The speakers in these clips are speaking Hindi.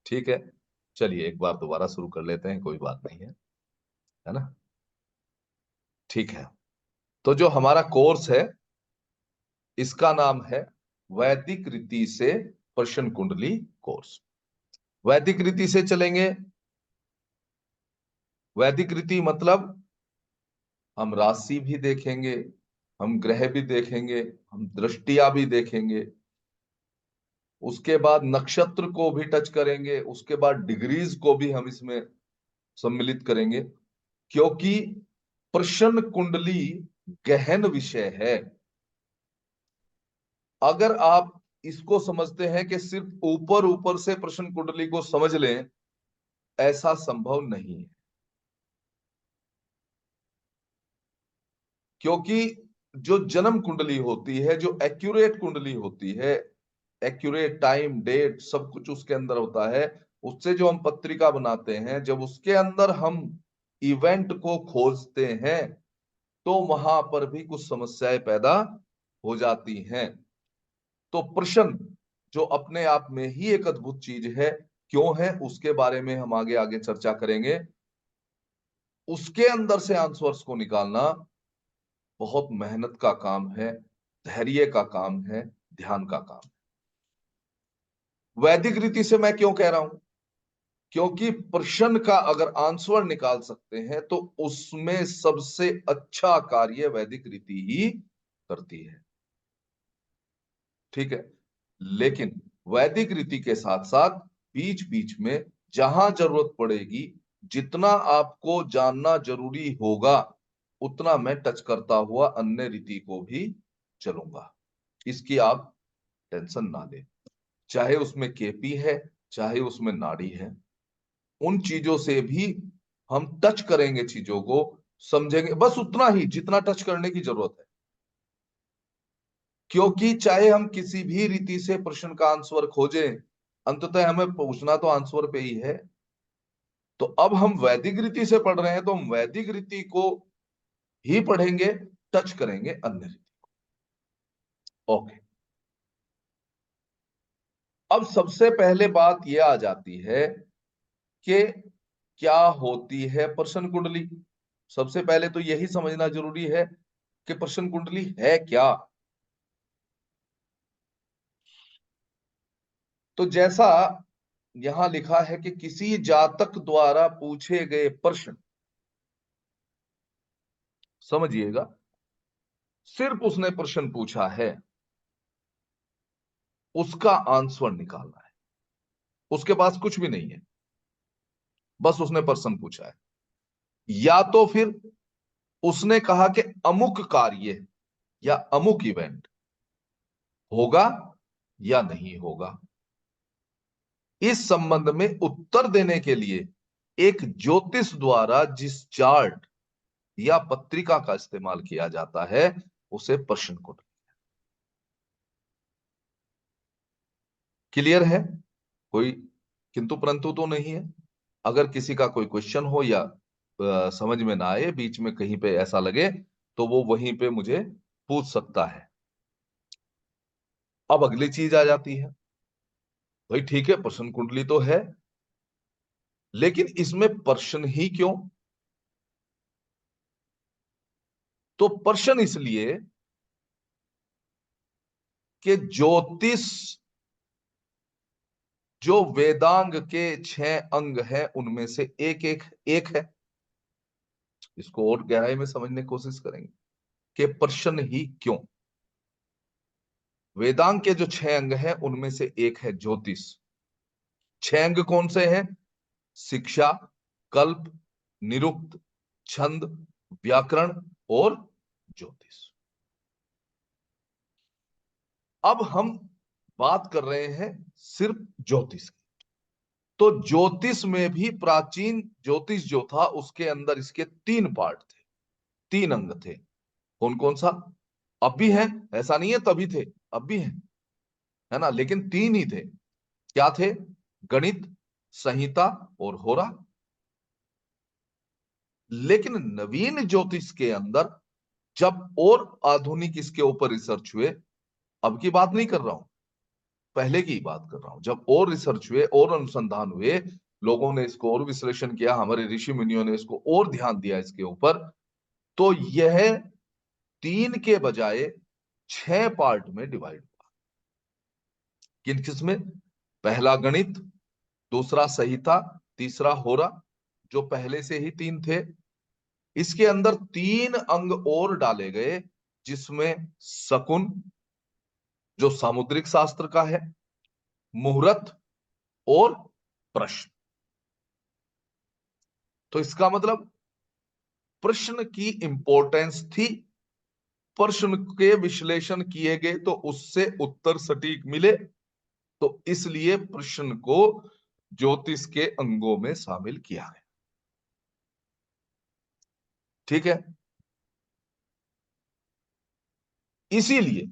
ठीक है, चलिए एक बार दोबारा शुरू कर लेते हैं, कोई बात नहीं है ना। ठीक है, तो जो हमारा कोर्स है इसका नाम है वैदिक रीति से प्रश्न कुंडली कोर्स। वैदिक रीति से चलेंगे। वैदिक रीति मतलब हम राशि भी देखेंगे, हम ग्रह भी देखेंगे, हम दृष्टिया भी देखेंगे, उसके बाद नक्षत्र को भी टच करेंगे, उसके बाद डिग्रीज को भी हम इसमें सम्मिलित करेंगे, क्योंकि प्रश्न कुंडली गहन विषय है। अगर आप इसको समझते हैं कि सिर्फ ऊपर ऊपर से प्रश्न कुंडली को समझ लें, ऐसा संभव नहीं है। क्योंकि जो जन्म कुंडली होती है, जो एक्यूरेट कुंडली होती है, एक्यूरेट टाइम डेट सब कुछ उसके अंदर होता है। उससे जो हम पत्रिका बनाते हैं, जब उसके अंदर हम इवेंट को खोजते हैं तो वहां पर भी कुछ समस्याएं पैदा हो जाती हैं। तो प्रश्न जो अपने आप में ही एक अद्भुत चीज है, क्यों है उसके बारे में हम आगे आगे चर्चा करेंगे। उसके अंदर से आंसर्स को निकालना बहुत मेहनत का काम है, धैर्य का काम है, ध्यान का काम है। वैदिक रीति से मैं क्यों कह रहा हूं? क्योंकि प्रश्न का अगर आंसर निकाल सकते हैं तो उसमें सबसे अच्छा कार्य वैदिक रीति ही करती है। ठीक है, लेकिन वैदिक रीति के साथ साथ बीच बीच में जहां जरूरत पड़ेगी, जितना आपको जानना जरूरी होगा, उतना मैं टच करता हुआ अन्य रीति को भी चलूंगा। इसकी आप टेंशन ना लें। चाहे उसमें केपी है, चाहे उसमें नाड़ी है, उन चीजों से भी हम टच करेंगे, चीजों को समझेंगे, बस उतना ही जितना टच करने की जरूरत है। क्योंकि चाहे हम किसी भी रीति से प्रश्न का आंसर खोजें, अंततः हमें पूछना तो आंसर पे ही है। तो अब हम वैदिक रीति से पढ़ रहे हैं तो हम वैदिक रीति को ही पढ़ेंगे, टच करेंगे अन्य रीति। ओके, अब सबसे पहले बात यह आ जाती है कि क्या होती है प्रश्न कुंडली। सबसे पहले तो यही समझना जरूरी है कि प्रश्न कुंडली है क्या। तो जैसा यहां लिखा है कि किसी जातक द्वारा पूछे गए प्रश्न, समझिएगा, सिर्फ उसने प्रश्न पूछा है, उसका आंसर निकालना है। उसके पास कुछ भी नहीं है, बस उसने प्रश्न पूछा है। या तो फिर उसने कहा कि अमुक कार्य या अमुक इवेंट होगा या नहीं होगा। इस संबंध में उत्तर देने के लिए एक ज्योतिष द्वारा जिस चार्ट या पत्रिका का इस्तेमाल किया जाता है, उसे प्रश्न कुंडली। क्लियर है? कोई किंतु परंतु तो नहीं है? अगर किसी का कोई क्वेश्चन हो या समझ में ना आए, बीच में कहीं पे ऐसा लगे, तो वो वहीं पे मुझे पूछ सकता है। अब अगली चीज आ जाती है, भाई ठीक है प्रश्न कुंडली तो है, लेकिन इसमें प्रश्न ही क्यों? तो प्रश्न इसलिए कि ज्योतिष जो वेदांग के 6 अंग हैं उनमें से एक एक एक है। इसको और गहराई में समझने की कोशिश करेंगे कि प्रश्न ही क्यों। वेदांग के जो 6 अंग हैं उनमें से एक है ज्योतिष। 6 अंग कौन से हैं? शिक्षा, कल्प, निरुक्त, छंद, व्याकरण और ज्योतिष। अब हम बात कर रहे हैं सिर्फ ज्योतिष की। तो ज्योतिष में भी प्राचीन ज्योतिष जो था उसके अंदर इसके 3 पार्ट थे, 3 अंग थे। कौन कौन सा? अब भी है, ऐसा नहीं है तभी थे, अब भी है ना, लेकिन 3 ही थे। क्या थे? गणित, संहिता और होरा। लेकिन नवीन ज्योतिष के अंदर जब और आधुनिक इसके ऊपर रिसर्च हुए, अब की बात नहीं कर रहा हूं, पहले की बात कर रहा हूं, जब और रिसर्च हुए और अनुसंधान हुए, लोगों ने इसको और विश्लेषण किया, हमारे ऋषि मुनियों ने इसको और ध्यान दिया इसके ऊपर, तो यह 3 के बजाय 6 पार्ट में डिवाइड हुआ। किन किसमें? पहला गणित, दूसरा संहिता, तीसरा होरा, जो पहले से ही 3 थे। इसके अंदर 3 अंग और डाले गए, जिसमें शकुन जो सामुद्रिक शास्त्र का है, मुहूर्त और प्रश्न। तो इसका मतलब प्रश्न की इंपॉर्टेंस थी, प्रश्न के विश्लेषण किए गए तो उससे उत्तर सटीक मिले, तो इसलिए प्रश्न को ज्योतिष के अंगों में शामिल किया गया। ठीक है, इसीलिए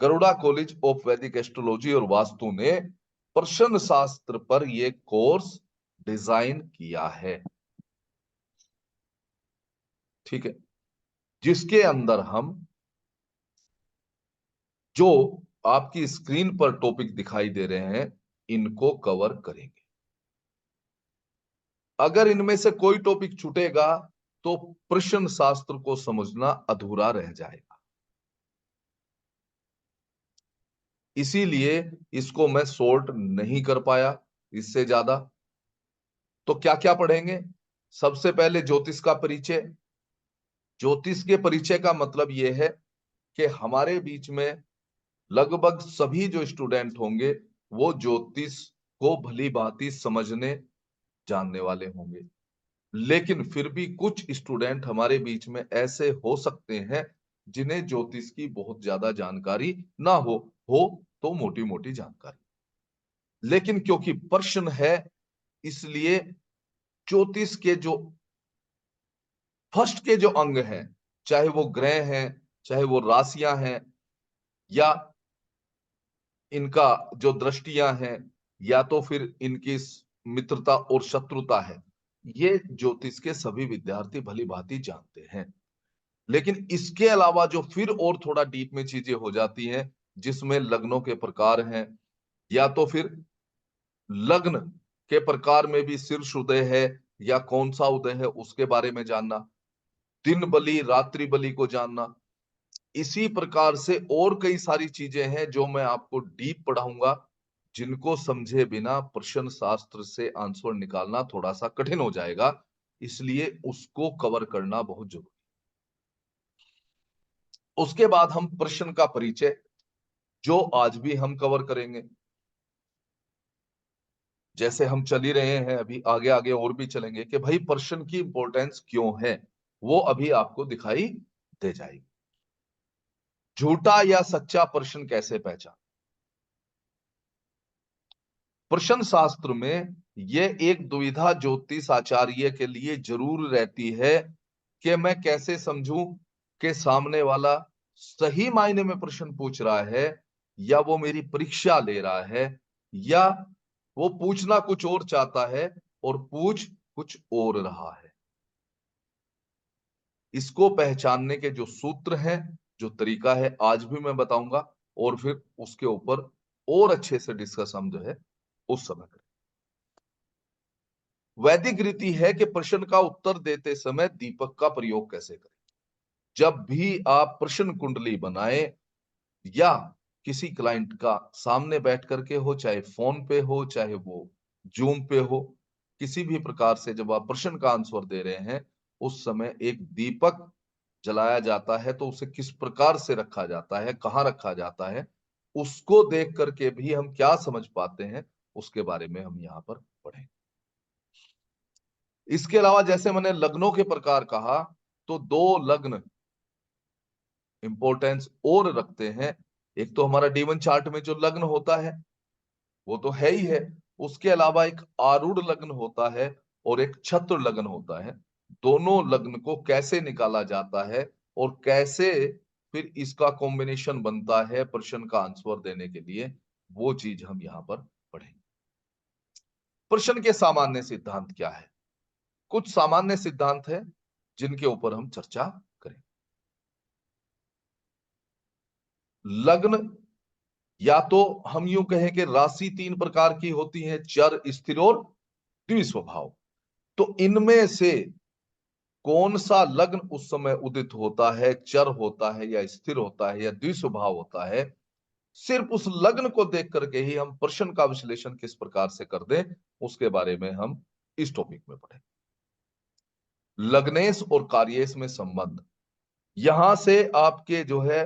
गरुड़ा कॉलेज ऑफ वैदिक एस्ट्रोलॉजी और वास्तु ने प्रश्न शास्त्र पर यह कोर्स डिजाइन किया है। ठीक है, जिसके अंदर हम जो आपकी स्क्रीन पर टॉपिक दिखाई दे रहे हैं, इनको कवर करेंगे। अगर इनमें से कोई टॉपिक छूटेगा तो प्रश्न शास्त्र को समझना अधूरा रह जाएगा। इसीलिए इसको मैं शॉर्ट नहीं कर पाया इससे ज्यादा। तो क्या क्या पढ़ेंगे? सबसे पहले ज्योतिष का परिचय। ज्योतिष के परिचय का मतलब यह है कि हमारे बीच में लगभग सभी जो स्टूडेंट होंगे वो ज्योतिष को भली भांति समझने जानने वाले होंगे, लेकिन फिर भी कुछ स्टूडेंट हमारे बीच में ऐसे हो सकते हैं जिन्हें ज्योतिष की बहुत ज्यादा जानकारी ना हो तो मोटी मोटी जानकारी। लेकिन क्योंकि प्रश्न है, इसलिए ज्योतिष के जो फर्स्ट के जो अंग हैं, चाहे वो ग्रह हैं, चाहे वो राशियां हैं, या इनका जो दृष्टियां हैं, या तो फिर इनकी मित्रता और शत्रुता है, ये ज्योतिष के सभी विद्यार्थी भली भांति जानते हैं। लेकिन इसके अलावा जो फिर और थोड़ा डीप में चीजें हो जाती हैं, जिसमें लग्नों के प्रकार हैं, या तो फिर लग्न के प्रकार में भी शीर्ष उदय है या कौन सा उदय है उसके बारे में जानना, दिन बलि रात्रि बलि को जानना, इसी प्रकार से और कई सारी चीजें हैं जो मैं आपको डीप पढ़ाऊंगा, जिनको समझे बिना प्रश्न शास्त्र से आंसर निकालना थोड़ा सा कठिन हो जाएगा। इसलिए उसको कवर करना बहुत जरूरी। उसके बाद हम प्रश्न का परिचय, जो आज भी हम कवर करेंगे। जैसे हम चल ही रहे हैं, अभी आगे आगे और भी चलेंगे कि भाई प्रश्न की इंपॉर्टेंस क्यों है, वो अभी आपको दिखाई दे जाएगी। झूठा या सच्चा प्रश्न कैसे पहचान? प्रश्न शास्त्र में यह एक दुविधा ज्योतिष आचार्य के लिए जरूर रहती है कि मैं कैसे समझूं कि सामने वाला सही मायने में प्रश्न पूछ रहा है, या वो मेरी परीक्षा ले रहा है, या वो पूछना कुछ और चाहता है और पूछ कुछ और रहा है। इसको पहचानने के जो सूत्र हैं, जो तरीका है, आज भी मैं बताऊंगा, और फिर उसके ऊपर और अच्छे से डिस्कस हम जो है उस समय करें। वैदिक रीति है कि प्रश्न का उत्तर देते समय दीपक का प्रयोग कैसे करें। जब भी आप प्रश्न कुंडली बनाए, या किसी क्लाइंट का सामने बैठ करके हो, चाहे फोन पे हो, चाहे वो जूम पे हो, किसी भी प्रकार से जब आप प्रश्न का आंसर दे रहे हैं, उस समय एक दीपक जलाया जाता है। तो उसे किस प्रकार से रखा जाता है, कहाँ रखा जाता है, उसको देख करके भी हम क्या समझ पाते हैं, उसके बारे में हम यहाँ पर पढ़ें। इसके अलावा जैसे मैंने लग्नों के प्रकार कहा, तो 2 लग्न इंपॉर्टेंस और रखते हैं। एक तो हमारा D1 चार्ट में जो लग्न होता है वो तो है ही है, उसके अलावा एक आरूढ़ लग्न होता है और एक छत्र लग्न होता है। दोनों लग्न को कैसे निकाला जाता है और कैसे फिर इसका कॉम्बिनेशन बनता है प्रश्न का आंसर देने के लिए, वो चीज हम यहां पर पढ़ेंगे। प्रश्न के सामान्य सिद्धांत क्या है? कुछ सामान्य सिद्धांत है जिनके ऊपर हम चर्चा करें। लग्न या तो हम यूं कहें कि राशि तीन प्रकार की होती है, चर, स्थिर और द्विस्वभाव। तो इनमें से कौन सा लग्न उस समय उदित होता है, चर होता है या स्थिर होता है या द्विस्वभाव होता है, सिर्फ उस लग्न को देख करके ही हम प्रश्न का विश्लेषण किस प्रकार से कर दें, उसके बारे में हम इस टॉपिक में पढ़ें। लग्नेश और कार्येश में संबंध, यहां से आपके जो है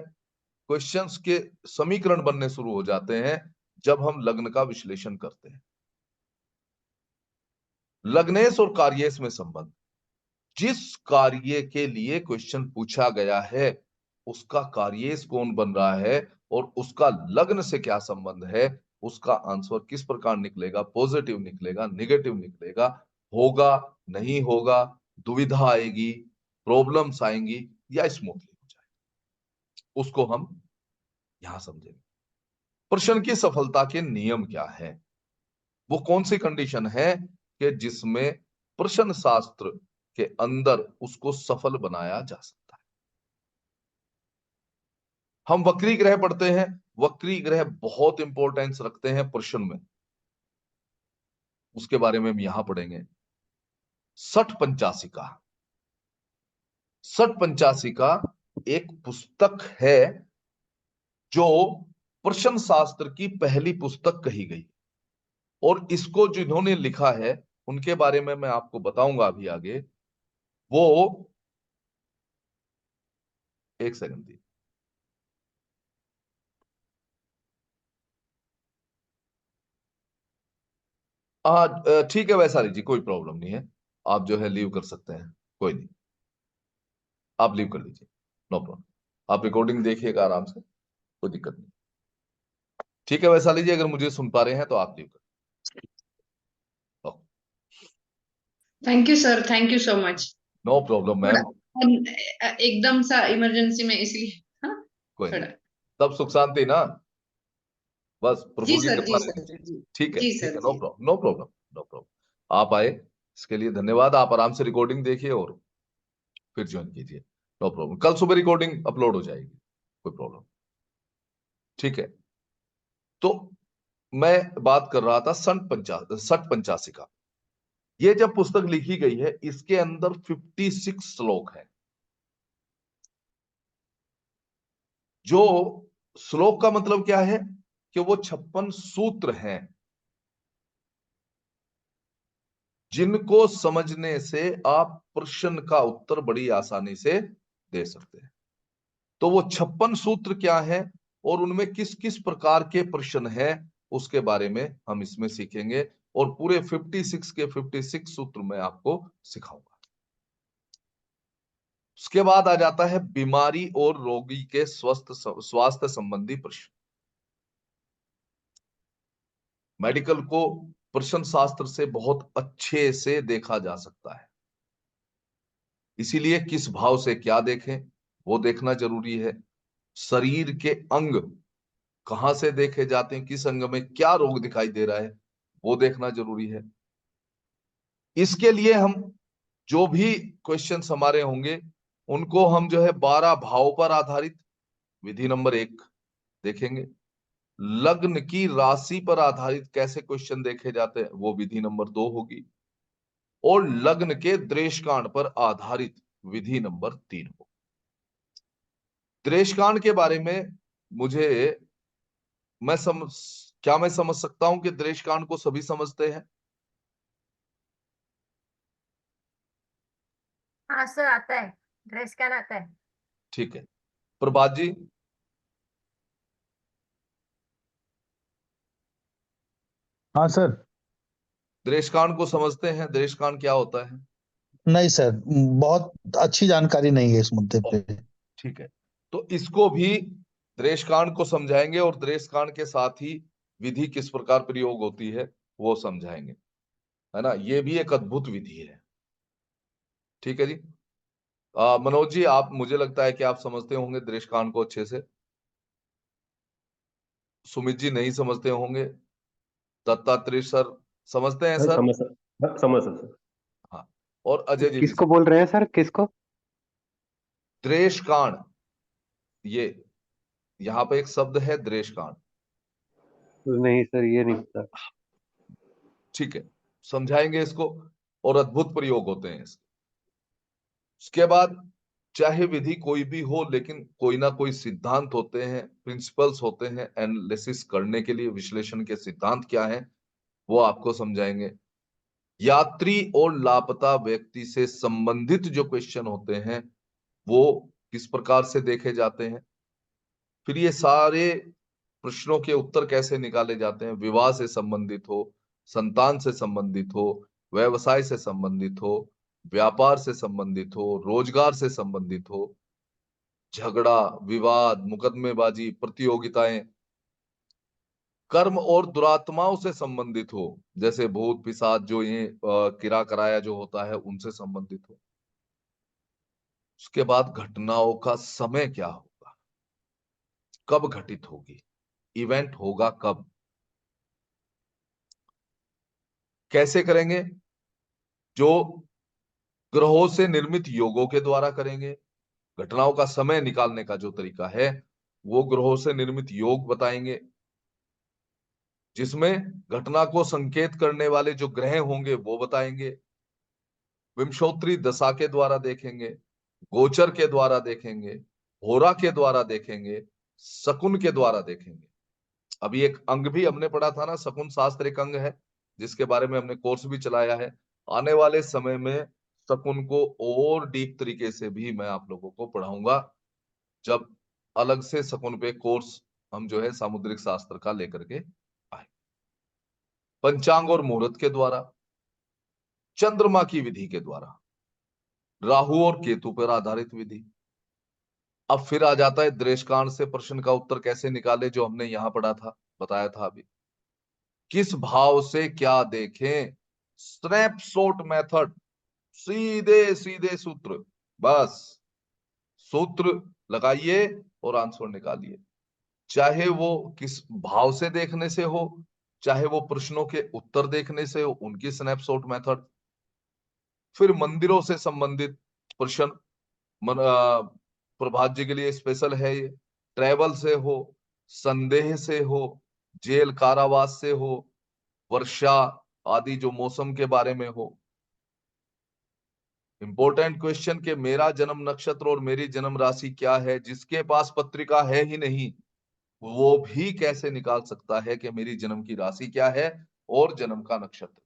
क्वेश्चंस के समीकरण बनने शुरू हो जाते हैं जब हम लग्न का विश्लेषण करते हैं। लग्नेश और कार्येश में संबंध, जिस कार्य के लिए क्वेश्चन पूछा गया है उसका कार्येश कौन बन रहा है और उसका लग्न से क्या संबंध है, उसका आंसर किस प्रकार निकलेगा, पॉजिटिव निकलेगा, नेगेटिव निकलेगा, होगा, नहीं होगा, दुविधा आएगी, प्रॉब्लम्स आएंगी या स्मूथली हो जाएगा, उसको हम यहां समझेंगे। प्रश्न की सफलता के नियम क्या है, वो कौन सी कंडीशन है कि जिसमें प्रश्न शास्त्र के अंदर उसको सफल बनाया जा सकता है। हम वक्री ग्रह पढ़ते हैं, वक्री ग्रह बहुत इंपॉर्टेंस रखते हैं प्रश्न में, उसके बारे में हम यहां पढ़ेंगे। सठ पंचाशिका, सठ पंचाशिका एक पुस्तक है जो प्रश्न शास्त्र की पहली पुस्तक कही गई, और इसको जिन्होंने लिखा है उनके बारे में मैं आपको बताऊंगा अभी आगे। वो, एक सेकंड दी। हाँ ठीक है वैशाली जी, कोई प्रॉब्लम नहीं है, आप जो है लीव कर सकते हैं, कोई नहीं, आप लीव कर लीजिए, नो प्रॉब्लम। आप रिकॉर्डिंग देखिएगा आराम से, कोई दिक्कत नहीं। ठीक है वैशाली जी, अगर मुझे सुन पा रहे हैं तो आप लीव कर। Thank you sir, thank you so much. No problem थोड़ा मैम। एकदम सा इमरजेंसी में, इसलिए। हाँ, कोई नहीं, थोड़ा। सब सुख शांति ना, बस जी प्रभु की सर, कृपा जी रहनी सर, चाहिए। जी। ठीक है जी ठीक सर, है, नो जी। Problem, no problem, no problem. आप आए इसके लिए धन्यवाद, आप आराम से रिकॉर्डिंग देखिए और फिर ज्वाइन कीजिए, नो प्रॉब्लम। कल सुबह रिकॉर्डिंग अपलोड हो जाएगी, कोई प्रॉब्लम। ठीक है, तो मैं बात कर रहा था सठ पंचासी का। ये जब पुस्तक लिखी गई है इसके अंदर 56 श्लोक है। जो श्लोक का मतलब क्या है कि वो 56 सूत्र हैं जिनको समझने से आप प्रश्न का उत्तर बड़ी आसानी से दे सकते हैं। तो वो 56 सूत्र क्या है और उनमें किस किस प्रकार के प्रश्न हैं उसके बारे में हम इसमें सीखेंगे, और पूरे 56 के 56 सूत्र मैं आपको सिखाऊंगा। उसके बाद आ जाता है बीमारी और रोगी के स्वास्थ्य संबंधी प्रश्न। मेडिकल को प्रश्न शास्त्र से बहुत अच्छे से देखा जा सकता है, इसीलिए किस भाव से क्या देखें वो देखना जरूरी है। शरीर के अंग कहां से देखे जाते हैं, किस अंग में क्या रोग दिखाई दे रहा है वो देखना जरूरी है। इसके लिए हम जो भी क्वेश्चंस हमारे होंगे उनको हम जो है 12 भाव पर आधारित विधि नंबर 1 देखेंगे। लग्न की राशि पर आधारित कैसे क्वेश्चन देखे जाते हैं वो विधि नंबर 2 होगी, और लग्न के द्रेशकांड पर आधारित विधि नंबर 3 होगी। द्रेशकांड के बारे में मुझे मैं समझ क्या मैं समझ सकता हूं कि द्रेशकांड को सभी समझते हैं? हाँ सर, आता है, ड्रेस कैन आता है। ठीक है, प्रभात जी? हाँ सर। द्रेशकांड को समझते हैं? द्रेशकांड क्या होता है? नहीं सर, बहुत अच्छी जानकारी नहीं है इस मुद्दे पे। ठीक है, तो इसको भी द्रेशकांड को समझाएंगे और द्रेशकांड के साथ ही विधि किस प्रकार प्रयोग होती है वो समझाएंगे, है ना। ये भी एक अद्भुत विधि है। ठीक है जी। मनोज जी, आप, मुझे लगता है कि आप समझते होंगे द्रेशकांड को अच्छे से। सुमित जी नहीं समझते होंगे। दत्तात्रेय सर समझते हैं सर? समझ सर। हाँ, और अजय जी भी किसको बोल रहे हैं सर, किसको? द्रेशकांड, ये यहाँ पे एक शब्द है द्रेशकांड, नहीं सर, ये नहीं पता। ठीक है, समझाएंगे इसको, और अद्भुत प्रयोग होते हैं इसके। उसके बाद चाहे विधि कोई भी हो, लेकिन कोई ना कोई सिद्धांत होते हैं, प्रिंसिपल्स होते हैं एनालिसिस करने के लिए। विश्लेषण के सिद्धांत क्या है वो आपको समझाएंगे। यात्री और लापता व्यक्ति से संबंधित जो क्वेश्चन होते हैं वो किस प्रकार से देखे जाते हैं, फिर ये सारे प्रश्नों के उत्तर कैसे निकाले जाते हैं। विवाह से संबंधित हो, संतान से संबंधित हो, व्यवसाय से संबंधित हो, व्यापार से संबंधित हो, रोजगार से संबंधित हो, झगड़ा, विवाद, मुकदमेबाजी, प्रतियोगिताएं, कर्म और दुरात्माओं से संबंधित हो, जैसे भूत पिशाच जो ये किरा कराया जो होता है उनसे संबंधित हो। उसके बाद घटनाओं का समय क्या होगा, कब घटित होगी, इवेंट होगा कब, कैसे करेंगे, जो ग्रहों से निर्मित योगों के द्वारा करेंगे। घटनाओं का समय निकालने का जो तरीका है वो ग्रहों से निर्मित योग बताएंगे, जिसमें घटना को संकेत करने वाले जो ग्रह होंगे वो बताएंगे। विंशोत्तरी दशा के द्वारा देखेंगे, गोचर के द्वारा देखेंगे, होरा के द्वारा देखेंगे, शकुन के द्वारा देखेंगे। अभी एक अंग भी हमने पढ़ा था ना, शकुन शास्त्र एक अंग है जिसके बारे में हमने कोर्स भी चलाया है। आने वाले समय में शकुन को और डीप तरीके से भी मैं आप लोगों को पढ़ाऊंगा, जब अलग से शकुन पे कोर्स हम जो है सामुद्रिक शास्त्र का लेकर के आए। पंचांग और मुहूर्त के द्वारा, चंद्रमा की विधि के द्वारा, राहु और केतु पर आधारित विधि। अब फिर आ जाता है दृष्टांत से प्रश्न का उत्तर कैसे निकाले, जो हमने यहां पढ़ा था, बताया था अभी। किस भाव से क्या देखें, स्नैपशॉट मेथड, सीधे सीधे सूत्र, बस सूत्र लगाइए और आंसर निकालिए। चाहे वो किस भाव से देखने से हो, चाहे वो प्रश्नों के उत्तर देखने से हो, उनकी स्नैपशॉट मेथड। फिर मंदिरों से संबंधित प्रश्न, प्रभात जी के लिए स्पेशल है ये। ट्रैवल से हो, संदेह से हो, जेल कारावास से हो, वर्षा आदि जो मौसम के बारे में हो। इंपॉर्टेंट क्वेश्चन के मेरा जन्म नक्षत्र और मेरी जन्म राशि क्या है, जिसके पास पत्रिका है ही नहीं वो भी कैसे निकाल सकता है कि मेरी जन्म की राशि क्या है और जन्म का नक्षत्र।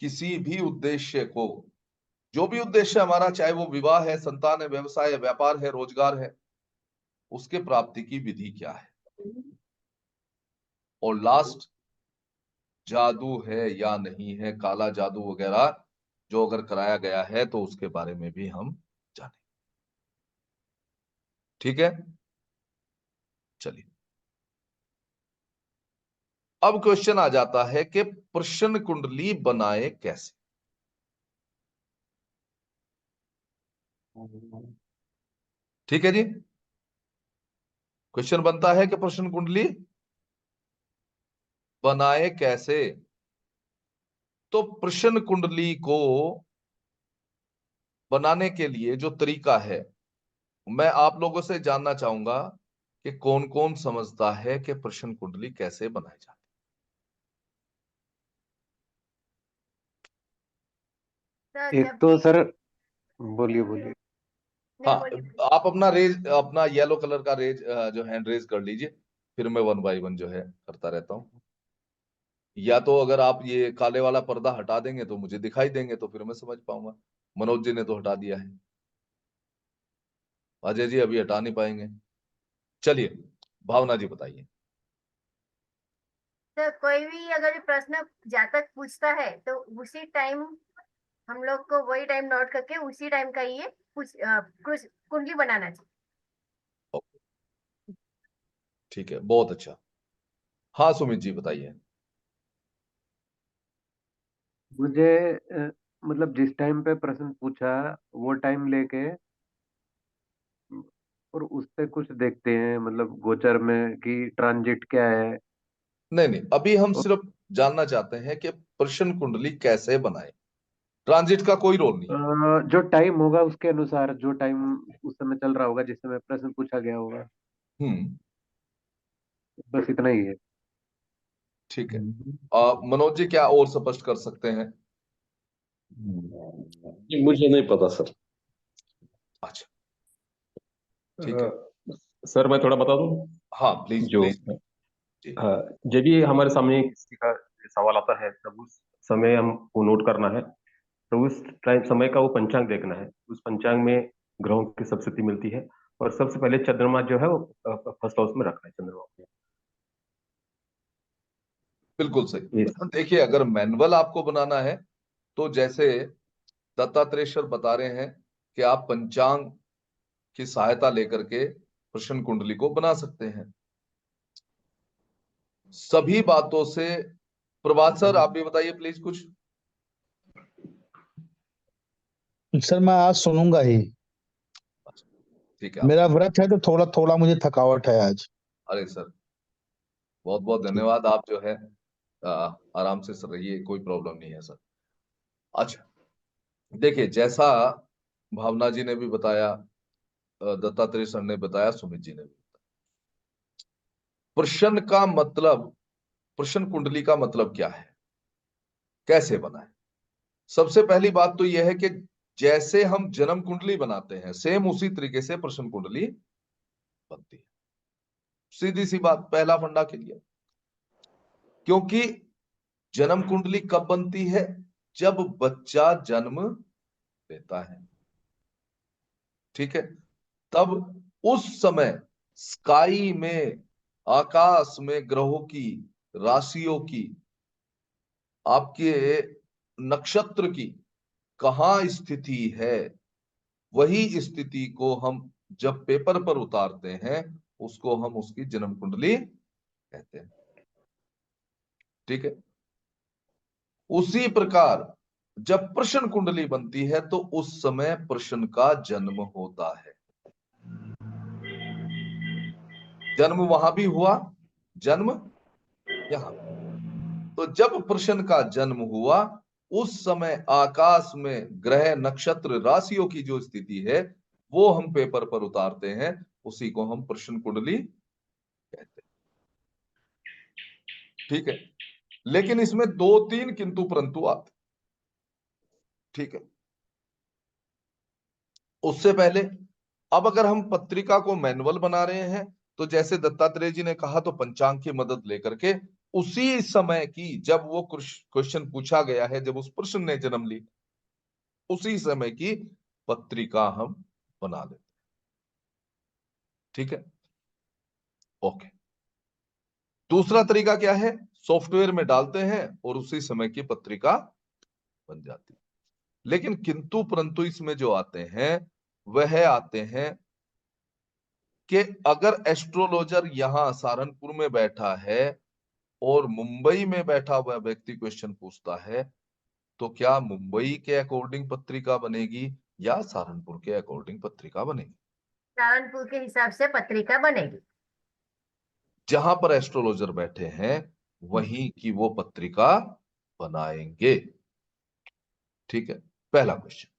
किसी भी उद्देश्य को, जो भी उद्देश्य हमारा, चाहे वो विवाह है, संतान है, व्यवसाय है, व्यापार है, रोजगार है, उसके प्राप्ति की विधि क्या है। और लास्ट, जादू है या नहीं है, काला जादू वगैरह जो अगर कराया गया है तो उसके बारे में भी हम जानें। ठीक है, चलिए अब क्वेश्चन आ जाता है कि प्रश्न कुंडली बनाए कैसे। ठीक है जी, क्वेश्चन बनता है कि प्रश्न कुंडली बनाए कैसे। तो प्रश्न कुंडली को बनाने के लिए जो तरीका है, मैं आप लोगों से जानना चाहूंगा कि कौन कौन समझता है कि प्रश्न कुंडली कैसे बनाई जाती सर एक जब तो भी सर, बोलिए बोलिए। है। नहीं हाँ, बोलिए। आप अपना रेज, अपना येलो कलर का रेज जो हैंड रेज कर लीजिए, फिर मैं वन बाई वन जो है करता रहता हूँ। या तो अगर आप ये काले वाला पर्दा हटा देंगे तो मुझे दिखाई देंगे, तो फिर मैं समझ पाऊंगा। मनोज जी ने तो हटा दिया है, अजय जी अभी हटा नहीं पाएंगे। चलिए, भावना जी बताइए। सर कोई भी अगर ये प्रश्न जातक पूछता है तो उसी टाइम हम लोग को वही टाइम नोट करके उसी टाइम का ये कुछ कुंडली बनाना चाहिए। ठीक है, बहुत अच्छा। हाँ सुमित जी बताइए। मुझे मतलब जिस टाइम पे प्रश्न पूछा वो टाइम लेके, और उससे कुछ देखते हैं, मतलब गोचर में कि ट्रांजिट क्या है। नहीं नहीं, अभी हम और सिर्फ जानना चाहते हैं कि प्रश्न कुंडली कैसे बनाए, ट्रांजिट का कोई रोल नहीं है। जो टाइम होगा उसके अनुसार, जो टाइम उस समय चल रहा होगा, जिस समय प्रश्न पूछा गया होगा। हम्म, बस इतना ही है। ठीक है। मनोज जी क्या और स्पष्ट कर सकते हैं? जी, मुझे नहीं पता सर। अच्छा, ठीक है। सर मैं थोड़ा बता दूं। हाँ प्लीज जो प्लीज जी। जब भी हमारे सामने किसी का सवाल आता है तब उस समय हमको नोट करना है, तो उस टाइम समय का वो पंचांग देखना है। उस पंचांग में ग्रहों की सब स्थिति मिलती है, और सबसे पहले चंद्रमा जो है वो फर्स्ट हाउस में रखना है, चंद्रमा को। बिल्कुल सही। ये देखिए अगर मैनुअल आपको बनाना है तो जैसे दत्तात्रेय सर बता रहे हैं कि आप पंचांग की सहायता लेकर के प्रश्न कुंडली को बना सकते हैं सभी बातों से। प्रभात सर आप भी बताइए प्लीज कुछ। सर मैं आज सुनूंगा ही। ठीक है आप मेरा सुनिए। व्रत है तो थोड़ा थोड़ा मुझे थकावट है आज। अरे सर बहुत बहुत ठीक। धन्यवाद। आप जो है आराम से सर रहिए, कोई प्रॉब्लम नहीं है सर। अच्छा देखिए जैसा भावना जी ने भी बताया, दत्तात्रेय सर ने बताया, सुमित जी ने भी। प्रश्न का मतलब, प्रश्न कुंडली का मतलब क्या है, कैसे बना है? सबसे पहली बात तो यह है कि जैसे हम जन्म कुंडली बनाते हैं सेम उसी तरीके से प्रश्न कुंडली बनती है। सीधी सी बात, पहला फंडा क्लियर। क्योंकि जन्म कुंडली कब बनती है? जब बच्चा जन्म लेता है, ठीक है। तब उस समय स्काई में, आकाश में ग्रहों की, राशियों की, आपके नक्षत्र की कहां स्थिति है, वही स्थिति को हम जब पेपर पर उतारते हैं उसको हम उसकी जन्म कुंडली कहते हैं, ठीक है। उसी प्रकार जब प्रश्न कुंडली बनती है तो उस समय प्रश्न का जन्म होता है। जन्म वहां भी हुआ, जन्म यहां। तो जब प्रश्न का जन्म हुआ उस समय आकाश में ग्रह, नक्षत्र, राशियों की जो स्थिति है वो हम पेपर पर उतारते हैं, उसी को हम प्रश्न कुंडली कहते हैं, ठीक है। लेकिन इसमें दो तीन किंतु परंतु आते, ठीक है। उससे पहले अब अगर हम पत्रिका को मैनुअल बना रहे हैं तो जैसे दत्तात्रेय जी ने कहा, तो पंचांग की मदद लेकर के उसी समय की, जब वो क्वेश्चन पूछा गया है, जब उस प्रश्न ने जन्म ली, उसी समय की पत्रिका हम बना लेते, ठीक है। ओके। दूसरा तरीका क्या है? सॉफ्टवेयर में डालते हैं और उसी समय की पत्रिका बन जाती है। लेकिन किंतु परंतु इसमें जो आते हैं वह आते हैं कि अगर एस्ट्रोलॉजर यहां सहारनपुर में बैठा है और मुंबई में बैठा हुआ व्यक्ति क्वेश्चन पूछता है, तो क्या मुंबई के अकॉर्डिंग पत्रिका बनेगी या सहारनपुर के अकॉर्डिंग पत्रिका बनेगी? सहारनपुर के हिसाब से पत्रिका बनेगी। जहां पर एस्ट्रोलॉजर बैठे हैं वहीं की वो पत्रिका बनाएंगे, ठीक है। पहला क्वेश्चन।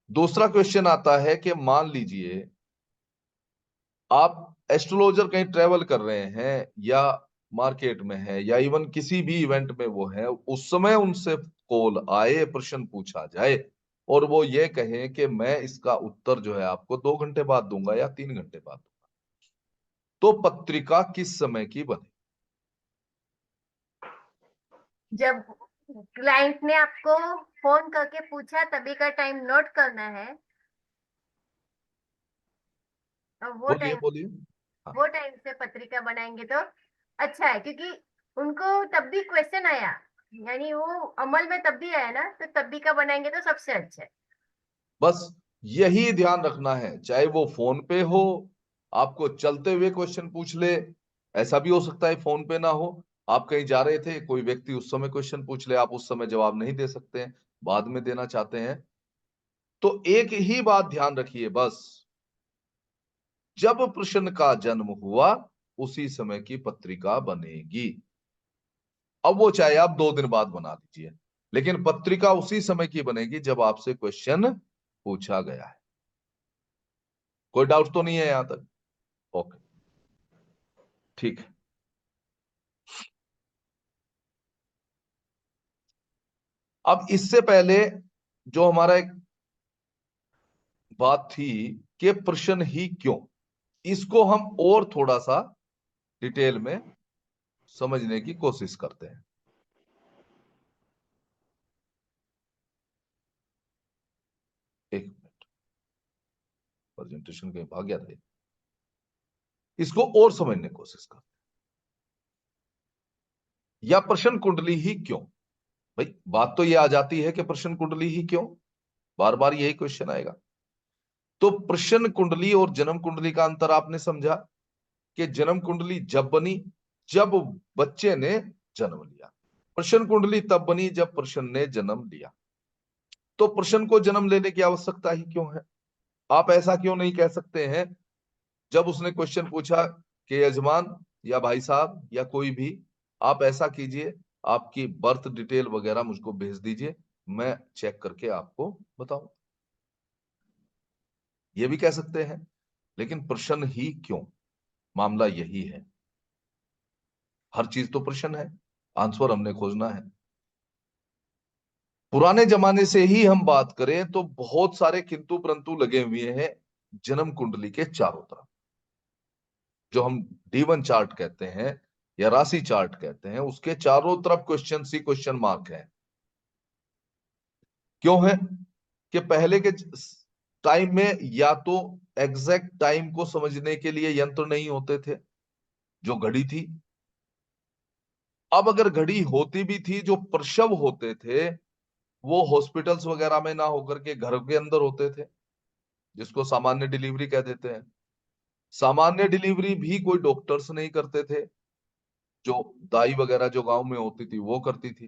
दूसरा क्वेश्चन आता है कि मान लीजिए आप एस्ट्रोलॉजर कहीं ट्रेवल कर रहे हैं या मार्केट में है या इवन किसी भी इवेंट में वो है, उस समय उनसे कॉल आए, प्रश्न पूछा जाए और वो ये कहें कि मैं इसका उत्तर जो है आपको 2 घंटे बाद दूंगा या 3 घंटे बाद दूंगा, तो पत्रिका किस समय की बने? जब क्लाइंट ने आपको फोन करके पूछा तभी का टाइम नोट करना है, और बोलिए बोलिए। हाँ वो टाइम से पत्रिका बनाएंगे तो अच्छा है, क्योंकि उनको तब भी क्वेश्चन आया, यानी वो अमल में तब भी आया ना, तो तब भी का बनाएंगे तो सबसे अच्छा है। बस यही ध्यान रखना है, चाहे वो फोन पे हो, आपको चलते हुए क्वेश्चन पूछ ले, ऐसा भी हो सकता है फोन पे ना हो, आप कहीं जा रहे थे, कोई व्यक्ति उस समय क्वेश्चन पूछ ले, आप उस समय जवाब नहीं दे सकते हैं, बाद में देना चाहते हैं, तो एक ही बात ध्यान रखिए बस, जब प्रश्न का जन्म हुआ उसी समय की पत्रिका बनेगी। अब वो चाहे आप 2 दिन बाद बना दीजिए, लेकिन पत्रिका उसी समय की बनेगी जब आपसे क्वेश्चन पूछा गया है। कोई डाउट तो नहीं है यहां तक? ओके, ठीक है। अब इससे पहले जो हमारा एक बात थी कि प्रश्न ही क्यों, इसको हम और थोड़ा सा डिटेल में समझने की कोशिश करते हैं। एक मिनट, प्रेजेंटेशन कहीं भाग गया था, इसको और समझने की कोशिश करते हैं। या प्रश्न कुंडली ही क्यों, भाई बात तो ये आ जाती है कि प्रश्न कुंडली ही क्यों, बार बार यही क्वेश्चन आएगा। तो प्रश्न कुंडली और जन्म कुंडली का अंतर आपने समझा कि जन्म कुंडली जब बनी जब बच्चे ने जन्म लिया, प्रश्न कुंडली तब बनी जब प्रश्न ने जन्म लिया। तो प्रश्न को जन्म लेने की आवश्यकता ही क्यों है? आप ऐसा क्यों नहीं कह सकते हैं जब उसने क्वेश्चन पूछा कि यजमान या भाई साहब या कोई भी, आप ऐसा कीजिए, आपकी बर्थ डिटेल वगैरह मुझको भेज दीजिए, मैं चेक करके आपको बताऊं, ये भी कह सकते हैं। लेकिन प्रश्न ही क्यों, मामला यही है, हर चीज तो प्रश्न है, आंसर हमने खोजना है। पुराने जमाने से ही हम बात करें तो बहुत सारे किंतु परंतु लगे हुए हैं जन्म कुंडली के चारों तरफ, जो हम D1 चार्ट कहते हैं या राशि चार्ट कहते हैं, उसके चारों तरफ क्वेश्चन ही क्वेश्चन मार्क है। क्यों है? कि पहले के टाइम में या तो एग्जैक्ट टाइम को समझने के लिए यंत्र नहीं होते थे, जो घड़ी थी। अब अगर घड़ी होती भी थी, जो प्रसव होते थे वो हॉस्पिटल्स वगैरह में ना होकर के घर के अंदर होते थे, जिसको सामान्य डिलीवरी कह देते हैं। सामान्य डिलीवरी भी कोई डॉक्टर्स नहीं करते थे, जो दाई वगैरह जो गांव में होती थी वो करती थी।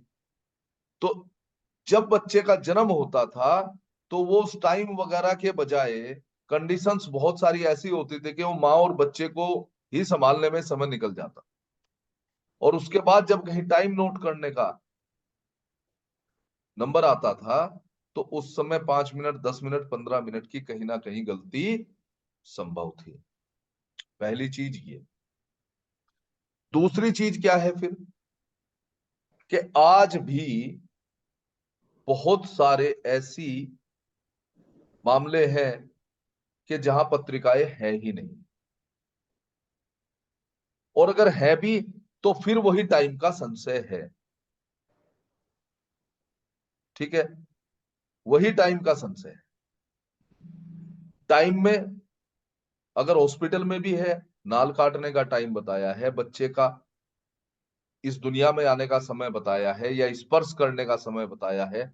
तो जब बच्चे का जन्म होता था तो वो उस टाइम वगैरह के बजाय कंडीशंस बहुत सारी ऐसी होती थी कि वो माँ और बच्चे को ही संभालने में समय निकल जाता। और उसके बाद जब कहीं टाइम नोट करने का नंबर आता था तो उस समय 5 मिनट 10 मिनट 15 मिनट की कहीं ना कहीं गलती संभव थी। पहली चीज ये। दूसरी चीज क्या है फिर, कि आज भी बहुत सारे ऐसी मामले हैं कि जहां पत्रिकाएं हैं ही नहीं, और अगर है भी तो फिर वही टाइम का संशय है। ठीक है, वही टाइम का संशय है। टाइम में अगर हॉस्पिटल में भी है, नाल काटने का टाइम बताया है, बच्चे का इस दुनिया में आने का समय बताया है, या स्पर्श करने का समय बताया है,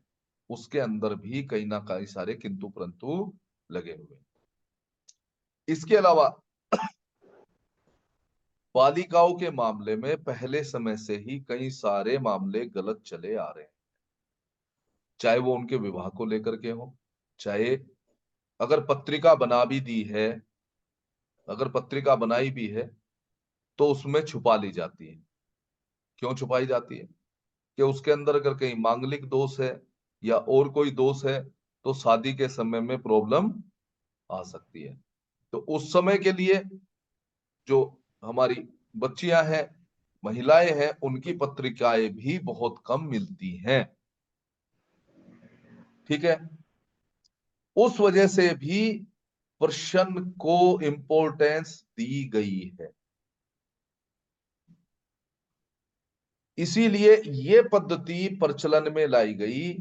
उसके अंदर भी कहीं ना कहीं सारे किंतु परंतु लगे हुए। इसके अलावा बालिकाओं के मामले में पहले समय से ही कई सारे मामले गलत चले आ रहे हैं, चाहे वो उनके विवाह को लेकर के हो, चाहे अगर पत्रिका बना भी दी है, अगर पत्रिका बनाई भी है तो उसमें छुपा ली जाती है। क्यों छुपाई जाती है? कि उसके अंदर अगर कहीं मांगलिक दोष है या और कोई दोष है तो शादी के समय में प्रॉब्लम आ सकती है। तो उस समय के लिए जो हमारी बच्चियां हैं, महिलाएं हैं, उनकी पत्रिकाएं भी बहुत कम मिलती हैं। ठीक है, उस वजह से भी प्रश्न को इंपॉर्टेंस दी गई है। इसीलिए ये पद्धति प्रचलन में लाई गई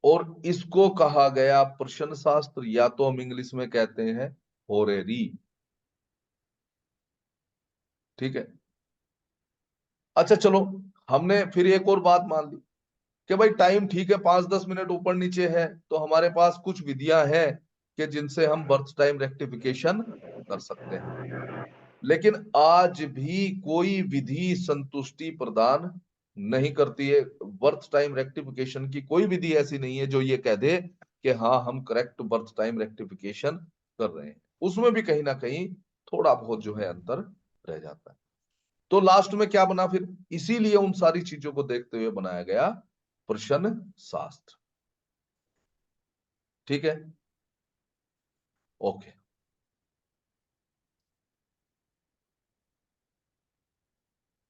और इसको कहा गया प्रश्न शास्त्र, या तो हम इंग्लिश में कहते हैं होरेरी। ठीक है, अच्छा चलो, हमने फिर एक और बात मान ली कि भाई टाइम ठीक है 5-10 मिनट ऊपर नीचे है, तो हमारे पास कुछ विधियां हैं कि जिनसे हम बर्थ टाइम रेक्टिफिकेशन कर सकते हैं। लेकिन आज भी कोई विधि संतुष्टि प्रदान नहीं करती है। बर्थ टाइम रेक्टिफिकेशन की कोई विधि ऐसी नहीं है जो ये कह दे कि हाँ हम करेक्ट बर्थ टाइम रेक्टिफिकेशन कर रहे हैं। उसमें भी कहीं ना कहीं थोड़ा बहुत जो है अंतर रह जाता है। तो लास्ट में क्या बना फिर, इसीलिए उन सारी चीजों को देखते हुए बनाया गया प्रश्न शास्त्र। ठीक है, ओके।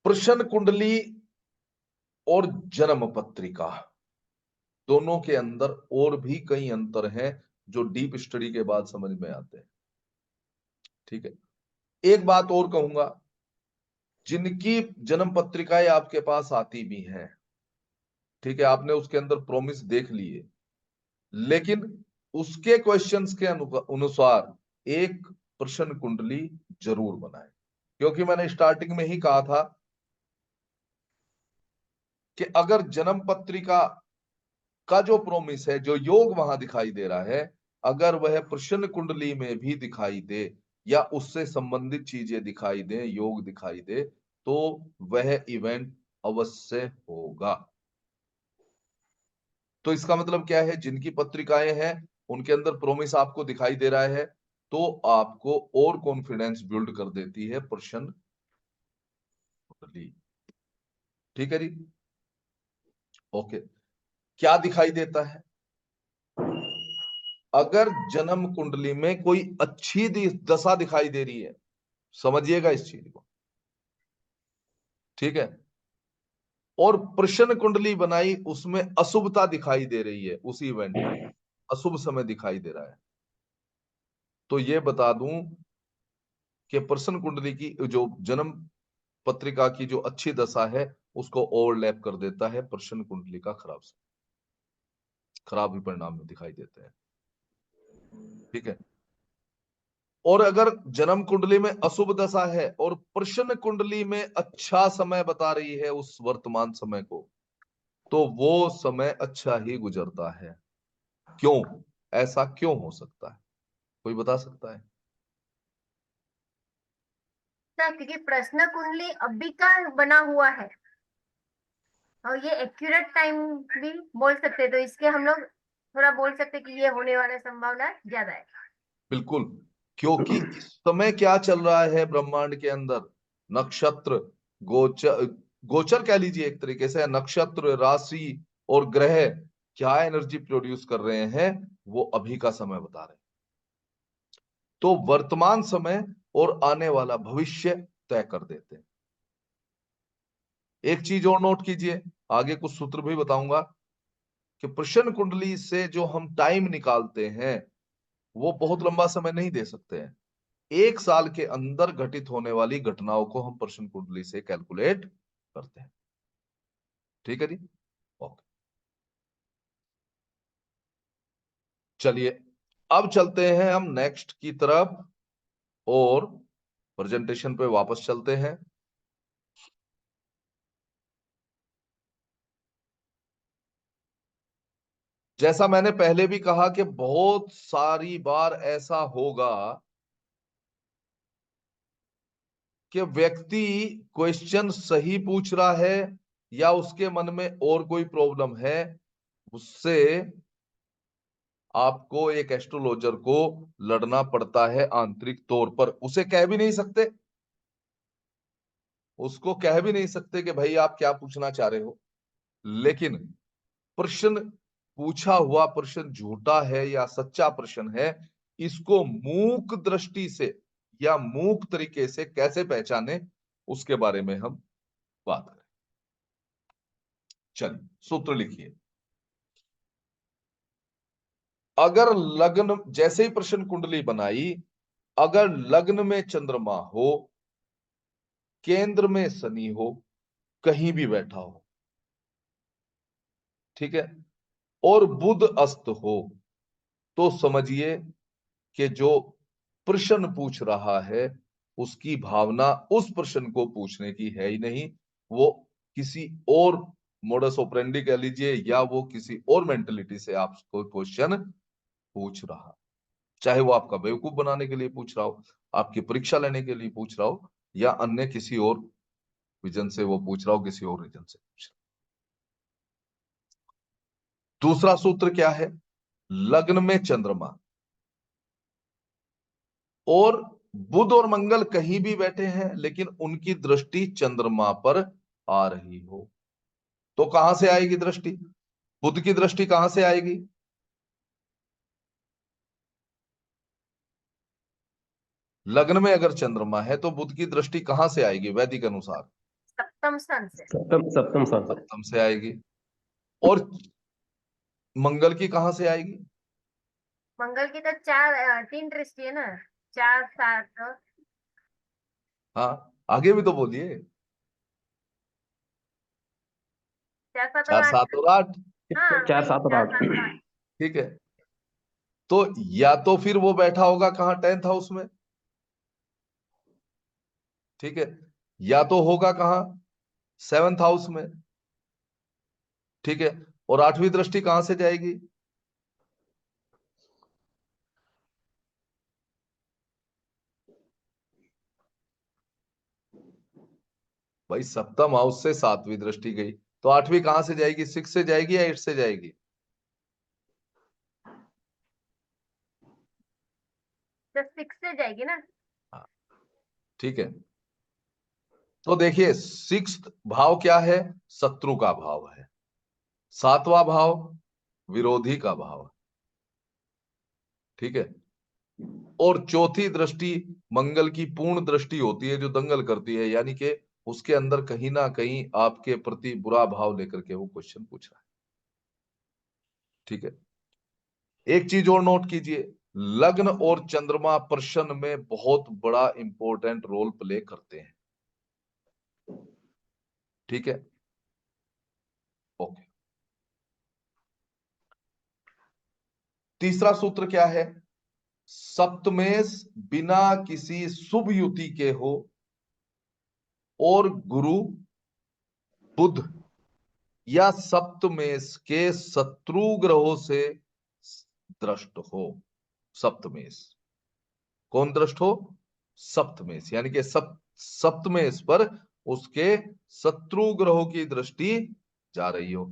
प्रश्न कुंडली और जन्म पत्रिका, दोनों के अंदर और भी कई अंतर हैं जो डीप स्टडी के बाद समझ में आते हैं। ठीक है, एक बात और कहूंगा, जिनकी जन्म पत्रिकाएं आपके पास आती भी हैं, ठीक है, आपने उसके अंदर प्रॉमिस देख लिए, लेकिन उसके क्वेश्चंस के अनुसार एक प्रश्न कुंडली जरूर बनाए, क्योंकि मैंने स्टार्टिंग में ही कहा था कि अगर जन्म पत्रिका का जो प्रॉमिस है, जो योग वहां दिखाई दे रहा है, अगर वह प्रश्न कुंडली में भी दिखाई दे या उससे संबंधित चीजें दिखाई दे, योग दिखाई दे, तो वह इवेंट अवश्य होगा। तो इसका मतलब क्या है, जिनकी पत्रिकाएं हैं उनके अंदर प्रॉमिस आपको दिखाई दे रहा है, तो आपको और कॉन्फिडेंस बिल्ड कर देती है प्रश्न कुंडली। ठीक है जी, ओके। क्या दिखाई देता है, अगर जन्म कुंडली में कोई अच्छी दशा दिखाई दे रही है, समझिएगा इस चीज को, ठीक है, और प्रश्न कुंडली बनाई, उसमें अशुभता दिखाई दे रही है, उसी इवेंट में अशुभ समय दिखाई दे रहा है, तो ये बता दूं कि प्रश्न कुंडली की जो जन्म पत्रिका की जो अच्छी दशा है उसको ओवरलैप कर देता है प्रश्न कुंडली का खराब ही परिणाम में दिखाई देते हैं। ठीक है, और अगर जन्म कुंडली में अशुभ दशा है और प्रश्न कुंडली में अच्छा समय बता रही है उस वर्तमान समय को, तो वो समय अच्छा ही गुजरता है। क्यों, ऐसा क्यों हो सकता है, कोई बता सकता है? सर, क्योंकि प्रश्न कुंडली अभी का बना हुआ है और ये एक्यूरेट टाइम भी बोल सकते हैं, तो इसके हम लोग थोड़ा बोल सकते हैं कि ये होने वाला संभावना ज्यादा है। बिल्कुल, क्योंकि इस समय क्या चल रहा है ब्रह्मांड के अंदर, नक्षत्र, गोचर, गोचर कह लीजिए एक तरीके से, नक्षत्र, राशि और ग्रह क्या एनर्जी प्रोड्यूस कर रहे हैं, वो अभी का समय बता रहे हैं। तो वर्तमान समय और आने वाला भविष्य तय कर देते हैं। एक चीज और नोट कीजिए, आगे कुछ सूत्र भी बताऊंगा, कि प्रश्न कुंडली से जो हम टाइम निकालते हैं वो बहुत लंबा समय नहीं दे सकते हैं। एक साल के अंदर घटित होने वाली घटनाओं को हम प्रश्न कुंडली से कैलकुलेट करते हैं। ठीक है जी, ओके। चलिए, अब चलते हैं हम नेक्स्ट की तरफ और प्रेजेंटेशन पे वापस चलते हैं। जैसा मैंने पहले भी कहा कि बहुत सारी बार ऐसा होगा कि व्यक्ति क्वेश्चन सही पूछ रहा है या उसके मन में और कोई प्रॉब्लम है, उससे आपको एक एस्ट्रोलॉजर को लड़ना पड़ता है आंतरिक तौर पर। उसे कह भी नहीं सकते, उसको कह भी नहीं सकते कि भाई आप क्या पूछना चाह रहे हो, लेकिन प्रश्न पूछा हुआ प्रश्न झूठा है या सच्चा प्रश्न है, इसको मूक दृष्टि से या मूक तरीके से कैसे पहचाने, उसके बारे में हम बात करें। चलिए, सूत्र लिखिए। अगर लग्न, जैसे ही प्रश्न कुंडली बनाई, अगर लग्न में चंद्रमा हो, केंद्र में शनि हो, कहीं भी बैठा हो, ठीक है, और बुध अस्त हो, तो समझिए कि जो प्रश्न पूछ रहा है उसकी भावना उस प्रश्न को पूछने की है ही नहीं, वो किसी और मोडस ऑपरेंडी कह लीजिए, या वो किसी और मेंटेलिटी से आपको क्वेश्चन पूछ रहा, चाहे वो आपका बेवकूफ बनाने के लिए पूछ रहा हो, आपकी परीक्षा लेने के लिए पूछ रहा हो, या अन्य किसी और विजन से वो पूछ रहा हो, किसी और रीजन से पूछ रहा हो। दूसरा सूत्र क्या है, लग्न में चंद्रमा और बुध और मंगल कहीं भी बैठे हैं लेकिन उनकी दृष्टि चंद्रमा पर आ रही हो, तो कहां से आएगी दृष्टि, बुध की दृष्टि कहां से आएगी, लग्न में अगर चंद्रमा है तो बुध की दृष्टि कहां से आएगी वैदिक अनुसार, सप्तम स्थान से। सप्तम स्थान से। सप्तम से आएगी। और मंगल की कहां से आएगी? मंगल की तो 3 दृष्टि है ना, 4 7। हाँ, आगे भी तो बोलिए। 4 7 4 और 8। 7 और 8। हाँ 4 वही, 7 और 4 8। 7 8। ठीक है, तो या तो फिर वो बैठा होगा कहाँ, 10th हाउस में। ठीक है, या तो होगा कहाँ, 7th हाउस में। ठीक है, और 8वीं दृष्टि कहां से जाएगी? भाई सप्तम हाउस से 7वीं दृष्टि गई, तो 8वीं कहां से जाएगी? 6 से जाएगी या 8 से जाएगी? तो 6 से जाएगी ना। हाँ, ठीक है। तो देखिए 6th भाव क्या है? शत्रु का भाव है। 7वां भाव विरोधी का भाव है। ठीक है, और चौथी दृष्टि मंगल की पूर्ण दृष्टि होती है जो दंगल करती है, यानी कि उसके अंदर कहीं ना कहीं आपके प्रति बुरा भाव लेकर के वो क्वेश्चन पूछ रहा है। ठीक है, एक चीज और नोट कीजिए, लग्न और चंद्रमा प्रश्न में बहुत बड़ा इंपॉर्टेंट रोल प्ले करते हैं। ठीक है, ओके। तीसरा सूत्र क्या है? सप्तमेश बिना किसी शुभ युति के हो और गुरु बुध या सप्तमेश के शत्रु ग्रहों से दृष्ट हो। सप्तमेश कौन दृष्ट हो? सप्तमेश, यानी कि सप्तमेश पर उसके शत्रु ग्रहों की दृष्टि जा रही हो,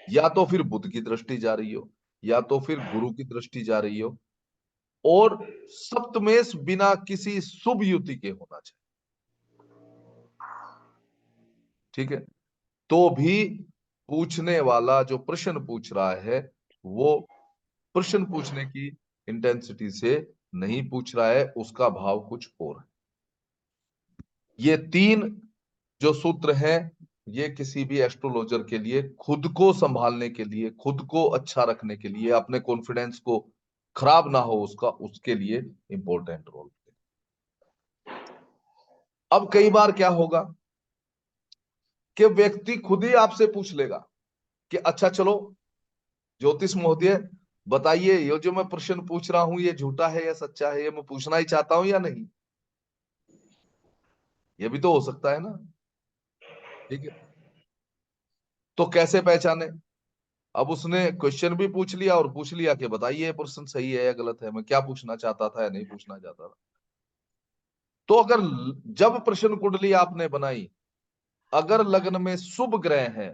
या तो फिर बुध की दृष्टि जा रही हो, या तो फिर गुरु की दृष्टि जा रही हो, और सप्तमेश बिना किसी शुभ युति के होना चाहिए। ठीक है, तो भी पूछने वाला जो प्रश्न पूछ रहा है वो प्रश्न पूछने की इंटेंसिटी से नहीं पूछ रहा है, उसका भाव कुछ और है। ये 3 जो सूत्र हैं, ये किसी भी एस्ट्रोलॉजर के लिए खुद को संभालने के लिए, खुद को अच्छा रखने के लिए, अपने कॉन्फिडेंस को खराब ना हो उसका, उसके लिए इंपॉर्टेंट रोल। अब कई बार क्या होगा कि व्यक्ति खुद ही आपसे पूछ लेगा कि अच्छा चलो ज्योतिष महोदय बताइए, ये जो मैं प्रश्न पूछ रहा हूं ये झूठा है या सच्चा है, ये मैं पूछना ही चाहता हूं या नहीं। ये भी तो हो सकता है ना। ठीक है, तो कैसे पहचाने? अब उसने क्वेश्चन भी पूछ लिया और पूछ लिया कि बताइए ये प्रश्न सही है या गलत है, मैं क्या पूछना चाहता था या नहीं पूछना चाहता था। तो अगर जब प्रश्न कुंडली आपने बनाई, अगर लग्न में शुभ ग्रह है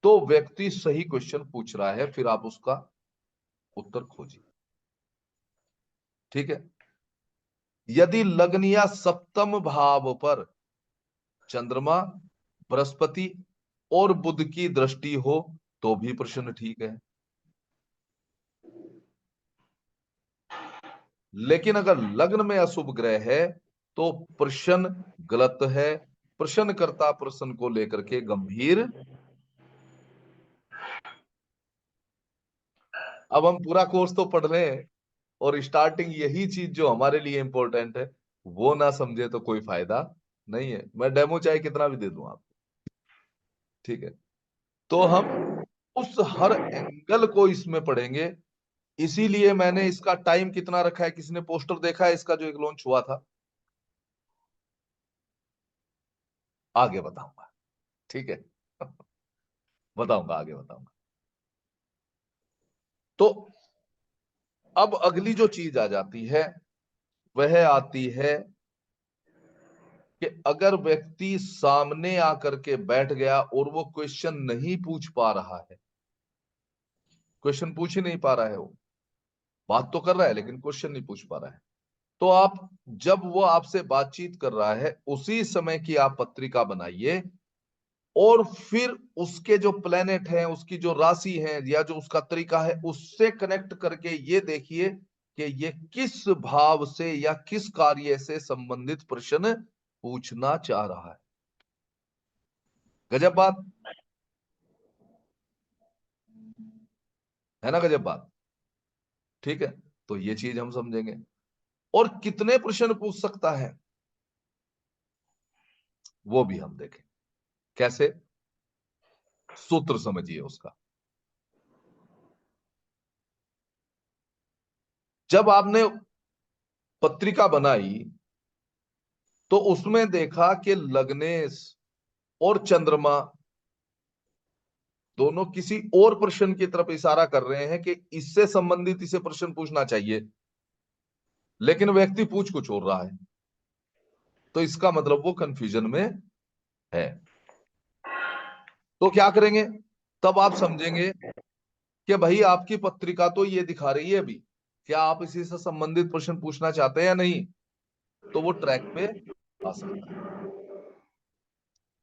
तो व्यक्ति सही क्वेश्चन पूछ रहा है, फिर आप उसका उत्तर खोजिए। ठीक है, यदि लग्न या सप्तम भाव पर चंद्रमा, बृहस्पति और बुध की दृष्टि हो तो भी प्रश्न ठीक है। लेकिन अगर लग्न में अशुभ ग्रह है तो प्रश्न गलत है। प्रश्नकर्ता प्रश्न को लेकर के गंभीर। अब हम पूरा कोर्स तो पढ़ रहे हैं और स्टार्टिंग यही चीज जो हमारे लिए इंपॉर्टेंट है वो ना समझे तो कोई फायदा नहीं है। मैं डेमो चाहे कितना भी दे दूं आपको। ठीक है, तो हम उस हर एंगल को इसमें पढ़ेंगे। इसीलिए मैंने इसका टाइम कितना रखा है, किसी ने पोस्टर देखा है इसका जो एक लॉन्च हुआ था? आगे बताऊंगा। ठीक है बताऊंगा, आगे बताऊंगा। तो अब अगली जो चीज आ जाती है वह आती है कि अगर व्यक्ति सामने आकर के बैठ गया और वो क्वेश्चन नहीं पूछ पा रहा है, क्वेश्चन पूछ ही नहीं पा रहा है, वो बात तो कर रहा है लेकिन क्वेश्चन नहीं पूछ पा रहा है, तो आप जब वो आपसे बातचीत कर रहा है उसी समय की आप पत्रिका बनाइए और फिर उसके जो प्लेनेट हैं, उसकी जो राशि है या जो उसका तरीका है उससे कनेक्ट करके ये देखिए कि ये किस भाव से या किस कार्य से संबंधित प्रश्न पूछना चाह रहा है। गजब बात है ना, गजब बात। ठीक है, तो ये चीज हम समझेंगे। और कितने प्रश्न पूछ सकता है वो भी हम देखें। कैसे? सूत्र समझिए उसका। जब आपने पत्रिका बनाई तो उसमें देखा कि लग्नेश और चंद्रमा दोनों किसी और प्रश्न की तरफ इशारा कर रहे हैं कि इससे संबंधित इसे प्रश्न पूछना चाहिए, लेकिन व्यक्ति पूछ कुछ और रहा है। तो इसका मतलब वो कंफ्यूजन में है। तो क्या करेंगे? तब आप समझेंगे कि भाई आपकी पत्रिका तो ये दिखा रही है अभी, क्या आप इसी से संबंधित प्रश्न पूछना चाहते हैं या नहीं, तो वो ट्रैक पे आ सकता है।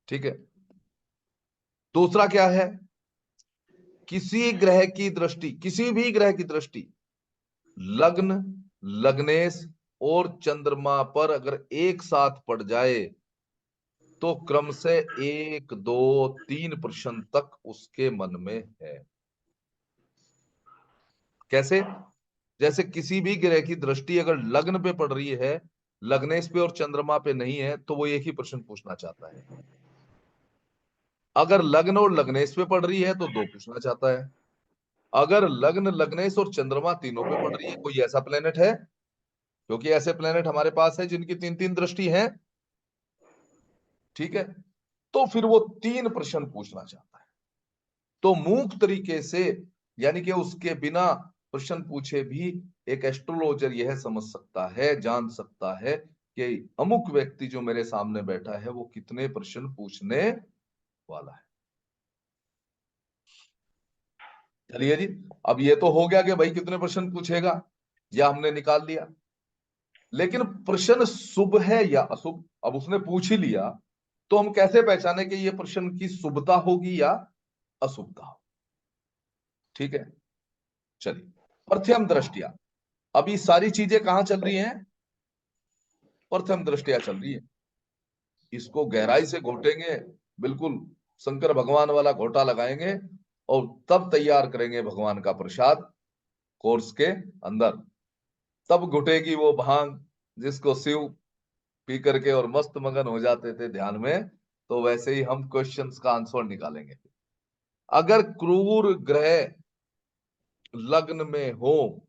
ठीक है। दूसरा क्या है? किसी ग्रह की दृष्टि, किसी भी ग्रह की दृष्टि लग्न, लग्नेश और चंद्रमा पर अगर एक साथ पड़ जाए तो क्रम से 1, 2, 3 प्रश्न तक उसके मन में है। कैसे? जैसे किसी भी ग्रह की दृष्टि अगर लग्न पे पड़ रही है, लग्नेश पे और चंद्रमा पे नहीं है, तो वो एक ही प्रश्न पूछना चाहता है। अगर लग्न और लग्नेश पे पड़ रही है तो 2 पूछना चाहता है। अगर लग्न, लग्नेश और चंद्रमा तीनों पे पड़ रही है, कोई ऐसा प्लेनेट है, क्योंकि ऐसे प्लेनेट हमारे पास है जिनकी 3-3 दृष्टि है, ठीक है, तो फिर वो 3 प्रश्न पूछना चाहता है। तो मूक तरीके से, यानी कि उसके बिना प्रश्न पूछे भी एक एस्ट्रोलॉजर यह समझ सकता है, जान सकता है कि अमुक व्यक्ति जो मेरे सामने बैठा है वो कितने प्रश्न पूछने वाला है। चलिए जी, अब ये तो हो गया कि भाई कितने प्रश्न पूछेगा, या हमने निकाल लिया। लेकिन प्रश्न शुभ है या अशुभ, अब उसने पूछ ही लिया, तो हम कैसे पहचाने कि ये प्रश्न की शुभता होगी या अशुभता हो? ठीक है, चलिए। प्रथम दृष्टिया, अभी सारी चीजें कहां चल रही हैं? प्रथम दृष्टिया चल रही है। इसको गहराई से घोटेंगे, बिल्कुल शंकर भगवान वाला घोटा लगाएंगे और तब तैयार करेंगे भगवान का प्रसाद कोर्स के अंदर। तब घुटेगी वो भांग जिसको शिव पी करके और मस्त मगन हो जाते थे ध्यान में। तो वैसे ही हम क्वेश्चंस का आंसर निकालेंगे। अगर क्रूर ग्रह लग्न में हो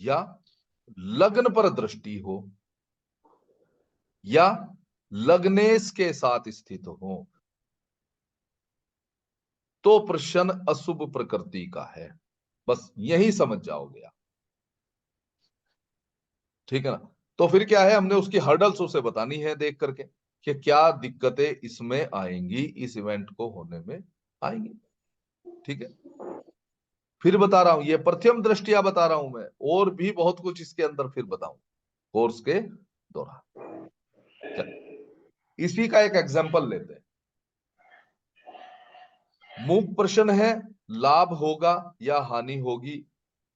या लग्न पर दृष्टि हो या लग्नेश के साथ स्थित हो तो प्रश्न अशुभ प्रकृति का है। बस यही समझ जाओगे आप। ठीक है ना? तो फिर क्या है, हमने उसकी हर्डल्स उसे बतानी है देख करके कि क्या दिक्कतें इसमें आएंगी, इस इवेंट को होने में आएंगी। ठीक है, फिर बता रहा हूं, ये प्रथम दृष्टिया बता रहा हूं मैं, और भी बहुत कुछ इसके अंदर फिर बताऊं कोर्स के दौरान। चलिए, इसी का एक एग्जांपल लेते हैं। मूक प्रश्न है, लाभ होगा या हानि होगी?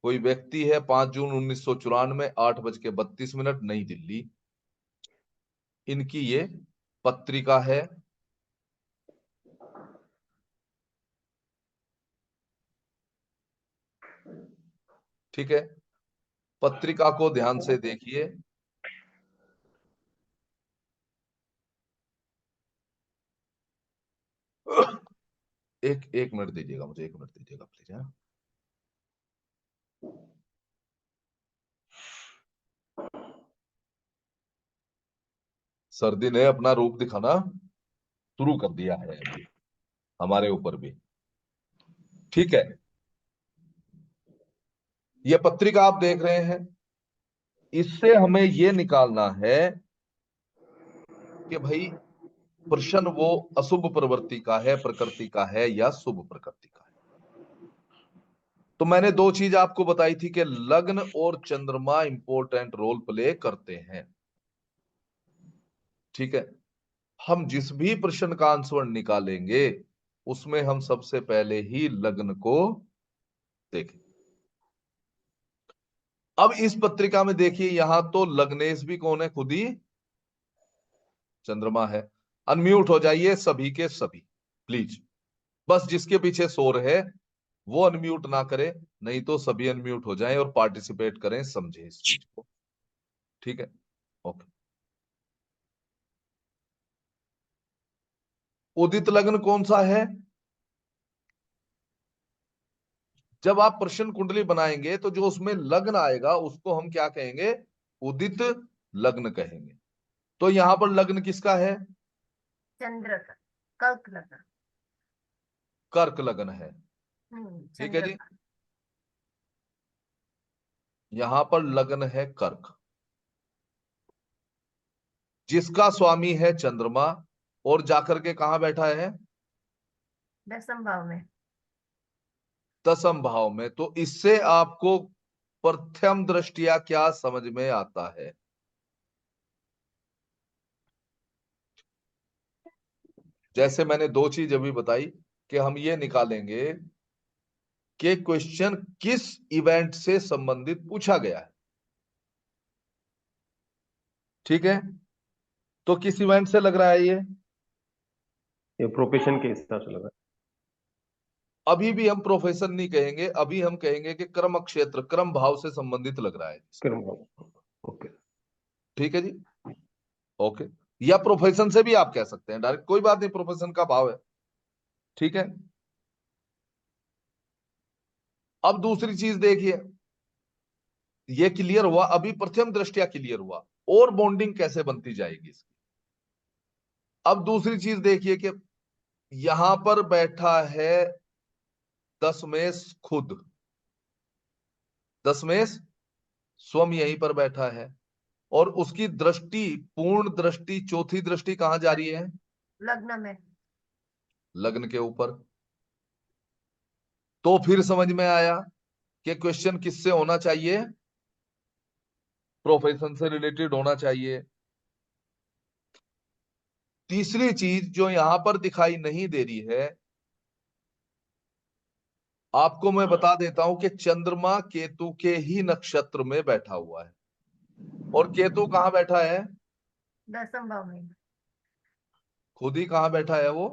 कोई व्यक्ति है 5 जून 1994, 8:32 नई दिल्ली, इनकी ये पत्रिका है। ठीक है, पत्रिका को ध्यान से देखिए। एक मिनट दीजिएगा मुझे, 1 मिनट दीजिएगा प्लीज। है, सर्दी ने अपना रूप दिखाना शुरू कर दिया है अभी हमारे ऊपर भी। ठीक है, ये पत्रिका आप देख रहे हैं, इससे हमें ये निकालना है कि भाई प्रश्न वो अशुभ प्रवृत्ति का है, प्रकृति का है या शुभ प्रकृति का है। तो मैंने 2 चीज आपको बताई थी कि लग्न और चंद्रमा इंपॉर्टेंट रोल प्ले करते हैं। ठीक है, हम जिस भी प्रश्न का आंसर निकालेंगे उसमें हम सबसे पहले ही लग्न को देखें। अब इस पत्रिका में देखिए, यहां तो लग्नेश भी कौन है? खुद ही चंद्रमा है। अनम्यूट हो जाइए सभी के सभी प्लीज। बस जिसके पीछे शोर है वो अनम्यूट ना करे, नहीं तो सभी अनम्यूट हो जाएं और पार्टिसिपेट करें, समझे इस चीज को। ठीक है, ओके। उदित लग्न कौन सा है? जब आप प्रश्न कुंडली बनाएंगे तो जो उसमें लग्न आएगा उसको हम क्या कहेंगे? उदित लग्न कहेंगे। तो यहां पर लग्न किसका है? चंद्र का, कर्क लग्न। कर्क लग्न है। ठीक है चंद्र जी, का। यहां पर लग्न है कर्क, जिसका स्वामी है चंद्रमा और जाकर के कहां बैठा है? 10वें भाव में। 10वें भाव में। तो इससे आपको प्रथम दृष्टिया क्या समझ में आता है? जैसे मैंने दो चीज अभी बताई कि हम ये निकालेंगे कि क्वेश्चन किस इवेंट से संबंधित पूछा गया है। ठीक है, तो किस इवेंट से लग रहा है ये प्रोफेशन के हिसाब से लगा। अभी भी हम प्रोफेशन नहीं कहेंगे, अभी हम कहेंगे कि क्रम क्षेत्र, क्रम भाव से संबंधित लग रहा है। ओके। ठीक है जी, ओके। या प्रोफेशन से भी आप कह सकते हैं डायरेक्ट, कोई बात नहीं, प्रोफेशन का भाव है। ठीक है, अब दूसरी चीज देखिए, ये क्लियर हुआ, अभी प्रथम दृष्टिया क्लियर हुआ, और बॉन्डिंग कैसे बनती जाएगी इसकी। अब दूसरी चीज देखिए कि यहां पर बैठा है दशमेश खुद, दशमेश स्वयं यहीं पर बैठा है, और उसकी दृष्टि, पूर्ण दृष्टि, चौथी दृष्टि कहां जा रही है? लग्न में। लग्न के ऊपर। तो फिर समझ में आया कि क्वेश्चन किससे होना चाहिए? प्रोफेशन से रिलेटेड होना चाहिए। तीसरी चीज जो यहां पर दिखाई नहीं दे रही है, आपको मैं बता देता हूं कि चंद्रमा केतु के ही नक्षत्र में बैठा हुआ है, और केतु कहां बैठा है? 10वें भाव में। खुद ही कहां बैठा है वो?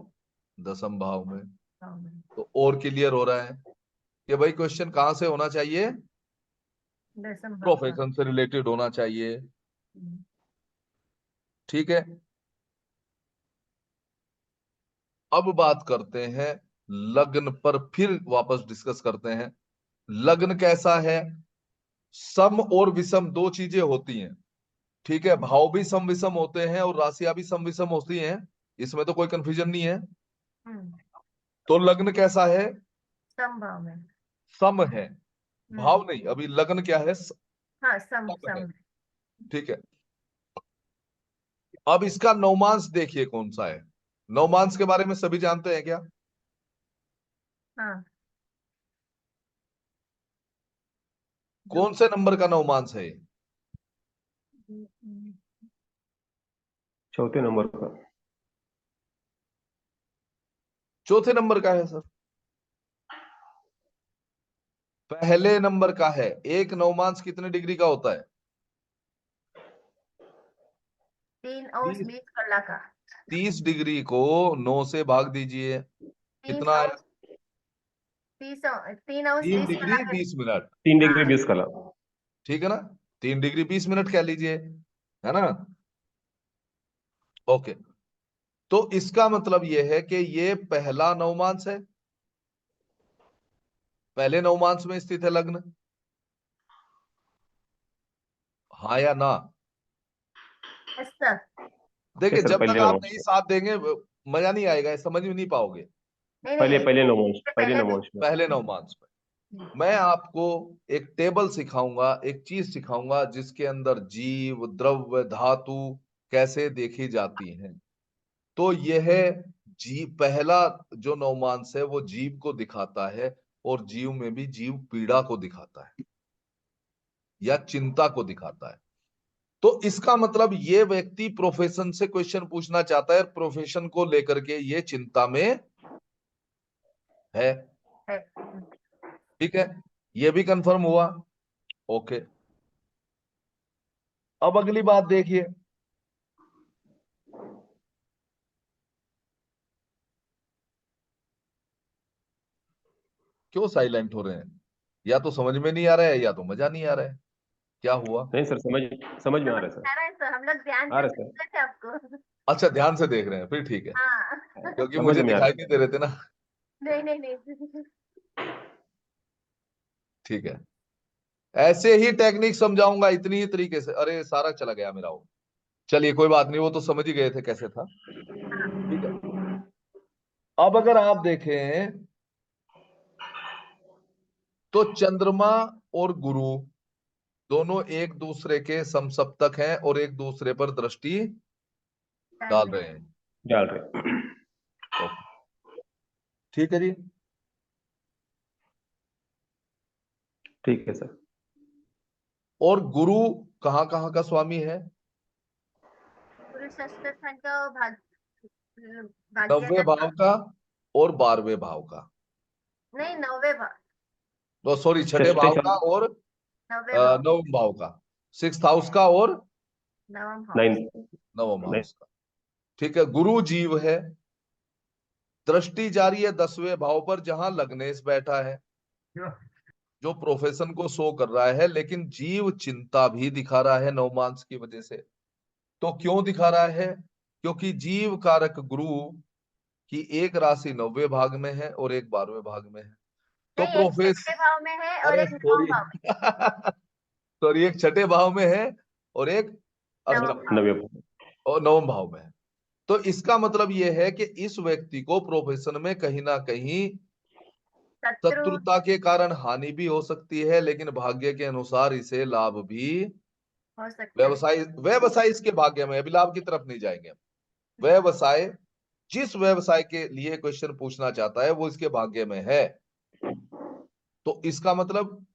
10वें भाव में। भाव में। तो और क्लियर हो रहा है कि भाई क्वेश्चन कहां से होना चाहिए? 10वें भाव का। प्रोफेशन से रिलेटेड होना चाहिए। हम्म। ठीक है, अब बात करते हैं लग्न पर, फिर वापस डिस्कस करते हैं। लग्न कैसा है? सम और विषम दो चीजें होती हैं। ठीक है, भाव भी सम विषम होते हैं और राशियां भी सम विषम होती हैं, इसमें तो कोई कंफ्यूजन नहीं है। हम्म, तो लग्न कैसा है? समभाव में। सम है, हम्म। भाव नहीं। अभी लग्न क्या है? हाँ, सम सम है। सम। ठीक है, अब इसका नवमांश देखिए कौन सा है। नवमांश के बारे में सभी जानते हैं क्या? हाँ। कौन से नंबर का नवमांश है ये? हम्म, चौथे नंबर का। चौथे नंबर का है सर, पहले नंबर का है। एक नवमांश कितने डिग्री का होता है? 3 अंश 20 कला का। 30 डिग्री को 9 से भाग दीजिए, 30 कितना आया? अंश 3 अंश 3 20 डिग्री कला का। 20 मिनट। 3 डिग्री हाँ। 20 कला। ठीक है ना, 3 डिग्री 20 मिनट कह लीजिए, है ना। ओके, तो इसका मतलब यह है कि ये पहला नवमांश है, पहले नवमांश में स्थित है लग्न। हाँ या ना? Yes sir. देखिए, सर जब तक पहले आप नमाज नहीं में। साथ देंगे मजा नहीं आएगा, समझ में नहीं पाओगे। नहीं पहले नहीं, पहले नमाज, पहले पहले नमाज में। पहले नवमांश में हम्म, मैं आपको एक टेबल सिखाऊंगा, एक चीज सिखाऊंगा जिसके अंदर जीव, द्रव्य, धातु कैसे देखी जाती हैं। तो यह जीव, पहला जो नवमांश है वो जीव को दिखाता है, और जीव में भी जीव पीड़ा को दिखाता है या चिंता को दिखाता है। तो इसका मतलब ये व्यक्ति प्रोफेशन से क्वेश्चन पूछना चाहता है, प्रोफेशन को लेकर के ये चिंता में है। है। ठीक है, ये भी कंफर्म हुआ। ओके, अब अगली बात देखिए, क्यों साइलेंट हो रहे हैं? या तो समझ में नहीं आ रहा है या तो मजा नहीं आ रहा है, क्या हुआ? नहीं सर, समझ में आ रहा है सर। आ रहा है सर, हम लोग ध्यान आ से रहा है सुन रहे थे आपको। अच्छा, ध्यान से देख रहे हैं, फिर ठीक है, हाँ सर, क्योंकि समझ मुझे में आ दिखाई रहा नहीं दे रहे थे ना। नहीं नहीं नहीं। ठीक है, ऐसे ही टेक्निक समझाऊंगा इतनी ही तरीके से। अरे सारा चला गया मेरा वो, चलिए कोई बात नहीं, वो तो समझ ही गए थे कैसे था। ठीक है, अब अगर आप देखें तो चंद्रमा और गुरु दोनों एक दूसरे के समसप्तक हैं और एक दूसरे पर दृष्टि डाल रहे हैं। है। डाल रहे। ओके, ठीक है जी। ठीक है सर। और गुरु कहाँ कहाँ का स्वामी है? पूरे षष्ठ स्थान का और भाग्य 9वें भाव का और 12वें भाव का, नहीं, 9वें भाव, तो सॉरी, छठे षष्ठ भाव का स्थान, और 9वें भाव, नवम भाव का, 6th हाउस का और नवम भाव। 9। नवम नहीं। हाउस का। ठीक है, गुरु जीव है, दृष्टि जारी है 10वें भाव पर जहां लग्नेश बैठा है, जो प्रोफेशन को शो कर रहा है, लेकिन जीव चिंता भी दिखा रहा है नवमांश की वजह से। तो क्यों दिखा रहा है? क्योंकि जीव कारक गुरु की एक राशि 9वें भाग में है और एक 12वें भाग में है। तो नहीं, एक छठे भाव में है और अरे एक नवम सॉरी, भाव में। सॉरी, एक छठे भाव में है और एक नवम भाव। नवे। और नवम भाव में है। तो इसका मतलब यह है कि इस व्यक्ति को प्रोफेशन में कहीं ना कहीं शत्रु शत्रुता के कारण हानि भी हो सकती है, लेकिन भाग्य के अनुसार इसे लाभ भी, हो सकता है। व्यवसाय व्यवसाय इसके भाग्य में, अभी लाभ की तरफ नहीं जाएंगे हम। व्यवसाय, जिस व्यवसाय के लिए क्वेश्चन पूछना चाहता है वो इसके भाग्य में है, तो इसका मतलब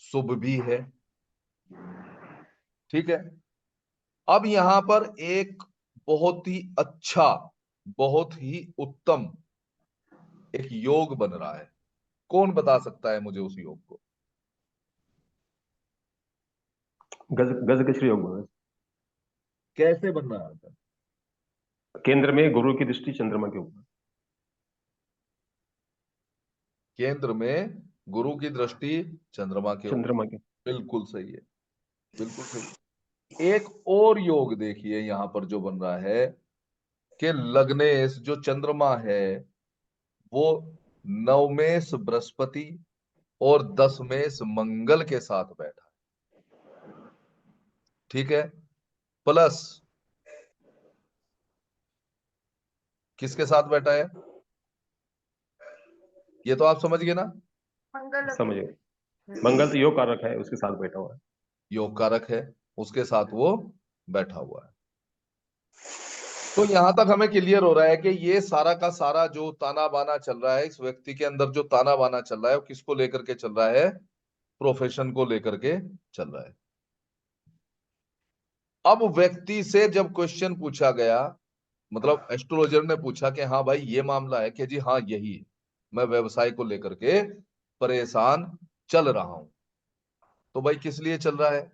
शुभ भी है। ठीक है, अब यहां पर एक बहुत ही अच्छा, बहुत ही उत्तम एक योग बन रहा है। कौन बता सकता है मुझे उस योग को? गजकेसरी योग में कैसे बन रहा है? केंद्र में गुरु की दृष्टि चंद्रमा के ऊपर। केंद्र में गुरु की दृष्टि चंद्रमा के ऊपर, चंद्रमा के। बिल्कुल सही है, बिल्कुल सही। एक और योग देखिए यहां पर जो बन रहा है कि लग्नेश जो चंद्रमा है वो नवमेश बृहस्पति और 10मेश मंगल के साथ बैठा है। ठीक है, प्लस किसके साथ बैठा है? ये तो आप समझ गए ना, मंगल समझ गए। मंगल तो योग कारक है, उसके साथ बैठा हुआ है। योग कारक है, उसके साथ वो बैठा हुआ है। तो यहां तक हमें क्लियर हो रहा है कि ये सारा का सारा जो ताना बाना चल रहा है, इस व्यक्ति के अंदर जो ताना बाना चल रहा है वो किसको लेकर के चल रहा है? प्रोफेशन को लेकर के चल रहा है। अब व्यक्ति से जब क्वेश्चन पूछा गया, मतलब एस्ट्रोलॉजर ने पूछा कि हाँ भाई ये मामला है, कि जी हाँ यही है, मैं व्यवसाय को लेकर के परेशान चल रहा हूं। तो भाई किस लिए चल रहा है?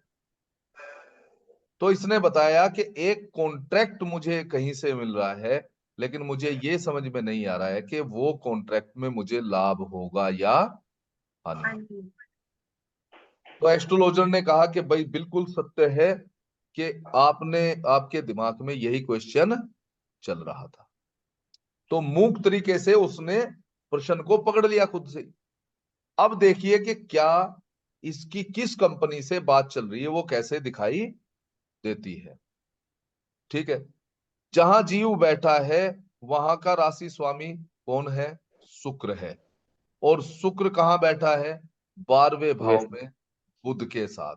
तो इसने बताया कि एक कॉन्ट्रैक्ट मुझे कहीं से मिल रहा है, लेकिन मुझे ये समझ में नहीं आ रहा है कि वो कॉन्ट्रैक्ट में मुझे लाभ होगा या हानि। हाँ जी। तो एस्ट्रोलॉजर ने कहा कि भाई बिल्कुल सत्य है कि आपके दिमाग में यही क्वेश्चन चल रहा था। तो मूक तरीके से उसने प्रश्न को पकड़ लिया खुद से। अब देखिए कि क्या इसकी किस कंपनी से बात चल रही है, वो कैसे दिखाई देती है। ठीक है, जहां जीव बैठा है वहां का राशि स्वामी कौन है? शुक्र है। और शुक्र कहां बैठा है? 12वें भाव में बुध के साथ,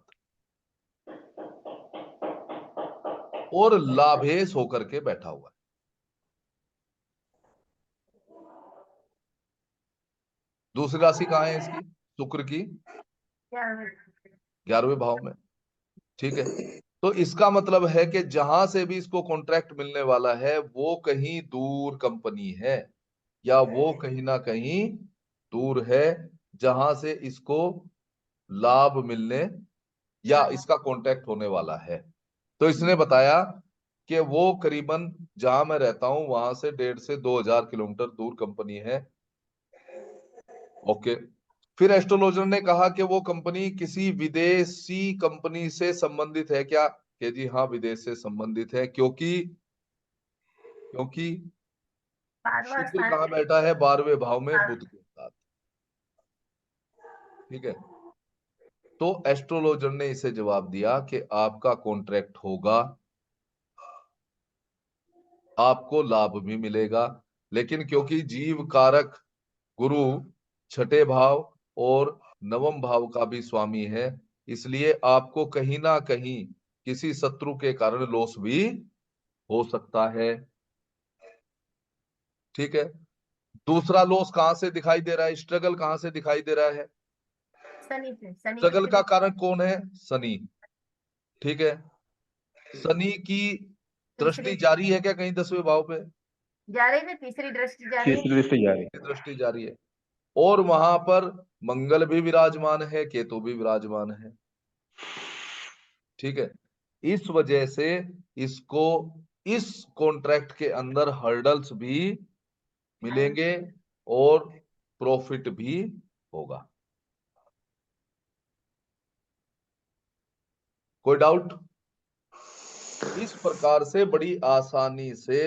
और लाभेश होकर के बैठा हुआ है। दूसरी राशि कहां है इसकी? शुक्र की 11वें भाव में। ठीक है, तो इसका मतलब है कि जहां से भी इसको कॉन्ट्रैक्ट मिलने वाला है वो कहीं दूर कंपनी है, या वो कहीं ना कहीं दूर है जहां से इसको लाभ मिलने या इसका कॉन्ट्रैक्ट होने वाला है। तो इसने बताया कि वो करीबन जहां मैं रहता हूं वहां से 1.5 से 2 हजार किलोमीटर दूर कंपनी है, ओके। फिर एस्ट्रोलॉजर ने कहा कि वो कंपनी किसी विदेशी कंपनी से संबंधित है क्या? कि जी हाँ, विदेश से संबंधित है, क्योंकि बारहवां शुक्र स्थान। कहाँ बैठा है? 12वें भाव में बुध के साथ। ठीक है। तो एस्ट्रोलॉजर ने इसे जवाब दिया कि आपका कॉन्ट्रैक्ट होगा, आपको लाभ भी मिलेगा, लेकिन क्योंकि जीव कारक गुरु छठे भाव और नवम भाव का भी स्वामी है, इसलिए आपको कहीं ना कहीं किसी शत्रु के कारण लॉस भी हो सकता है। ठीक है। दूसरा लॉस कहां से दिखाई दे रहा है? स्ट्रगल कहां से दिखाई दे रहा है? शनि से, शनि स्ट्रगल की का कारण कौन है? शनि। ठीक है। शनि की दृष्टि तीसरी जारी है क्या कहीं 10वें भाव पे? जा रही है, तीसरी दृष्टि जा रही है। तीसरी दृष्टि जा रही है। दृष्टि जारी है, और वहां पर मंगल भी विराजमान है, केतु भी विराजमान है। ठीक है। इस वजह से इसको इस कॉन्ट्रैक्ट के अंदर हर्डल्स भी मिलेंगे और प्रॉफिट भी होगा। कोई डाउट? इस प्रकार से बड़ी आसानी से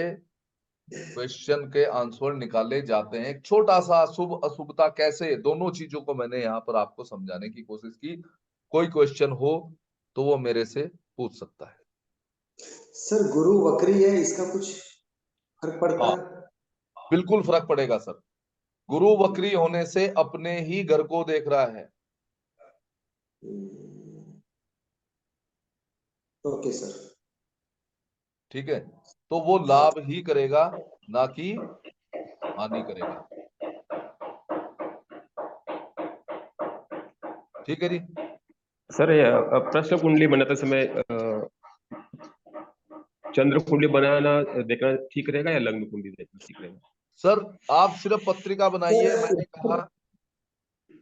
क्वेश्चन के आंसर निकाले जाते हैं। एक छोटा सा शुभ अशुभता कैसे, दोनों चीजों को मैंने यहाँ पर आपको समझाने की कोशिश की। कोई क्वेश्चन हो तो वो मेरे से पूछ सकता है। सर गुरु वक्री है, इसका कुछ फर्क पड़ता हाँ, है? बिल्कुल फर्क पड़ेगा सर। गुरु वक्री होने से अपने ही घर को देख रहा है। Okay sir. ठीक है। तो वो लाभ ही करेगा, ना कि हानि करेगा। ठीक है जी। सर ये प्रश्न कुंडली बनाते समय चंद्र कुंडली बनाना देखना ठीक रहेगा या लग्न कुंडली देखना ठीक रहेगा? सर आप सिर्फ पत्रिका बनाइए।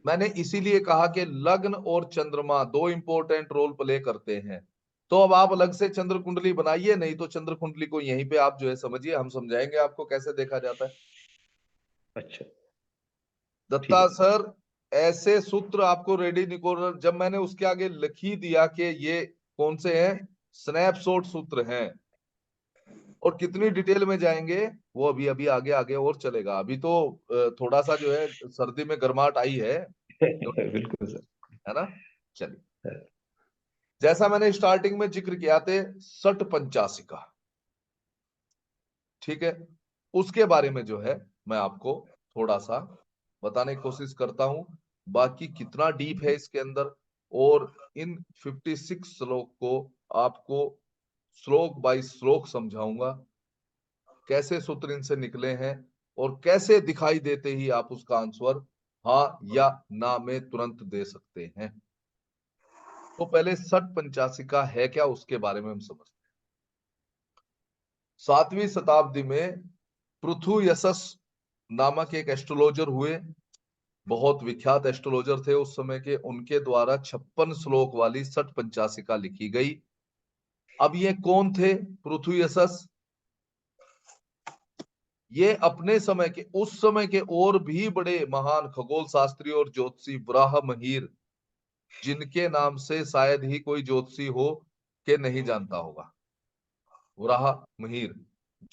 मैंने इसीलिए कहा कि लग्न और चंद्रमा दो इंपॉर्टेंट रोल प्ले करते हैं। तो अब आप अलग से चंद्र कुंडली बनाइए, नहीं तो चंद्र कुंडली को यहीं पे आप जो है समझिए, हम समझाएंगे आपको कैसे देखा जाता है। अच्छा, ठीक दत्ता है। सर, ऐसे सूत्र आपको रेडी निकोलर, जब मैंने उसके आगे लिख ही दिया कि ये कौन से हैं, स्नैपशॉट सूत्र हैं, और कितनी डिटेल में जाएंगे वो अभी अभी आगे आगे और चलेगा। अभी तो थोड़ा सा जो है सर्दी में गर्माहट आई है, बिल्कुल सर। है ना। चलिए, जैसा मैंने स्टार्टिंग में जिक्र किया थे, सठ पंचाशिका, ठीक है, उसके बारे में जो है मैं आपको थोड़ा सा बताने की कोशिश करता हूं। बाकी कितना डीप है इसके अंदर, और इन 56 श्लोक को आपको श्लोक बाय श्लोक समझाऊंगा, कैसे सूत्र इनसे निकले हैं, और कैसे दिखाई देते ही आप उसका आंसर हाँ या ना में तुरंत दे सकते हैं। तो पहले सठ पंचाशिका है क्या, उसके बारे में हम समझते हैं। 7वीं शताब्दी में पृथु यशस नामक एक एस्ट्रोलॉजर हुए, बहुत विख्यात एस्ट्रोलॉजर थे उस समय के। उनके द्वारा 56 श्लोक वाली सठ पंचाशिका लिखी गई। अब ये कौन थे पृथु यशस? ये अपने समय के, उस समय के और भी बड़े महान खगोल शास्त्री और ज्योतिषी वराहमिहिर, जिनके नाम से शायद ही कोई ज्योतिषी हो के नहीं जानता होगा। वराहमिहिर,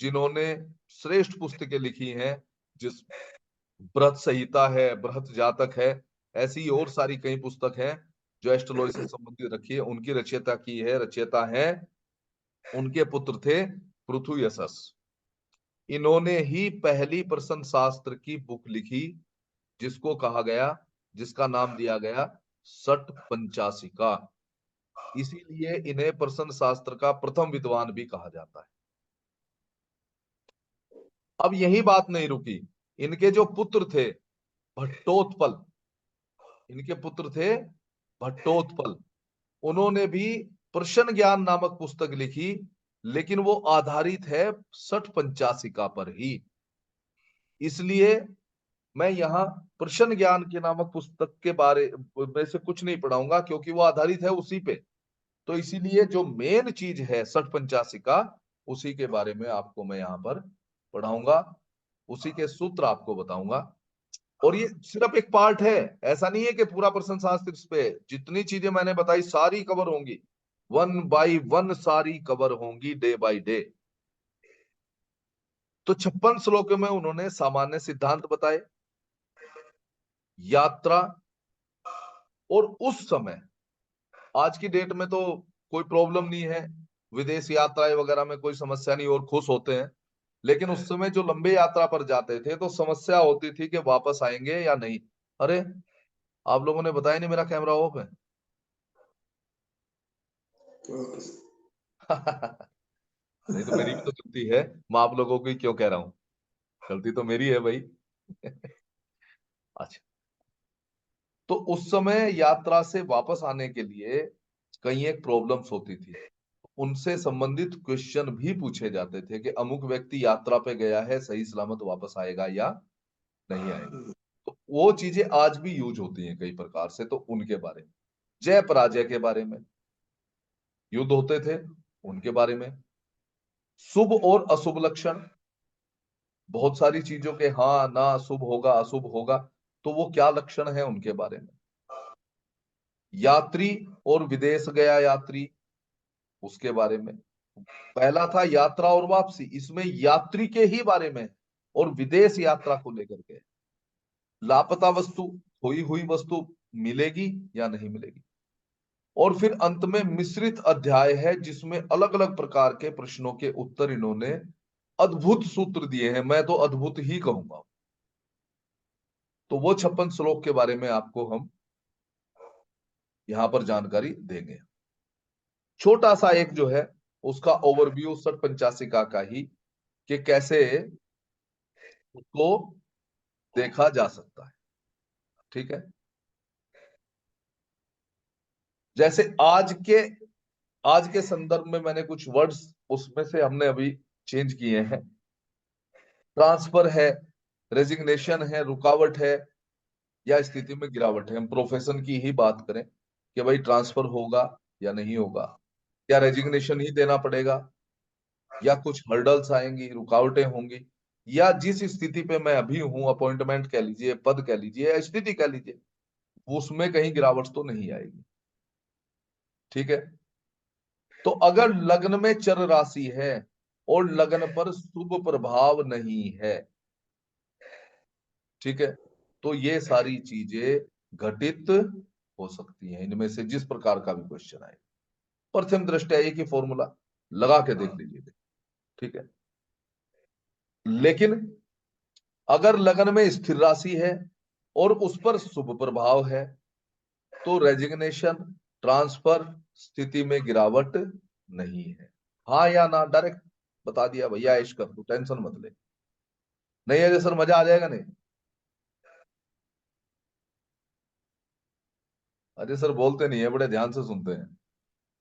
जिन्होंने श्रेष्ठ पुस्तकें लिखी हैं, जिस बृहत संहिता है, बृहत जातक है, ऐसी और सारी कई पुस्तक हैं जो एस्ट्रोलॉजी से संबंधित रखी है, उनकी रचयिता की है, रचयिता है, उनके पुत्र थे पृथु यशस। इन्होंने ही पहली प्रश्न शास्त्र की बुक लिखी, जिसको कहा गया, जिसका नाम दिया गया सठ पंचाशिका। इसीलिए इन्हें प्रश्न शास्त्र का प्रथम विद्वान भी कहा जाता है। अब यही बात नहीं रुकी, इनके जो पुत्र थे भट्टोत्पल, इनके पुत्र थे भट्टोत्पल, उन्होंने भी प्रश्न ज्ञान नामक पुस्तक लिखी, लेकिन वो आधारित है सठ पंचाशिका पर ही। इसलिए मैं यहाँ प्रश्न ज्ञान के नामक पुस्तक के बारे में से कुछ नहीं पढ़ाऊंगा, क्योंकि वो आधारित है उसी पे। तो इसीलिए जो मेन चीज है सठ पंचाशिका, उसी के बारे में आपको मैं यहाँ पर पढ़ाऊंगा, उसी के सूत्र आपको बताऊंगा। और ये सिर्फ एक पार्ट है, ऐसा नहीं है कि पूरा प्रश्न शास्त्र इस पे है। जितनी चीजें मैंने बताई सारी कवर होंगी, 1 by 1 सारी कवर होंगी, डे बाय डे। तो 56 श्लोकों में उन्होंने सामान्य सिद्धांत बताए, यात्रा, और उस समय, आज की डेट में तो कोई प्रॉब्लम नहीं है, विदेश यात्राएं वगैरह में कोई समस्या नहीं और खुश होते हैं। लेकिन उस समय जो लंबे यात्रा पर जाते थे तो समस्या होती थी कि वापस आएंगे या नहीं। अरे, आप लोगों ने बताया नहीं, मेरा कैमरा ऑफ है। ओके। नहीं तो मेरी भी तो गलती है, मैं आप लोगों को ही क्यों कह रहा हूं, गलती तो मेरी है भाई। अच्छा, तो उस समय यात्रा से वापस आने के लिए कई एक प्रॉब्लम्स होती थी, उनसे संबंधित क्वेश्चन भी पूछे जाते थे कि अमुक व्यक्ति यात्रा पे गया है, सही सलामत वापस आएगा या नहीं आएगा। तो वो चीजें आज भी यूज होती हैं कई प्रकार से, तो उनके बारे में, जय पराजय के बारे में, युद्ध होते थे उनके बारे में, शुभ और अशुभ लक्षण, बहुत सारी चीजों के हाँ ना, शुभ होगा अशुभ होगा, तो वो क्या लक्षण है उनके बारे में, यात्री और विदेश गया यात्री, उसके बारे में। पहला था यात्रा और वापसी, इसमें यात्री के ही बारे में और विदेश यात्रा को लेकर के। लापता वस्तु, खोई हुई वस्तु मिलेगी या नहीं मिलेगी। और फिर अंत में मिश्रित अध्याय है जिसमें अलग अलग प्रकार के प्रश्नों के उत्तर इन्होंने अद्भुत सूत्र दिए हैं, मैं तो अद्भुत ही कहूंगा। तो वो 56 श्लोक के बारे में आपको हम यहां पर जानकारी देंगे। छोटा सा एक जो है उसका ओवरव्यू 60-85 का ही, कि कैसे उसको देखा जा सकता है। ठीक है, जैसे आज के संदर्भ में मैंने कुछ वर्ड्स उसमें से हमने अभी चेंज किए हैं। ट्रांसफर है, रेजिग्नेशन है, रुकावट है, या स्थिति में गिरावट है। हम प्रोफेशन की ही बात करें कि भाई ट्रांसफर होगा या नहीं होगा, या रेजिग्नेशन ही देना पड़ेगा, या कुछ हर्डल्स आएंगी, रुकावटें होंगी, या जिस स्थिति पे मैं अभी हूं, अपॉइंटमेंट कह लीजिए, पद कह लीजिए, या स्थिति कह लीजिए, उसमें कहीं गिरावट तो नहीं आएगी। ठीक है, तो अगर लग्न में चर राशि है और लग्न पर शुभ प्रभाव नहीं है, ठीक है, तो ये सारी चीजें घटित हो सकती हैं, इनमें से जिस प्रकार का भी क्वेश्चन आए। प्रथम दृष्टया एक ही फॉर्मूला लगा के देख लीजिए, ठीक है। लेकिन अगर लग्न में स्थिर राशि है और उस पर शुभ प्रभाव है, तो रेजिग्नेशन, ट्रांसफर, स्थिति में गिरावट नहीं है। हाँ या ना डायरेक्ट बता दिया भैया, ऐश कर, तू टेंशन मत ले। नहीं है सर, मजा आ जाएगा नहीं? अरे सर बोलते नहीं है, बड़े ध्यान से सुनते हैं।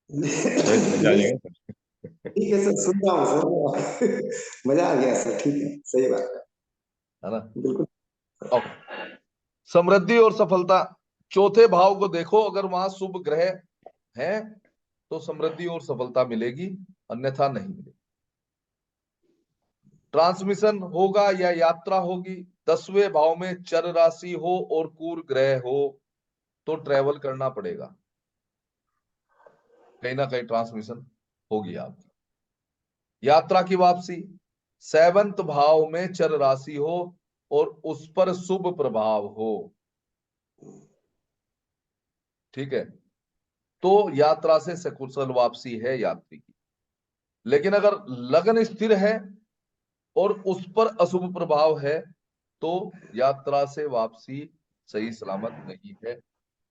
मजा आ नहीं, जाएगा सर। ठीक है सर, सुन रहा हूँ सर। मजा आ गया सर, ठीक है, सही बात है ना? है, बिल्कुल। ओके, समृद्धि और सफलता, चौथे भाव को देखो, अगर वहां शुभ ग्रह है तो समृद्धि और सफलता मिलेगी, अन्यथा नहीं मिलेगी। ट्रांसमिशन होगा या यात्रा होगी, 10वें भाव में चर राशि हो और कुर ग्रह हो तो ट्रेवल करना पड़ेगा, कहीं ना कहीं ट्रांसमिशन होगी आपकी। यात्रा की वापसी, 7th भाव में चर राशि हो और उस पर शुभ प्रभाव हो, ठीक है, तो यात्रा से सकुशल वापसी है यात्री की। लेकिन अगर लगन स्थिर है और उस पर अशुभ प्रभाव है तो यात्रा से वापसी सही सलामत नहीं है।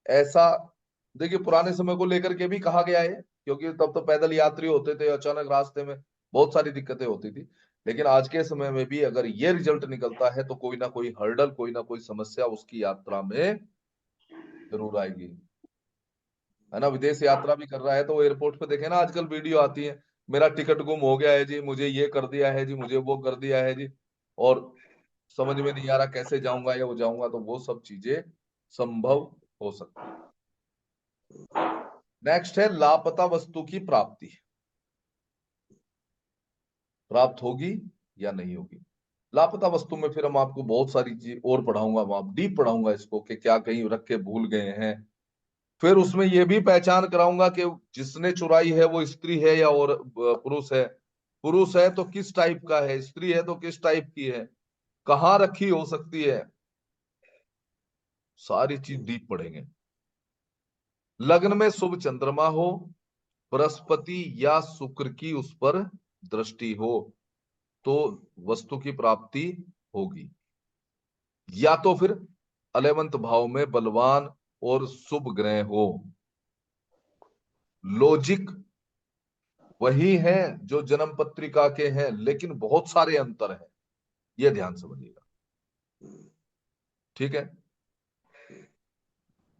ऐसा देखिए, पुराने समय को लेकर के भी कहा गया है, क्योंकि तब तो पैदल यात्री होते थे, अचानक रास्ते में बहुत सारी दिक्कतें होती थी। लेकिन आज के समय में भी अगर ये रिजल्ट निकलता है तो कोई ना कोई हर्डल, कोई ना कोई समस्या उसकी यात्रा में जरूर आएगी, है ना। विदेश यात्रा भी कर रहा है तो एयरपोर्ट पे देखे ना, आजकल वीडियो आती है, मेरा टिकट गुम हो गया है जी, मुझे ये कर दिया है जी, मुझे वो कर दिया है जी, और समझ में नहीं आ रहा कैसे जाऊंगा या वो जाऊंगा, तो वो सब चीजें संभव हो सकती है। नेक्स्ट है लापता वस्तु की प्राप्ति, प्राप्त होगी या नहीं होगी। लापता वस्तु में फिर हम आपको बहुत सारी चीज और पढ़ाऊंगा, वहां डीप पढ़ाऊंगा इसको कि क्या कहीं रख के भूल गए हैं। फिर उसमें यह भी पहचान कराऊंगा कि जिसने चुराई है वो स्त्री है या और पुरुष है। पुरुष है तो किस टाइप का है, स्त्री है तो किस टाइप की है, कहाँ रखी हो सकती है, सारी चीज डीप पढ़ेंगे। लग्न में शुभ चंद्रमा हो, बृहस्पति या शुक्र की उस पर दृष्टि हो तो वस्तु की प्राप्ति होगी। या तो फिर 11वें भाव में बलवान और शुभ ग्रह हो। लॉजिक वही है जो जन्म पत्रिका के हैं, लेकिन बहुत सारे अंतर हैं, यह ध्यान समझिएगा। ठीक है।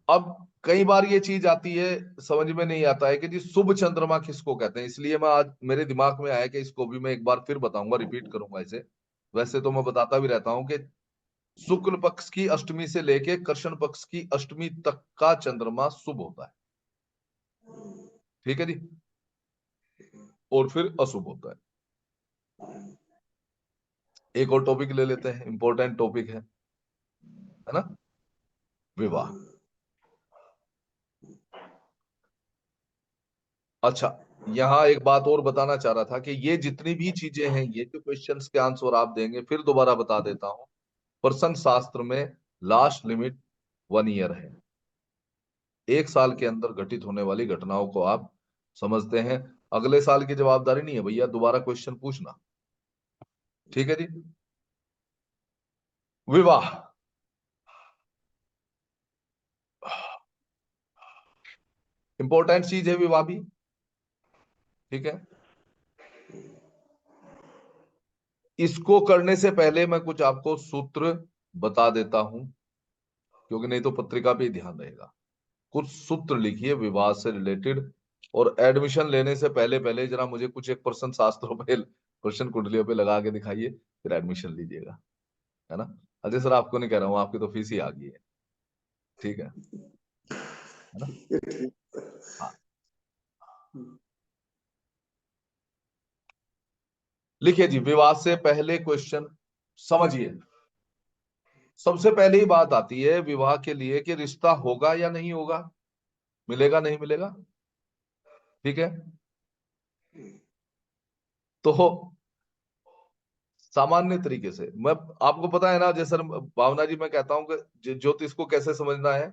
अब कई बार ये चीज आती है, समझ में नहीं आता है कि जी शुभ चंद्रमा किसको कहते हैं, इसलिए मैं आज मेरे दिमाग में आया कि इसको भी मैं एक बार फिर बताऊंगा, रिपीट करूंगा इसे। वैसे तो मैं बताता भी रहता हूं कि शुक्ल पक्ष की अष्टमी से लेके कृष्ण पक्ष की अष्टमी तक का चंद्रमा शुभ होता है, ठीक है जी, और फिर अशुभ होता है। एक और टॉपिक ले लेते हैं, इंपॉर्टेंट टॉपिक है ना, विवाह। अच्छा, यहाँ एक बात और बताना चाह रहा था कि ये जितनी भी चीजें हैं, ये जो क्वेश्चंस के आंसर आप देंगे, फिर दोबारा बता देता हूं, प्रश्न शास्त्र में लास्ट लिमिट 1 ईयर है। 1 साल के अंदर घटित होने वाली घटनाओं को आप समझते हैं, अगले साल की जवाबदारी नहीं है भैया, दोबारा क्वेश्चन पूछना, ठीक है जी। विवाह, इंपॉर्टेंट चीज है विवाह भी, ठीक है। इसको करने से पहले मैं कुछ आपको सूत्र बता देता हूं, क्योंकि नहीं तो पत्रिका पे ही ध्यान रहेगा। कुछ सूत्र लिखिए विवाह से रिलेटेड, और एडमिशन लेने से पहले पहले जरा मुझे कुछ एक प्रश्न शास्त्रों पे, प्रश्न कुंडलियों पे लगा के दिखाइए, फिर एडमिशन लीजिएगा, है ना। अजय सर आपको नहीं कह रहा हूँ, आपकी तो फीस ही आ गई है, ठीक है ना। हाँ, लिखिए जी, विवाह से पहले क्वेश्चन समझिए। सबसे पहले ही बात आती है विवाह के लिए कि रिश्ता होगा या नहीं होगा, मिलेगा नहीं मिलेगा, ठीक है। तो सामान्य तरीके से मैं, आपको पता है ना जैसे भावना जी, मैं कहता हूं कि ज्योतिष को कैसे समझना है,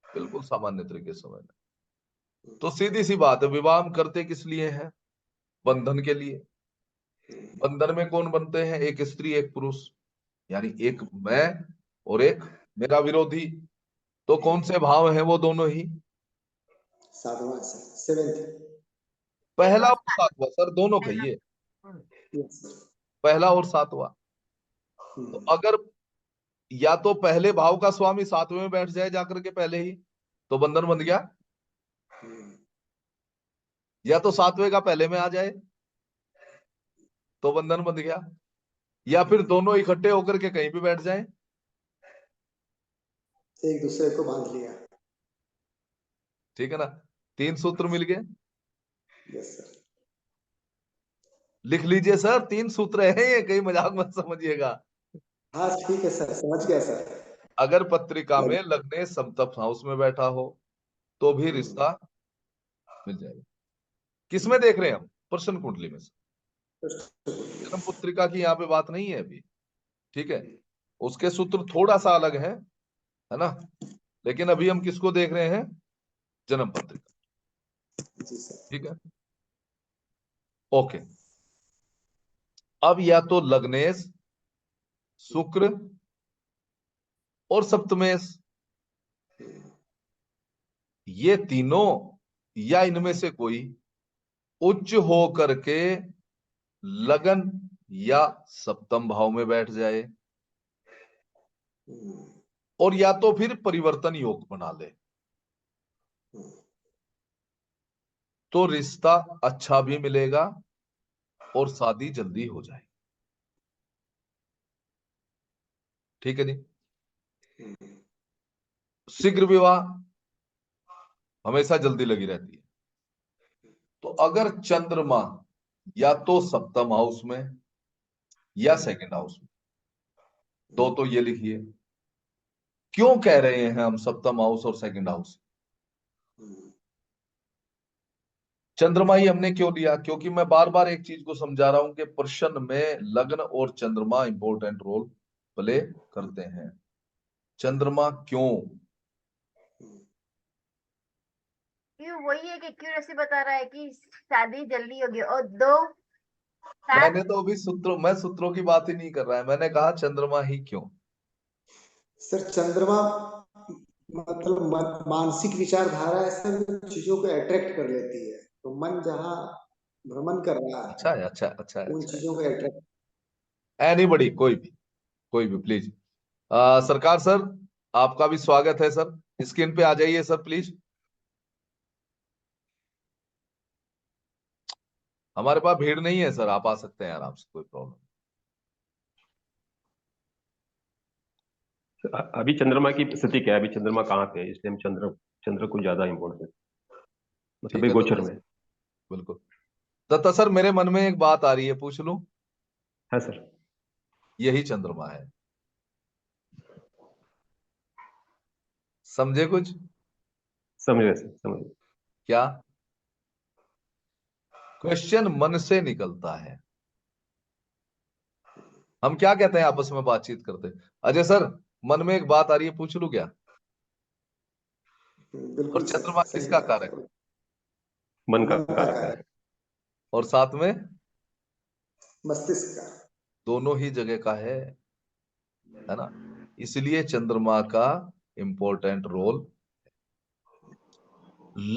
बिल्कुल सामान्य तरीके से समझना है। तो सीधी सी बात है, विवाह हम करते किस लिए हैं, बंधन के लिए। बंधन में कौन बनते हैं, एक स्त्री एक पुरुष, यानी एक मैं और एक मेरा विरोधी। तो कौन से भाव हैं वो दोनों ही, 7वां सर, 7th। पहला और सातवां सर, दोनों कहिए, यस सर। पहला और सातवां। तो अगर या तो पहले भाव का स्वामी सातवें में बैठ जाए जाकर के पहले ही, तो बंधन बन गया, या तो सातवें का पहले में आ जाए तो बंधन बन गया, या फिर दोनों इकट्ठे होकर के कहीं भी बैठ जाएं, एक दूसरे को बांध लिया। ठीक है ना। 3 सूत्र मिल गए, यस सर। लिख लीजिए सर, 3 सूत्र हैं ये, कहीं मजाक मत समझिएगा। हाँ ठीक है सर, समझ गया सर। अगर पत्रिका में लग्न समतप हाउस में बैठा हो तो भी रिश्ता मिल जाएगा। किसमें देख रहे हैं हम, प्रश्न कुंडली में से, जन्म पत्रिका की यहाँ पे बात नहीं है अभी, ठीक है। उसके सूत्र थोड़ा सा अलग है ना, लेकिन अभी हम किसको देख रहे हैं, जन्म पत्रिका, जी सर। ठीक है। ओके, अब या तो लग्नेश, शुक्र और सप्तमेश, ये तीनों या इनमें से कोई उच्च हो करके लगन या सप्तम भाव में बैठ जाए, और या तो फिर परिवर्तन योग बना ले, तो रिश्ता अच्छा भी मिलेगा और शादी जल्दी हो जाए, ठीक है जी। शीघ्र विवाह हमेशा जल्दी लगी रहती है। तो अगर चंद्रमा या तो सप्तम हाउस में या सेकंड हाउस में, दो तो ये लिखिए, क्यों कह रहे हैं हम सप्तम हाउस और सेकंड हाउस? चंद्रमा ही हमने क्यों लिया? क्योंकि मैं बार बार एक चीज को समझा रहा हूं कि प्रश्न में लग्न और चंद्रमा इंपॉर्टेंट रोल प्ले करते हैं। चंद्रमा क्यों? क्यों, वही एक एक्यूरेसी बता रहा है कि शादी जल्दी होगी। और दो सात, मैंने तो अभी मैं सूत्रों की बात ही नहीं कर रहा है, मैंने कहा चंद्रमा ही क्यों। सर चंद्रमा मतलब मानसिक विचारधारा ऐसा चीजों को अट्रैक्ट कर लेती है, तो मन जहाँ भ्रमण कर रहा अच्छा है है, अच्छा अच्छा है, उन अच्छा चीजों को अट्रैक्ट। है। एनीबडी, कोई भी प्लीज। सरकार सर, आपका भी स्वागत है सर, स्क्रीन पे आ जाइए सर प्लीज। हमारे पास भीड़ नहीं है सर, आप आ सकते हैं आराम से, कोई प्रॉब्लम। अभी चंद्रमा की स्थिति क्या है, अभी चंद्रमा कहाँ पे है, इसलिए हम चंद्र को ज्यादा इम्पोर्टेंस मतलब ठीक अभी है गोचर दत्ता में। सर, बिल्कुल। दत्ता सर, मेरे मन में एक बात आ रही है, पूछ लूं? है सर। यही चंद्रमा है, समझे कुछ? समझ गए सर, समझ गए। क्या? क्वेश्चन मन से निकलता है। हम क्या कहते हैं आपस में बातचीत करते? अजय सर, मन में एक बात आ रही है, पूछ लूं क्या? और बिल्कुल सर, चंद्रमा सही किसका बात कारक है। है? मन का मन का कारक है। कार्य, और साथ में मस्तिष्क का। दोनों ही जगह का है ना? इसलिए चंद्रमा का इंपॉर्टेंट रोल।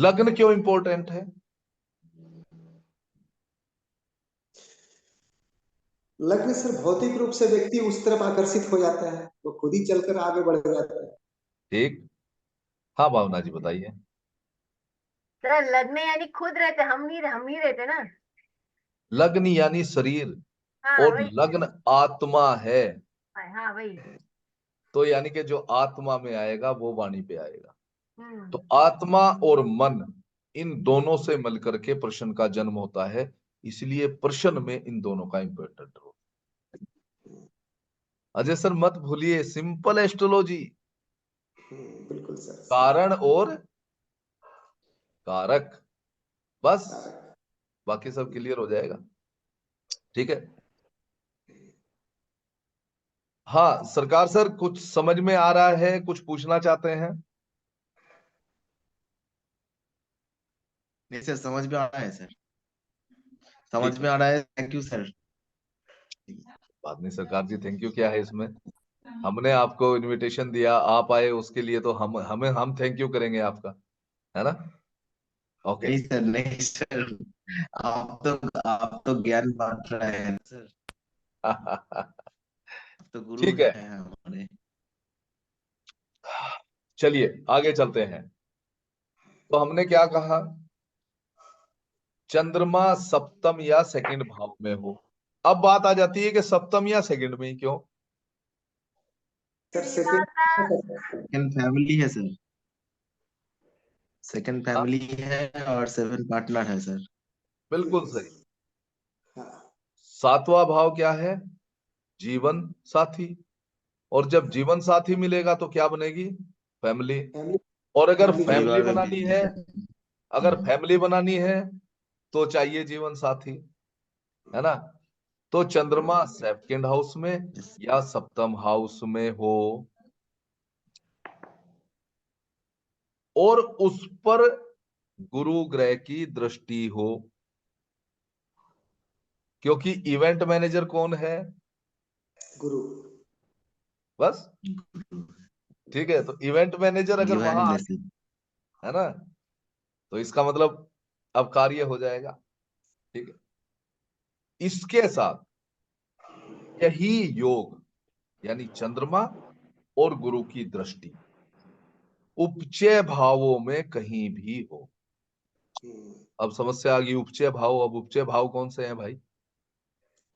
लग्न क्यों इंपॉर्टेंट है? लग्न सर भौतिक रूप से व्यक्ति उस तरफ आकर्षित हो जाता है, तो खुद ही चलकर आगे बढ़ जाता है। ठीक। हाँ भावना जी, बताइए। सर लग्न यानी खुद रहते, हम ही रहते ना। लग्न यानी शरीर, हाँ और वही। लग्न आत्मा है। हाँ वही। तो यानी कि जो आत्मा में आएगा वो वाणी पे आएगा। हम्म। तो आत्मा और मन, इन दोनों से मिलकर के प्रश्न का जन्म होता है। इसलिए प्रश्न में इन दोनों का इंपॉर्टेंट रोल। अजय सर मत भूलिए, सिंपल एस्ट्रोलॉजी, बिल्कुल सर, सही कारण बात। और कारक, बस, कारक। बाकी सब क्लियर हो जाएगा। ठीक है। हाँ सरकार सर, कुछ समझ में आ रहा है, कुछ पूछना चाहते हैं? नहीं सर, समझ में आ रहा है सर, ठीक समझ है, में आ रहा है, थैंक यू सर। बात नहीं सरकार जी, थैंक यू क्या है इसमें? हमने आपको इनविटेशन दिया, आप आए, उसके लिए तो हम थैंक यू करेंगे आपका, है ना? ओके। नहीं सर, नहीं सर, आप तो ज्ञान बांट रहे हैं सर, आप तो गुरु ठीक है, हैं हमारे। चलिए आगे चलते हैं। तो हमने क्या कहा? चंद्रमा सप्तम या सेकंड भाव में हो। अब बात आ जाती है कि सप्तम या सेकंड में ही क्यों? सर विवाह सेकंड फैमिली है सर, सेकंड हाँ, फैमिली है और सेवन पार्टनर है सर। बिल्कुल बिल्कुल सही। सही। हाँ। सातवां भाव क्या है? जीवन साथी। और जब जीवन साथी मिलेगा तो क्या बनेगी? फैमिली। फैमिली, और अगर फैमिली फैमिली परिवार में बनानी वृद्धि है, है। अगर फैमिली बनानी है तो चाहिए जीवन साथी, है ना? तो चंद्रमा सेकंड हाउस में Yes। या सप्तम हाउस में हो, और उस पर गुरु ग्रह की दृष्टि हो। क्योंकि इवेंट मैनेजर कौन है? गुरु। बस, ठीक है। तो इवेंट मैनेजर अगर डिवाइन वहां आ, ब्लेसिंग। है ना, तो इसका मतलब अब कार्य हो जाएगा। ठीक है। इसके साथ यही योग, यानी चंद्रमा और गुरु की दृष्टि उपचय भावों में कहीं भी हो। अब समस्या आ गई, उपचय भाव। अब उपचय भाव कौन से हैं भाई?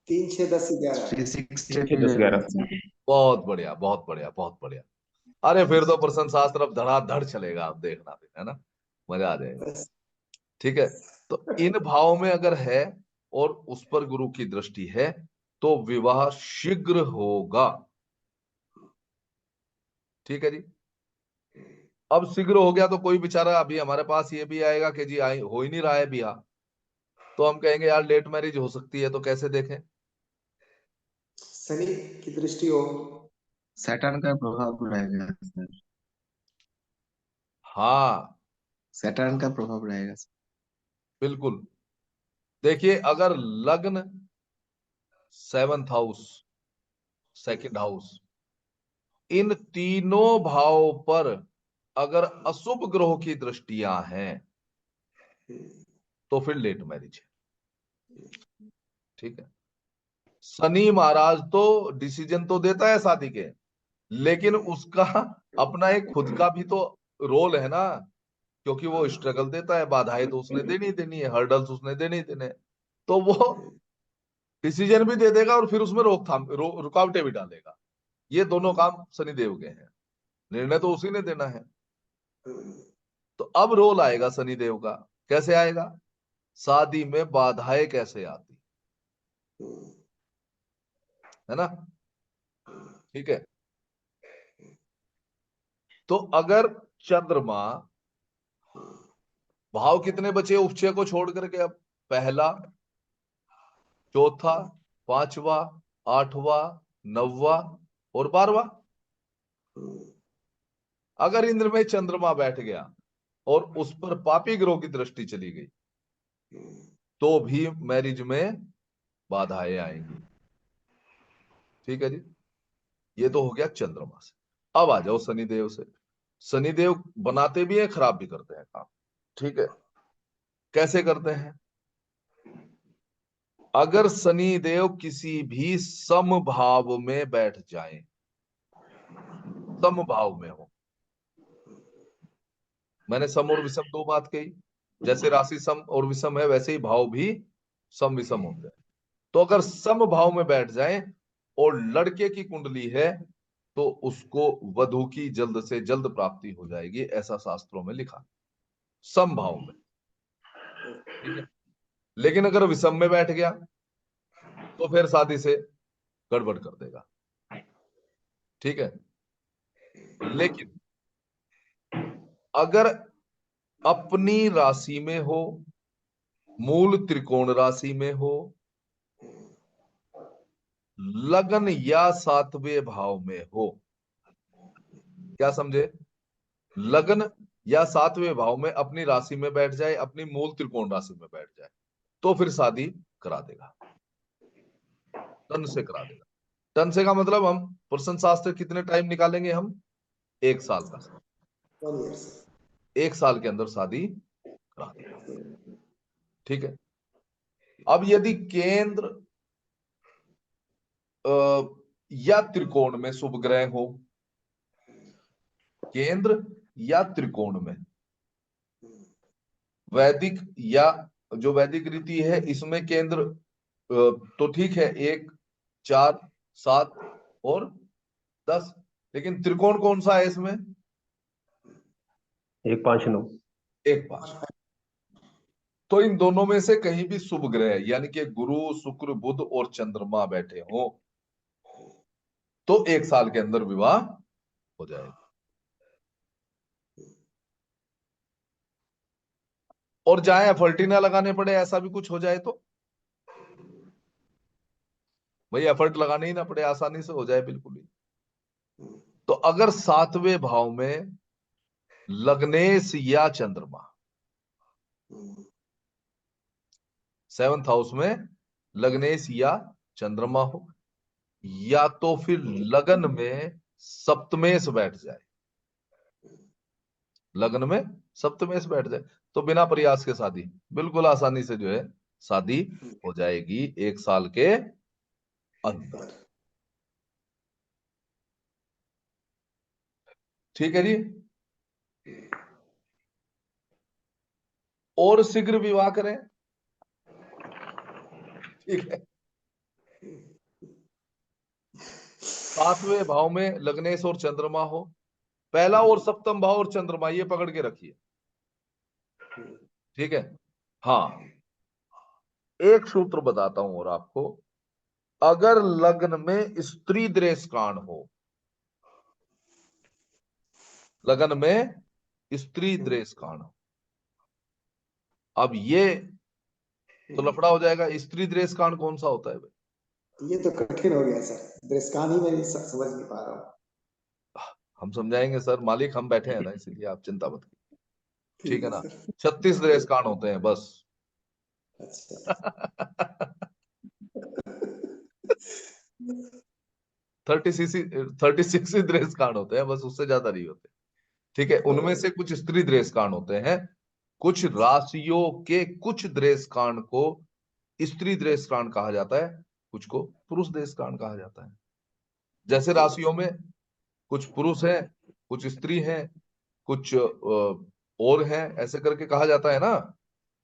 3, 6, 10, 11। 6 3, 6, 10, 11। बहुत बढ़िया, बहुत बढ़िया, बहुत बढ़िया। अरे फिर तो प्रश्न शास्त्र अब धड़ाधड़ चलेगा, आप देखना फिर, है ना, मजा आ जाएगा। बस। ठीक है। तो इन भाव में अगर है और उस पर गुरु की दृष्टि है तो विवाह शीघ्र होगा। ठीक है जी। अब शीघ्र हो गया तो कोई बेचारा अभी हमारे पास ये भी आएगा कि जी हो ही नहीं रहा है ब्याह, तो हम कहेंगे यार लेट मैरिज हो सकती है, तो कैसे देखें? शनि की दृष्टि हो, सैटर्न का प्रभाव रहेगा सर। हाँ सैटर्न का प्रभाव रहेगा सर। बिल्कुल। देखिए अगर लग्न 7th हाउस, 2nd हाउस, इन तीनों भाव पर अगर अशुभ ग्रहों की दृष्टियां हैं तो फिर लेट मैरिज है। ठीक है। शनि महाराज तो डिसीजन तो देता है शादी के, लेकिन उसका अपना एक खुद का भी तो रोल है ना, क्योंकि वो स्ट्रगल देता है, बाधाएं तो उसने देनी ही देनी है, हर्डल्स उसने देने ही देने हैं। तो वो डिसीजन भी दे देगा और फिर उसमें रोकथाम रुकावटें भी डालेगा। ये दोनों काम शनिदेव के हैं, निर्णय तो उसी ने देना है। तो अब रोल आएगा शनिदेव का, कैसे आएगा? शादी में बाधाएं कैसे आती है ना। ठीक है। तो अगर चंद्रमा, भाव कितने बचे उपचय को छोड़ करके? अब पहला, चौथा, पांचवा, आठवां, 9वां और 12वां। अगर इंद्र में चंद्रमा बैठ गया और उस पर पापी ग्रह की दृष्टि चली गई तो भी मैरिज में बाधाएं आएंगी। ठीक है जी। ये तो हो गया चंद्रमा से। अब आ जाओ शनिदेव से। शनिदेव बनाते भी हैं, खराब भी करते हैं काम। ठीक है। कैसे करते हैं? अगर शनिदेव किसी भी समभाव में बैठ जाए, समभाव में हो, मैंने सम और विषम दो बात कही, जैसे राशि सम और विषम है वैसे ही भाव भी सम विषम होते हैं। तो अगर सम भाव में बैठ जाए और लड़के की कुंडली है तो उसको वधु की जल्द से जल्द प्राप्ति हो जाएगी, ऐसा शास्त्रों में लिखा, सम भाव में। ठीक है। लेकिन अगर विषम में बैठ गया तो फिर शादी से गड़बड़ कर देगा। ठीक है। लेकिन अगर अपनी राशि में हो, मूल त्रिकोण राशि में हो, लगन या 7वें भाव में हो, क्या समझे? लगन या 7वें भाव में अपनी राशि में बैठ जाए, अपनी मूल त्रिकोण राशि में बैठ जाए, तो फिर शादी करा देगा, तन से करा देगा। तन से का मतलब हम प्रश्न शास्त्र कितने टाइम निकालेंगे हम? 1 साल का। 1 ईयर से। 1 साल के अंदर शादी करा देगा। ठीक है। अब यदि केंद्र या त्रिकोण में शुभ ग्रह हो, केंद्र या त्रिकोण में, वैदिक या जो वैदिक रीति है इसमें केंद्र तो ठीक है 1, 4, 7 और 10, लेकिन त्रिकोण कौन सा है इसमें? 1, 5, 9। 1, 5। तो इन दोनों में से कहीं भी शुभ ग्रह यानी कि गुरु, शुक्र, बुध और चंद्रमा बैठे हो तो 1 साल के अंदर विवाह हो जाएगा। और चाहे एफर्ट ना लगाने पड़े, ऐसा भी कुछ हो जाए तो भाई एफर्ट लगाने ही ना पड़े, आसानी से हो जाए बिल्कुल ही। तो अगर 7वें भाव में लग्नेश या चंद्रमा, 7th हाउस में लग्नेश या चंद्रमा हो, या तो फिर लगन में सप्तमेश बैठ जाए, लगन में सप्तमेश बैठ जाए, तो बिना प्रयास के शादी बिल्कुल आसानी से जो है शादी हो जाएगी 1 साल के अंदर। ठीक है जी। और शीघ्र विवाह करें। ठीक है। 7वें भाव में लग्नेश और चंद्रमा हो, पहला और सप्तम भाव और चंद्रमा, ये पकड़ के रखिए। ठीक है। हाँ, एक सूत्र बताता हूं और आपको, अगर लग्न में स्त्री दृश्य कांड हो, लगन में स्त्री द्रेष कांड। अब ये तो लफड़ा हो जाएगा, स्त्री द्रेष कांड कौन सा होता है भाई? ये तो कठिन हो गया सर, दृष्टान ही मैं नहीं समझ नहीं पा रहा हूँ। हम समझाएंगे सर, मालिक हम बैठे हैं ना, इसीलिए आप चिंता मत कीजिए। ठीक है ना? सर। 36 द्रेष कांड होते हैं बस। अच्छा। 36 ही द्रेष कांड होते हैं बस, उससे ज्यादा नहीं होते। ठीक है, उनमें से कुछ स्त्री द्रेष कांड होते हैं, कुछ राशियों के कुछ द्रेष कांड को स्त्री द्रेष कांड कहा जाता है, कुछ को पुरुष द्रेष कांड कहा जाता है। जैसे राशियों में कुछ पुरुष हैं, कुछ स्त्री हैं, कुछ और हैं, ऐसे करके कहा जाता है ना।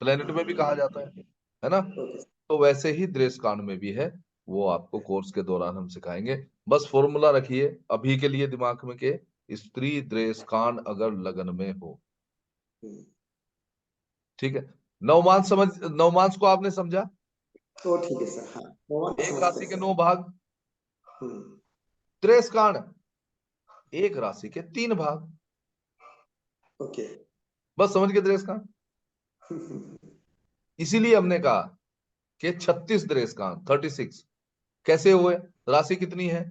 प्लेनेट में भी कहा जाता है ना। तो वैसे ही द्रेष कांड में भी है, वो आपको कोर्स के दौरान हम सिखाएंगे। बस फॉर्मूला रखिए अभी के लिए दिमाग में के स्त्री द्रेष कांड अगर लगन में हो। ठीक है, नवमांस को आपने समझा? तो ठीक है सर। हाँ, वो एक समझते राशि हैं के सर। 9 भाग। हम्म, द्रेष कांड एक राशि के 3 भाग। ओके। बस समझ गए द्रेष कांड। इसीलिए हमने कहा कि 36 द्रेष कांड, 36 कैसे हुए? राशि कितनी है?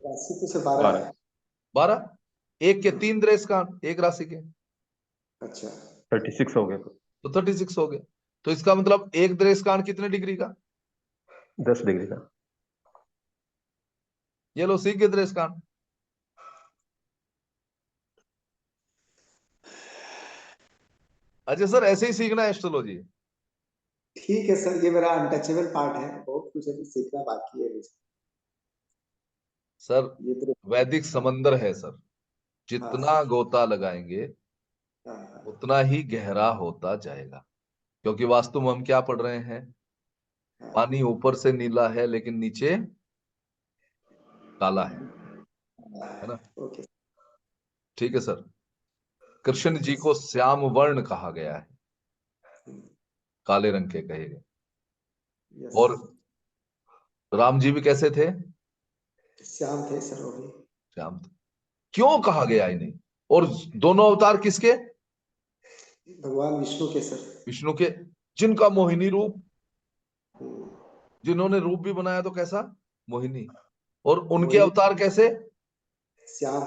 राशि तो सर 12 है। 12। एक के 3 द्रेष कांड एक राशि के, अच्छा। 36 हो गए तो 36 हो गए। तो इसका मतलब एक द्रेष कांड कितने डिग्री का? 10 डिग्री का। ये लो सीख गए द्रेष कांड। अच्छा सर, ऐसे ही सीखना है एस्ट्रोलॉजी। ठीक है सर, ये मेरा अनटचेबल पार्ट है, बहुत कुछ अभी सीखना बाकी है मुझे। सर ये तो वैदिक समंदर है सर, जितना सर। गोता लगाएंगे हाँ, उतना ही गहरा होता जाएगा। क्योंकि वास्तु में हम क्या पढ़ रहे हैं? हाँ, पानी ऊपर से नीला है लेकिन नीचे काला है ना। ओके। ठीक है सर। कृष्ण जी को श्याम वर्ण कहा गया है, काले रंग के कहे गए। यस। और राम जी भी कैसे थे? श्याम थे सर वो भी। श्याम थे। क्यों कहा गया इन्हें? और दोनों अवतार किसके? भगवान विष्णु के सर। विष्णु के, जिनका मोहिनी रूप, जिन्होंने रूप भी बनाया तो कैसा? मोहिनी। और उनके मोहिनी अवतार कैसे? श्याम।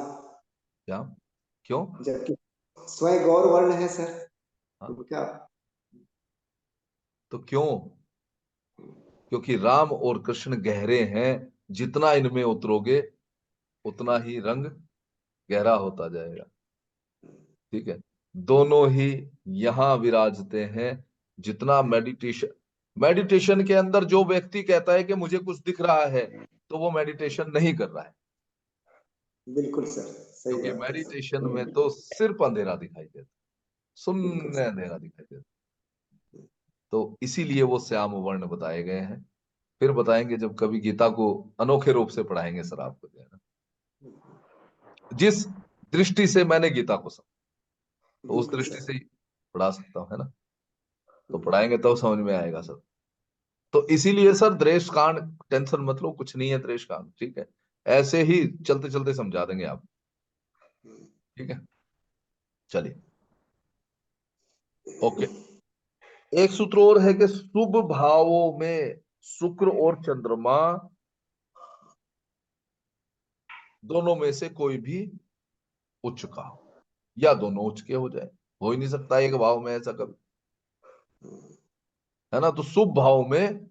श्याम। क्यों? जबकि स्वयं गौर वर्ण है सर। हाँ, तो क्या? तो क्यों? क्योंकि राम और कृष्ण गहरे हैं, जितना इनमें उतरोगे उतना ही रंग गहरा होता जाएगा। ठीक है, दोनों ही यहां विराजते हैं। जितना मेडिटेशन के अंदर जो व्यक्ति कहता है कि मुझे कुछ दिख रहा है, तो वो मेडिटेशन नहीं कर रहा है। बिल्कुल सर, सही क्योंकि बात है सर। मेडिटेशन में तो सिर्फ अंधेरा दिखाई देता, बिल्कुल शून्य सर। अंधेरा दिखाई देता। तो इसीलिए वो श्याम वर्ण बताए गए हैं। फिर बताएंगे जब कभी गीता को अनोखे रूप से पढ़ाएंगे सर आपको, जो है ना, जिस दृष्टि से मैंने गीता को समझा, तो उस बिल्कुल दृष्टि सर। से ही पढ़ा सकता हूँ, है ना। तो पढ़ाएंगे तब समझ में आएगा सर। तो इसीलिए सर द्वेष कांड, टेंशन मत लो, कुछ नहीं है द्वेष कांड। ठीक है, ऐसे ही चलते चलते समझा देंगे आप। ठीक है, चलिए ओके। एक सूत्र और है कि शुभ भावों में शुक्र और चंद्रमा दोनों में से कोई भी उच्च का हो, या दोनों उच्च के हो जाए। हो ही नहीं सकता एक भाव में ऐसा कभी, है ना। तो शुभ भाव में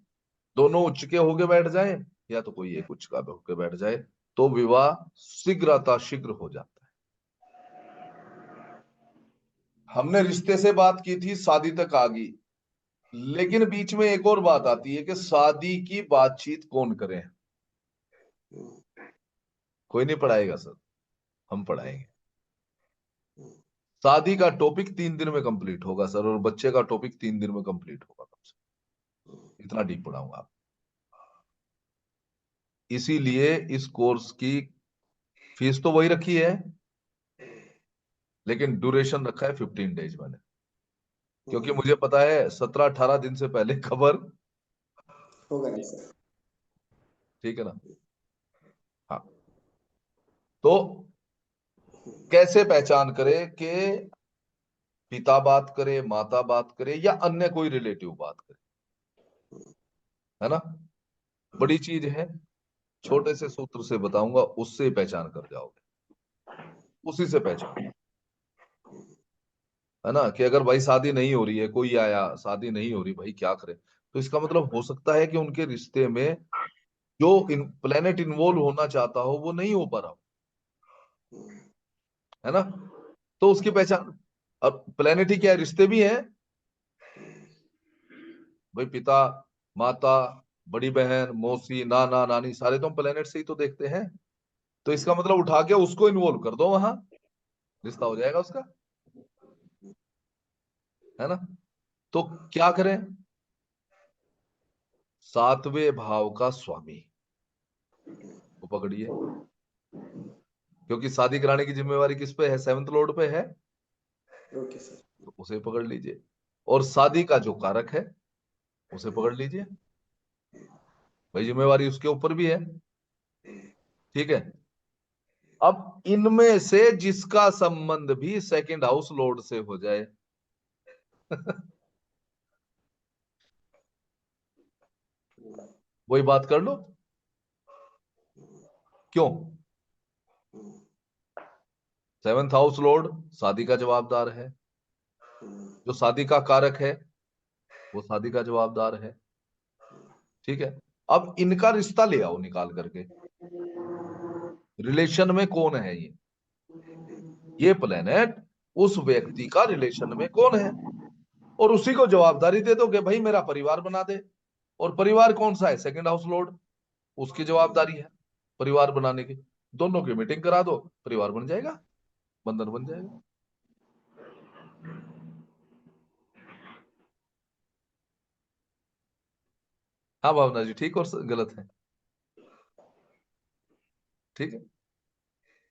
दोनों उच्च के होके बैठ जाए, या तो कोई एक उच्च का होके बैठ जाए, तो विवाह शीघ्रता शीघ्र हो जाता है। हमने रिश्ते से बात की थी, शादी तक आ गई, लेकिन बीच में एक और बात आती है कि शादी की बातचीत कौन करे। कोई नहीं पढ़ाएगा सर, हम पढ़ाएंगे। शादी का टॉपिक 3 दिन में कंप्लीट होगा सर, और बच्चे का टॉपिक 3 दिन में कंप्लीट होगा कम से। इतना डीप पढ़ाऊंगा आप। इसीलिए इस कोर्स की फीस तो वही रखी है, लेकिन ड्यूरेशन रखा है 15 डेज मैंने। क्योंकि मुझे पता है 17-18 दिन से पहले खबर होगा नहीं सर। ठीक है ना। हाँ, तो कैसे पहचान करे कि पिता बात करे, माता बात करे या अन्य कोई रिलेटिव बात करे, है ना? बड़ी चीज है, छोटे से सूत्र से बताऊंगा, उससे पहचान कर जाओगे, उसी से पहचान, है ना? कि अगर भाई शादी नहीं हो रही है, कोई आया शादी नहीं हो रही, भाई क्या करें, तो इसका मतलब हो सकता है कि उनके रिश्ते में जो प्लेनेट इन्वॉल्व होना चाहता हो वो नहीं हो पा रहा, है ना? तो उसकी पहचान, अब प्लेनेट ही क्या है, रिश्ते भी हैं भाई, पिता, माता, बड़ी बहन, मौसी, नाना, नानी, सारे तो हम प्लेनेट से ही तो देखते हैं। तो इसका मतलब उठा के उसको इन्वॉल्व कर दो, वहां रिश्ता हो जाएगा उसका, है ना? तो क्या करें? सातवें भाव का स्वामी को पकड़िए, क्योंकि शादी कराने की जिम्मेवारी किस पे है? सेवंथ लॉर्ड पे है, ओके सर। तो उसे पकड़ लीजिए। और शादी का जो कारक है उसे पकड़ लीजिए, भाई जिम्मेवारी उसके ऊपर भी है, ठीक है? अब इनमें से जिसका संबंध भी सेकंड हाउस लॉर्ड से हो जाए वही बात कर लो। क्यों? सेवंथ हाउस लॉर्ड शादी का जवाबदार है, जो शादी का कारक है वो शादी का जवाबदार है, ठीक है? अब इनका रिश्ता ले आओ निकाल करके, रिलेशन में कौन है ये प्लेनेट उस व्यक्ति का रिलेशन में कौन है, और उसी को जवाबदारी दे दो कि भाई मेरा परिवार बना दे। और परिवार कौन सा है? सेकंड हाउस लॉर्ड, उसकी जवाबदारी है परिवार बनाने की। दोनों की मीटिंग करा दो, परिवार बन जाएगा, बंधन बन जाएगा। हाँ भावना जी, ठीक और गलत है, ठीक है?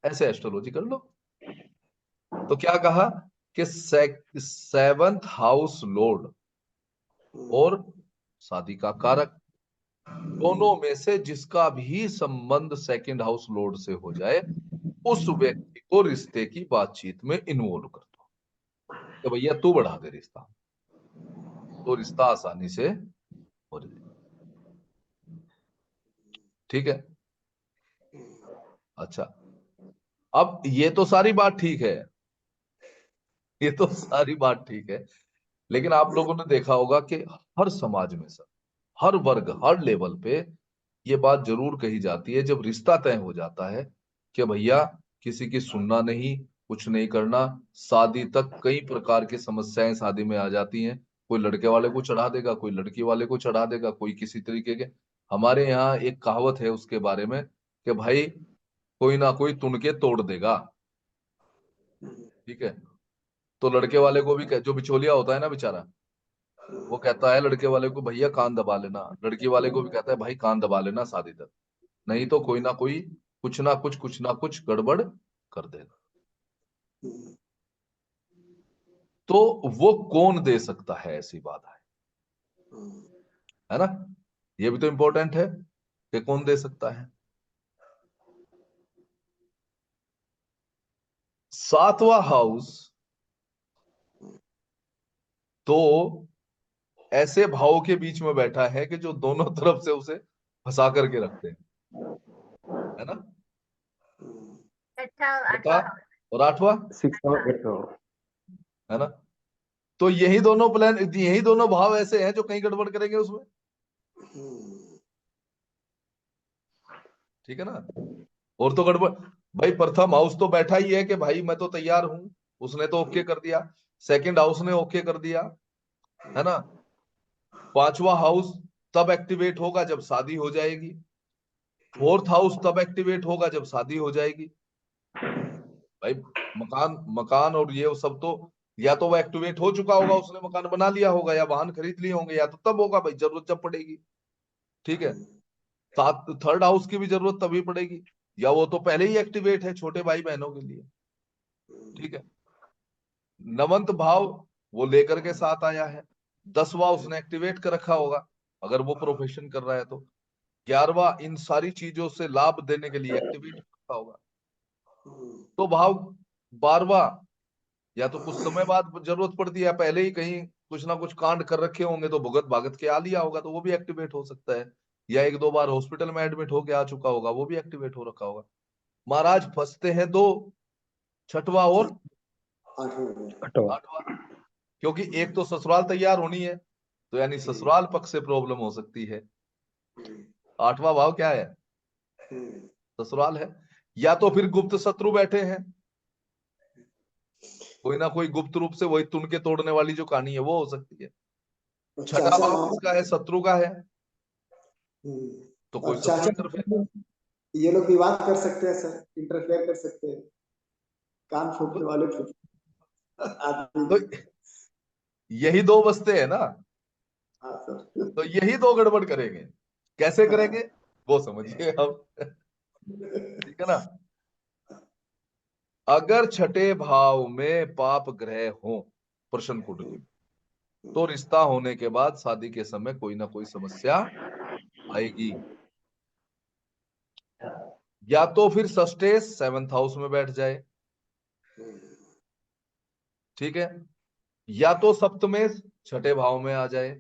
ऐसे एस्ट्रोलॉजी कर लो। तो क्या कहा कि सेवंथ हाउस लॉर्ड और शादी का कारक दोनों में से जिसका भी संबंध सेकंड हाउस लॉर्ड से हो जाए, उस व्यक्ति को रिश्ते की बातचीत में इन्वॉल्व कर दो कि भैया तू बढ़ा दे रिश्ता, तो रिश्ता आसानी से हो जाए, ठीक है? अच्छा, अब ये तो सारी बात ठीक है, ये तो सारी बात ठीक है, लेकिन आप लोगों ने देखा होगा कि हर समाज में सर, हर वर्ग, हर लेवल पे ये बात जरूर कही जाती है जब रिश्ता तय हो जाता है कि भैया किसी की सुनना नहीं, कुछ नहीं करना। शादी तक कई प्रकार की समस्याएं शादी में आ जाती हैं, कोई लड़के वाले को चढ़ा देगा, कोई लड़की वाले को चढ़ा देगा, कोई किसी तरीके के। हमारे यहाँ एक कहावत है उसके बारे में कि भाई कोई ना कोई तुनके तोड़ देगा, ठीक है? तो लड़के वाले को भी जो बिचौलिया होता है ना बेचारा, वो कहता है लड़के वाले को भैया कान दबा लेना, लड़की वाले को भी कहता है भाई कान दबा लेना शादी तक, नहीं तो कोई ना कोई कुछ ना कुछ गड़बड़ कर देगा। तो वो कौन दे सकता है ऐसी बात है ना? ये भी तो इंपॉर्टेंट है कि कौन दे सकता है। सातवां हाउस तो ऐसे भावों के बीच में बैठा है कि जो दोनों तरफ से उसे फंसा करके रखते हैं, है ना? छठा छठा आठवां हाउस। और आठवां, 6 और 8 है ना? तो यही दोनों भाव ऐसे हैं जो कहीं गड़बड़ करेंगे उसमें, ठीक है ना? और तो गड़बड़, भाई प्रथम हाउस तो बैठा ही है कि भाई मैं तो तैयार हूं, उसने तो ओके कर दिया। सेकंड हाउस ने ओके कर दिया, है ना? पांचवा हाउस तब एक्टिवेट होगा जब शादी हो जाएगी। फोर्थ हाउस तब एक्टिवेट होगा जब शादी हो जाएगी। भाई मकान मकान और ये सब तो या तो वो एक्टिवेट हो चुका होगा, उसने मकान बना लिया होगा या वाहन खरीद लिए होंगे, या तो तब होगा भाई जरूरत जब पड़ेगी, ठीक है? साथ थर्ड हाउस की भी जरूरत तभी पड़ेगी, या वो तो पहले ही एक्टिवेट है छोटे भाई बहनों के लिए, ठीक है? नवंत भाव वो लेकर के साथ आया है, 10वां उसने एक्टिवेट कर रखा होगा अगर वो प्रोफेशन कर रहा है तो, 11वां इन सारी चीजों से लाभ देने के लिए एक्टिवेट रखा होगा। तो भाव बारवा, या तो कुछ समय बाद जरूरत पड़ती है, पहले ही कहीं कुछ ना कुछ कांड कर रखे होंगे तो भुगत भागत के आ लिया होगा, तो वो भी एक्टिवेट हो सकता है। या एक दो बार हॉस्पिटल में एडमिट होके आ चुका होगा, वो भी एक्टिवेट हो रखा होगा। महाराज फंसते हैं दो, छठवा और हटवा। आठवां, क्योंकि एक तो ससुराल तैयार होनी है, तो यानी ससुराल पक्ष से प्रॉब्लम हो सकती है। आठवां भाव क्या है? ससुराल है। या तो फिर गुप्त शत्रु बैठे हैं, कोई ना कोई गुप्त रूप से वही तुनके तोड़ने वाली जो कहानी है वो हो सकती है। छठा चाचा भाव मामा, किसका है? शत्रु का है, तो कोई और शत्रु चाचा इंटरफेयर। ये लोग विवाद कर सकते हैं सर, इंटरफेयर कर सकते हैं, कान फूटने वाले फूट तो आदमी। यही दो बचते हैं ना, हाँ सर। तो यही दो गड़बड़ करेंगे। कैसे करेंगे वो समझिए अब, ठीक है ना। अगर छठे भाव में पाप ग्रह हो प्रश्न कुंडली में, तो रिश्ता होने के बाद शादी के समय कोई ना कोई समस्या आएगी। या तो फिर सस्टेस 7th हाउस में बैठ जाए, ठीक है, या तो सप्तमेश छठे भाव में आ जाए,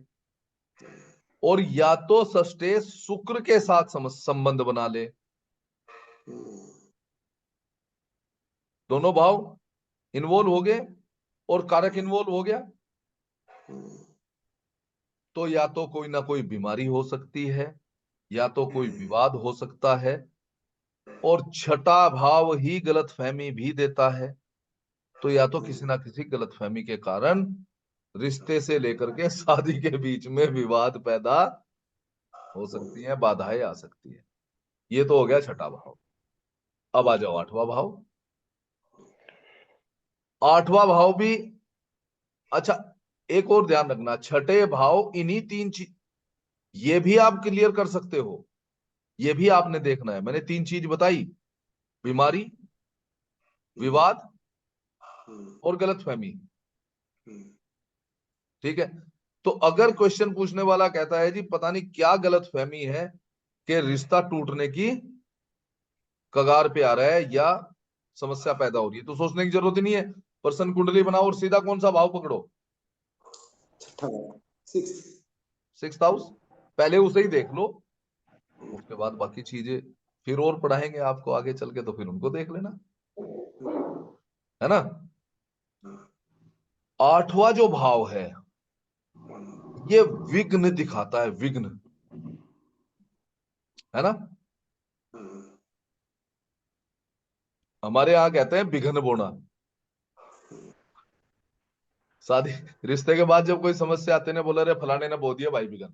और या तो सस्टेस शुक्र के साथ संबंध बना ले। दोनों भाव इन्वॉल्व हो गए और कारक इन्वॉल्व हो गया, तो या तो कोई ना कोई बीमारी हो सकती है, या तो कोई विवाद हो सकता है, और छठा भाव ही गलतफहमी भी देता है। तो या तो किसी ना किसी गलतफहमी के कारण रिश्ते से लेकर के शादी के बीच में विवाद पैदा हो सकती है, बाधाएं आ सकती है। ये तो हो गया छठा भाव। अब आ जाओ आठवां भाव। आठवां भाव भी, अच्छा एक और ध्यान रखना, छठे भाव इन्हीं तीन चीज, ये भी आप क्लियर कर सकते हो, ये भी आपने देखना है। मैंने तीन चीज बताई, बीमारी, विवाद और गलतफहमी, ठीक है। तो अगर क्वेश्चन पूछने वाला कहता है जी पता नहीं क्या गलतफहमी है कि रिश्ता टूटने की कगार पे आ रहा है या समस्या पैदा हो रही है, तो सोचने की जरूरत ही नहीं है। पर्सन कुंडली बनाओ और सीधा कौन सा भाव पकड़ो? छठा भाव, 6th हाउस, पहले उसे ही देख लो, उसके बाद बाकी चीजें फिर और पढ़ाएंगे आपको आगे चल के, तो फिर उनको देख लेना, है ना। आठवां जो भाव है ये विघ्न दिखाता है, विघ्न, है ना। हमारे यहाँ कहते हैं बिघन बोना। शादी रिश्ते के बाद जब कोई समस्या आते ने बोला रे फलाने ने बो दिया भाई बिघन,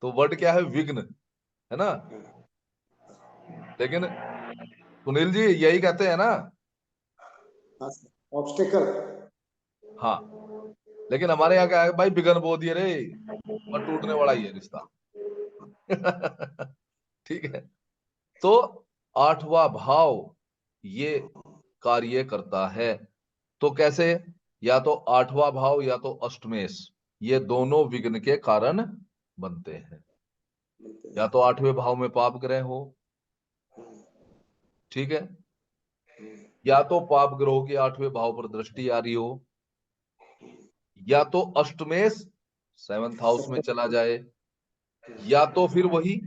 तो वर्ड क्या है? विघ्न, है ना। लेकिन सुनील जी यही कहते हैं ना। ऑब्स्टेकल। हाँ, लेकिन हमारे यहाँ क्या है भाई, बिघन बो दिए रे, और टूटने वाला ही है रिश्ता। ठीक है। तो आठवां भाव ये कार्य करता है, तो कैसे? या तो आठवां भाव या तो अष्टमेश, ये दोनों विघ्न के कारण बनते हैं। या तो आठवें भाव में पाप ग्रह हो, ठीक है, या तो पाप ग्रहों की आठवें भाव पर दृष्टि आ रही हो, या तो अष्टमेश 7th हाउस में चला जाए, या तो फिर वही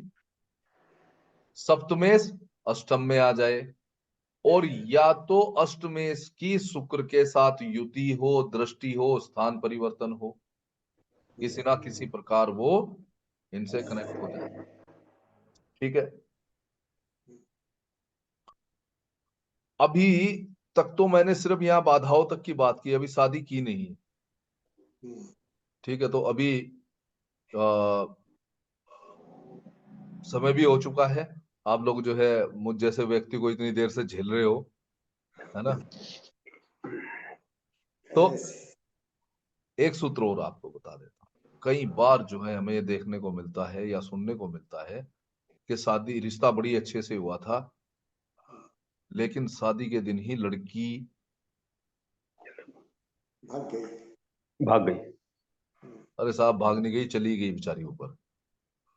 सप्तमेश अष्टम में आ जाए, और या तो अष्टमेश की शुक्र के साथ युति हो, दृष्टि हो, स्थान परिवर्तन हो, किसी ना किसी प्रकार वो इनसे कनेक्ट हो जाए, ठीक है। अभी तक तो मैंने सिर्फ यहाँ बाधाओं तक की बात की, अभी शादी की नहीं है, ठीक है। तो अभी समय भी हो चुका है, आप लोग जो है मुझ जैसे व्यक्ति को इतनी देर से झेल रहे हो, है ना। तो एक सूत्र और आपको बता देता हूँ। कई बार जो है हमें ये देखने को मिलता है या सुनने को मिलता है कि शादी रिश्ता बड़ी अच्छे से हुआ था, लेकिन शादी के दिन ही लड़की भाग गई। अरे साहब भाग नहीं गई, चली गई बेचारी ऊपर,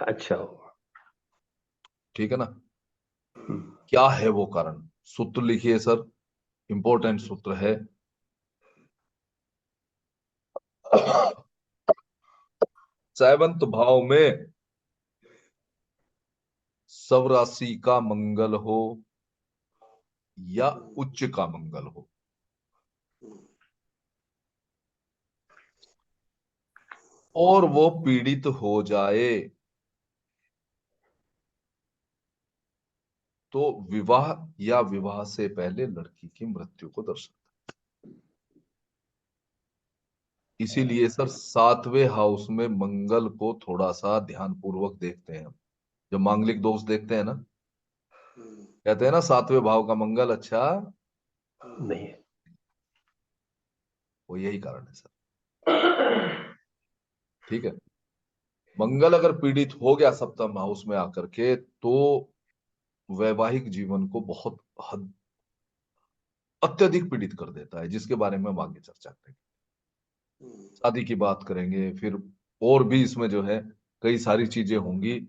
अच्छा। ठीक है ना। क्या है वो कारण? सूत्र लिखिए सर, इंपॉर्टेंट सूत्र है। सेवंत भाव में स्वराशि का मंगल हो या उच्च का मंगल हो, और वो पीड़ित हो जाए, तो विवाह या विवाह से पहले लड़की की मृत्यु को दर्शाता है। इसीलिए सर 7वें हाउस में मंगल को थोड़ा सा ध्यान पूर्वक देखते हैं हम। जब मांगलिक दोष देखते हैं ना, कहते हैं ना 7वें भाव का मंगल अच्छा नहीं है। वो यही कारण है सर। ठीक है, मंगल अगर पीड़ित हो गया सप्तम हाउस में आकर के, तो वैवाहिक जीवन को बहुत अत्यधिक पीड़ित कर देता है, जिसके बारे में हम आगे चर्चा करेंगे। शादी की बात करेंगे, फिर और भी इसमें जो है कई सारी चीजें होंगी।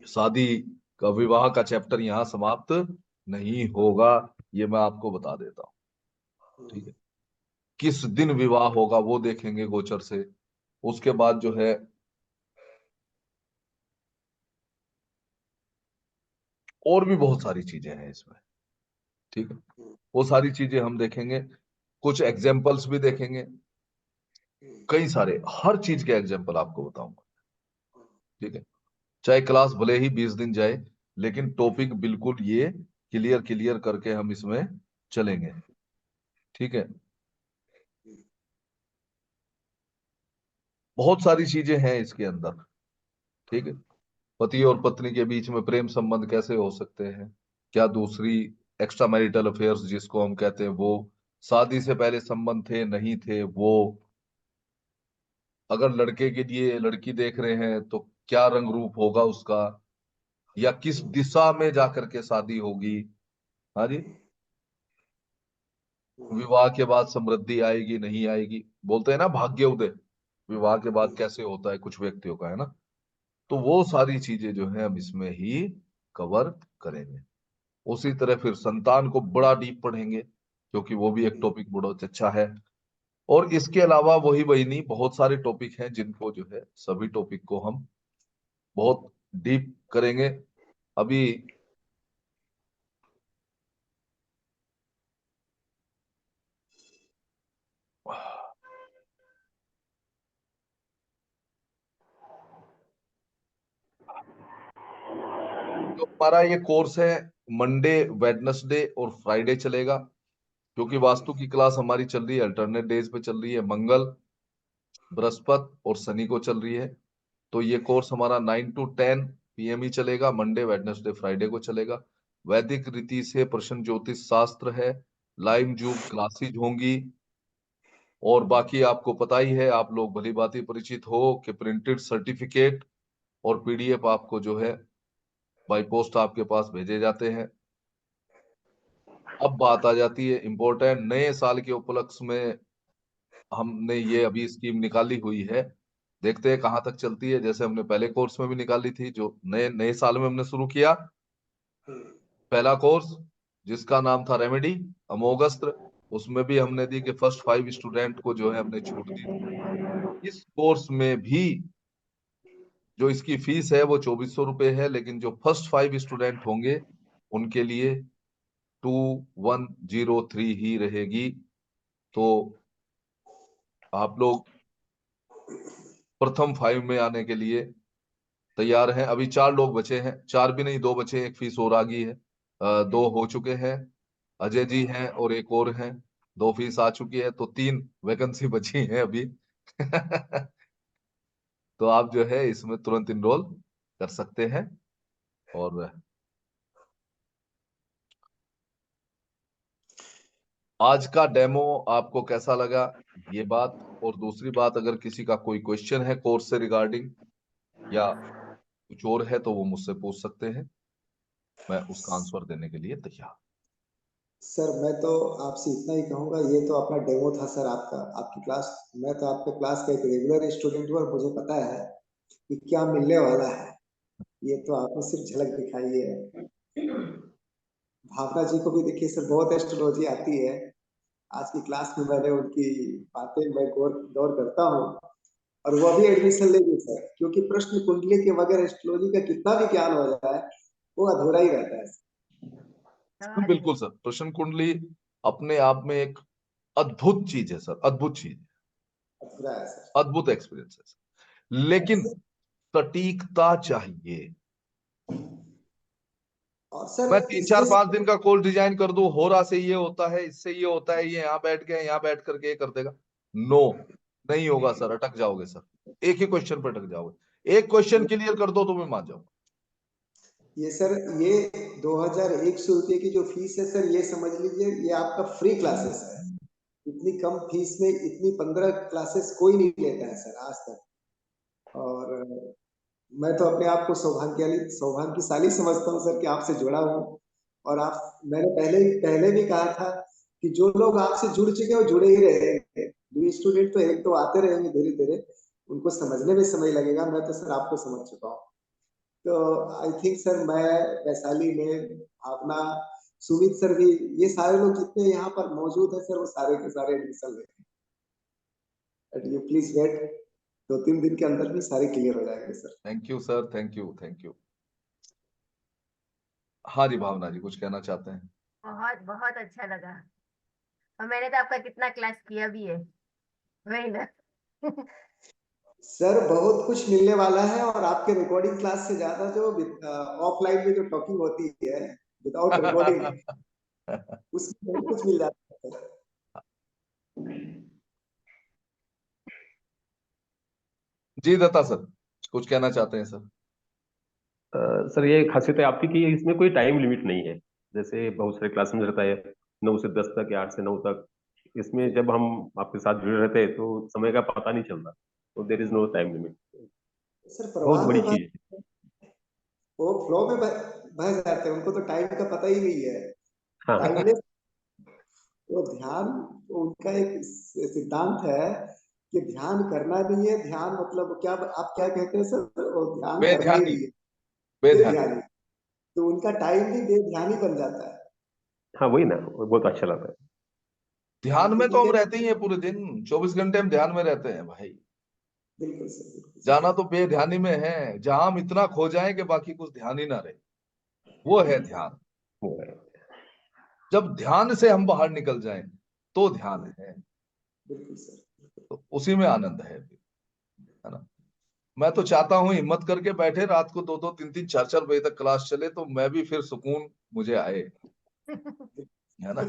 शादी का, विवाह का चैप्टर यहाँ समाप्त नहीं होगा, ये मैं आपको बता देता हूँ। ठीक है, किस दिन विवाह होगा वो देखेंगे गोचर से। उसके बाद जो है और भी बहुत सारी चीजें हैं इसमें। ठीक है, वो सारी चीजें हम देखेंगे, कुछ एग्जाम्पल्स भी देखेंगे, कई सारे, हर चीज के एग्जाम्पल आपको बताऊंगा। ठीक है, चाहे क्लास भले ही 20 दिन जाए, लेकिन टॉपिक बिल्कुल ये क्लियर क्लियर करके हम इसमें चलेंगे। ठीक है, बहुत सारी चीजें हैं इसके अंदर। ठीक है, पति और पत्नी के बीच में प्रेम संबंध कैसे हो सकते हैं, क्या दूसरी एक्स्ट्रा मैरिटल अफेयर्स जिसको हम कहते हैं, वो शादी से पहले संबंध थे नहीं थे, वो अगर लड़के के लिए लड़की देख रहे हैं तो क्या रंग रूप होगा उसका, या किस दिशा में जाकर के शादी होगी। हाँ जी, विवाह के बाद समृद्धि आएगी नहीं आएगी, बोलते हैं ना भाग्य उदय, विवाह के बाद कैसे होता है कुछ व्यक्तियों का, है ना। तो वो सारी चीजें जो है हम इसमें ही कवर करेंगे। उसी तरह फिर संतान को बड़ा डीप पढ़ेंगे, क्योंकि वो भी एक टॉपिक बहुत अच्छा है। और इसके अलावा वही वही नहीं, बहुत सारे टॉपिक हैं जिनको जो है सभी टॉपिक को हम बहुत डीप करेंगे। अभी जो हमारा ये कोर्स है, मंडे, वेडनेसडे और फ्राइडे चलेगा, क्योंकि वास्तु की क्लास हमारी चल रही है अल्टरनेट डेज पे चल रही है, मंगल, बृहस्पति और शनि को चल रही है। तो ये कोर्स हमारा 9 to 10 PM ही चलेगा, मंडे, वेडनेसडे, फ्राइडे को चलेगा। वैदिक रीति से प्रश्न ज्योतिष शास्त्र है, लाइव जूम क्लासेज होंगी। और बाकी आपको पता ही है, आप लोग भली भांति परिचित हो कि प्रिंटेड सर्टिफिकेट और PDF आपको जो है बाई पोस्ट आपके पास भेजे जाते हैं। अब बात आ जाती है इंपॉर्टेंट, नए साल के उपलक्ष्य में हमने ये अभी स्कीम निकाली हुई है, देखते हैं कहाँ तक चलती है। जैसे हमने पहले कोर्स में भी निकाली थी, जो नए नए साल में हमने शुरू किया पहला कोर्स, जिसका नाम था रेमेडी अमोघस्त्र, उसमें भी हमने दी कि फर्स्ट 5 स्टूडेंट को जो है हमने छूट दी थी। इस कोर्स में भी जो इसकी फीस है वो 2400 रुपये है, लेकिन जो फर्स्ट 5 स्टूडेंट होंगे उनके लिए 2103 ही रहेगी। तो आप लोग प्रथम 5 में आने के लिए तैयार हैं। अभी 4 लोग बचे हैं, 4 भी नहीं 2 बचे, एक फीस और आ गई है। 2 हो चुके हैं, अजय जी हैं और एक और हैं, 2 फीस आ चुकी है, तो 3 वैकेंसी बची हैं अभी। तो आप जो है इसमें तुरंत इनरोल कर सकते हैं। और आज का डेमो आपको कैसा लगा, ये बात। और दूसरी बात, अगर किसी का कोई क्वेश्चन है कोर्स से रिगार्डिंग या कुछ और है तो वो मुझसे पूछ सकते हैं, मैं उसका आंसर देने के लिए तैयार। सर मैं तो आपसे इतना ही कहूँगा, ये तो अपना डेमो था सर आपका, आपकी क्लास। मैं तो आपके क्लास का एक रेगुलर स्टूडेंट हूँ और मुझे पता है कि क्या मिलने वाला है। ये तो आपने सिर्फ झलक दिखाई है। भावना जी को भी देखिए सर बहुत एस्ट्रोलॉजी आती है। आज की क्लास में मैंने उनकी बातें मैं गौर करता हूँ और वो भी एडमिशन लेंगे सर, क्योंकि प्रश्न कुंडली के बगैर एस्ट्रोलॉजी का कितना भी ज्ञान हो जाए वो अधूरा ही रहता है। बिल्कुल सर, प्रश्न कुंडली अपने आप में एक अद्भुत चीज है सर, अद्भुत चीज है, अधूरा है सर। अद्भुत एक्सपीरियंस है सर। लेकिन सटीकता चाहिए। और सर मैं 3 4 5 इसके दिन का कोर्स डिजाइन कर दूं, होरा से ये होता है, इससे ये होता है, ये यहाँ बैठ के यहाँ बैठ करके ये कर देगा, नो, नहीं होगा सर, अटक जाओगे सर, एक ही क्वेश्चन पर अटक जाओगे। एक क्वेश्चन क्लियर कर दो तो मैं मान जाऊंगा। ये सर ये 2100 रुपये की जो फीस है सर, ये समझ लीजिए ये आपका फ्री क्लासेस है। इतनी कम फीस में इतनी 15 क्लासेस कोई नहीं लेता है सर आज तक। और मैं तो अपने आप को सौभाग्यशाली समझता हूँ सर कि आपसे जुड़ा हूँ। और आप, मैंने पहले भी कहा था कि जो लोग आपसे जुड़ चुके हैं वो जुड़े ही रहेंगे। न्यू स्टूडेंट तो एक तो आते रहेंगे धीरे धीरे, उनको समझने में समय लगेगा। मैं तो सर आपको समझ चुका हूँ। तो आई थिंक सर मैं वैशाली में भावना, सुमित सर भी, ये सारे लोग जितने यहाँ पर मौजूद है सर वो सारे के सारे एडमिशन ले। यू प्लीज वेट, 2 3 दिन के अंदर भी सारे क्लियर हो जाएंगे sir. Thank you sir, thank you, thank you. हाँ जी, भावना जी कुछ कहना चाहते हैं? बहुत बहुत अच्छा लगा, और मैंने तो आपका कितना क्लास किया भी है, वही ना। सर बहुत कुछ मिलने वाला है, और आपके रिकॉर्डिंग क्लास से ज्यादा जो ऑफलाइन में जो टॉकिंग होती है विदाउट रिकॉर्डिंग, उसमें बहुत कुछ मिल जाता है। जी दत्ता सर कुछ कहना चाहते हैं सर? सर ये खासियत है आपकी कि इसमें कोई टाइम लिमिट नहीं है। जैसे बहुत सारे क्लास में रहता है 9 से 10 तक या 8 से 9 तक। इसमें जब हम आपके साथ जुड़े रहते हैं तो समय का पता नहीं चलता, तो there is no time limit. Sir बहुत प्रवाह बड़ी में चीज है। वो फ्लो में बह जाते हैं, उनको तो टाइम का पता ही नहीं है। हाँ। टाइमलेस। वो ध्यान, उनका एक सिद्धांत है कि ध्यान करना नहीं है, ध्यान मतलब क्या, आप क्या कहते हैं सर, वो ध्यान करना ही बेध्यानी, नहीं है, बेध्यानी। बेध्यानी। तो उनका टाइम भी बेध्यानी बन जाता है। हाँ वही ना, वो बहुत अच्छा लगता है। ध्यान में तो हम क्योंकि रहते ही हैं पूरे दिन, 24 घंटे हम ध्यान में रहते हैं भाई। बिल्कुल सर, बिल्कुल सर। जाना तो बेध्यानी में है, जहां हम इतना खो जाएं कि बाकी कुछ ध्यान ही ना रहे, वो है ध्यान। वो है। जब ध्यान से हम बाहर निकल जाएं तो ध्यान है, बिल्कुल सर। तो उसी में आनंद है ना। मैं तो चाहता हूं हिम्मत करके बैठे रात को 2 2 3 3 4 4 बजे तक क्लास चले, तो मैं भी फिर सुकून मुझे आए, है ना।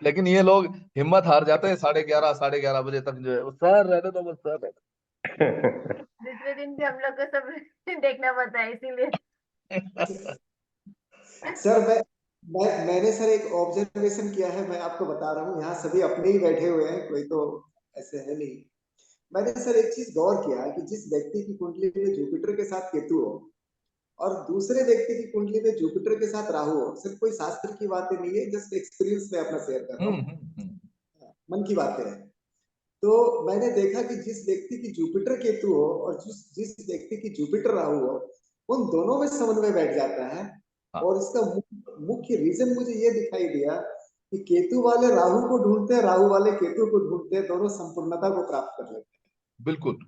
लेकिन ये लोग हिम्मत हार जाते हैं 11:30 11:30 बजे तक, जो है सर रहने दो बस, सर रहने दूसरे दिन भी हम लोग को सब देखना पड़ता है, इसीलिए। दो। सर मैंने सर एक ऑब्जर्वेशन किया है, मैं आपको बता रहा हूँ। यहाँ सभी अपने ही बैठे हुए हैं, कोई तो ऐसे है नहीं। मैंने सर एक चीज गौर किया कि जिस व्यक्ति की कुंडली में जुपिटर के साथ केतु हो और दूसरे व्यक्ति की कुंडली में जुपिटर के साथ राहु हो, सिर्फ कोई शास्त्र की बातें नहीं है, जस्ट एक्सपीरियंस में अपना शेयर कर रहा हूँ, मन की बातें हैं। तो मैंने देखा कि जिस व्यक्ति की जुपिटर केतु हो और जिस जिस व्यक्ति की जुपिटर राहु हो, उन दोनों में समन्वय बैठ जाता है। हाँ। और इसका मुख्य रीजन मुझे ये दिखाई दिया कि केतु वाले राहु को ढूंढते हैं, राहु वाले केतु को ढूंढते हैं, दोनों संपूर्णता को प्राप्त कर लेते हैं। बिल्कुल,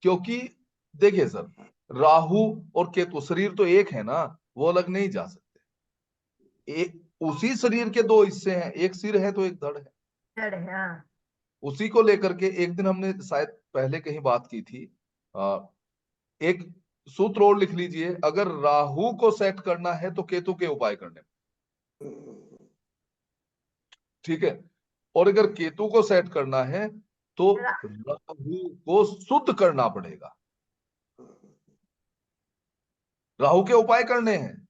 क्योंकि देखिए सर, राहु और केतु शरीर तो एक है ना, वो अलग नहीं जा सकते। एक उसी शरीर के 2 हिस्से हैं, एक सिर है तो एक धड़ है। हाँ। उसी को लेकर के एक दिन हमने शायद पहले कहीं बात की थी। एक सूत्र और लिख लीजिए, अगर राहु को सेट करना है तो केतु के उपाय करने, ठीक है। और अगर केतु को सेट करना है तो राहु को शुद्ध करना पड़ेगा। राहु के उपाय करने हैं,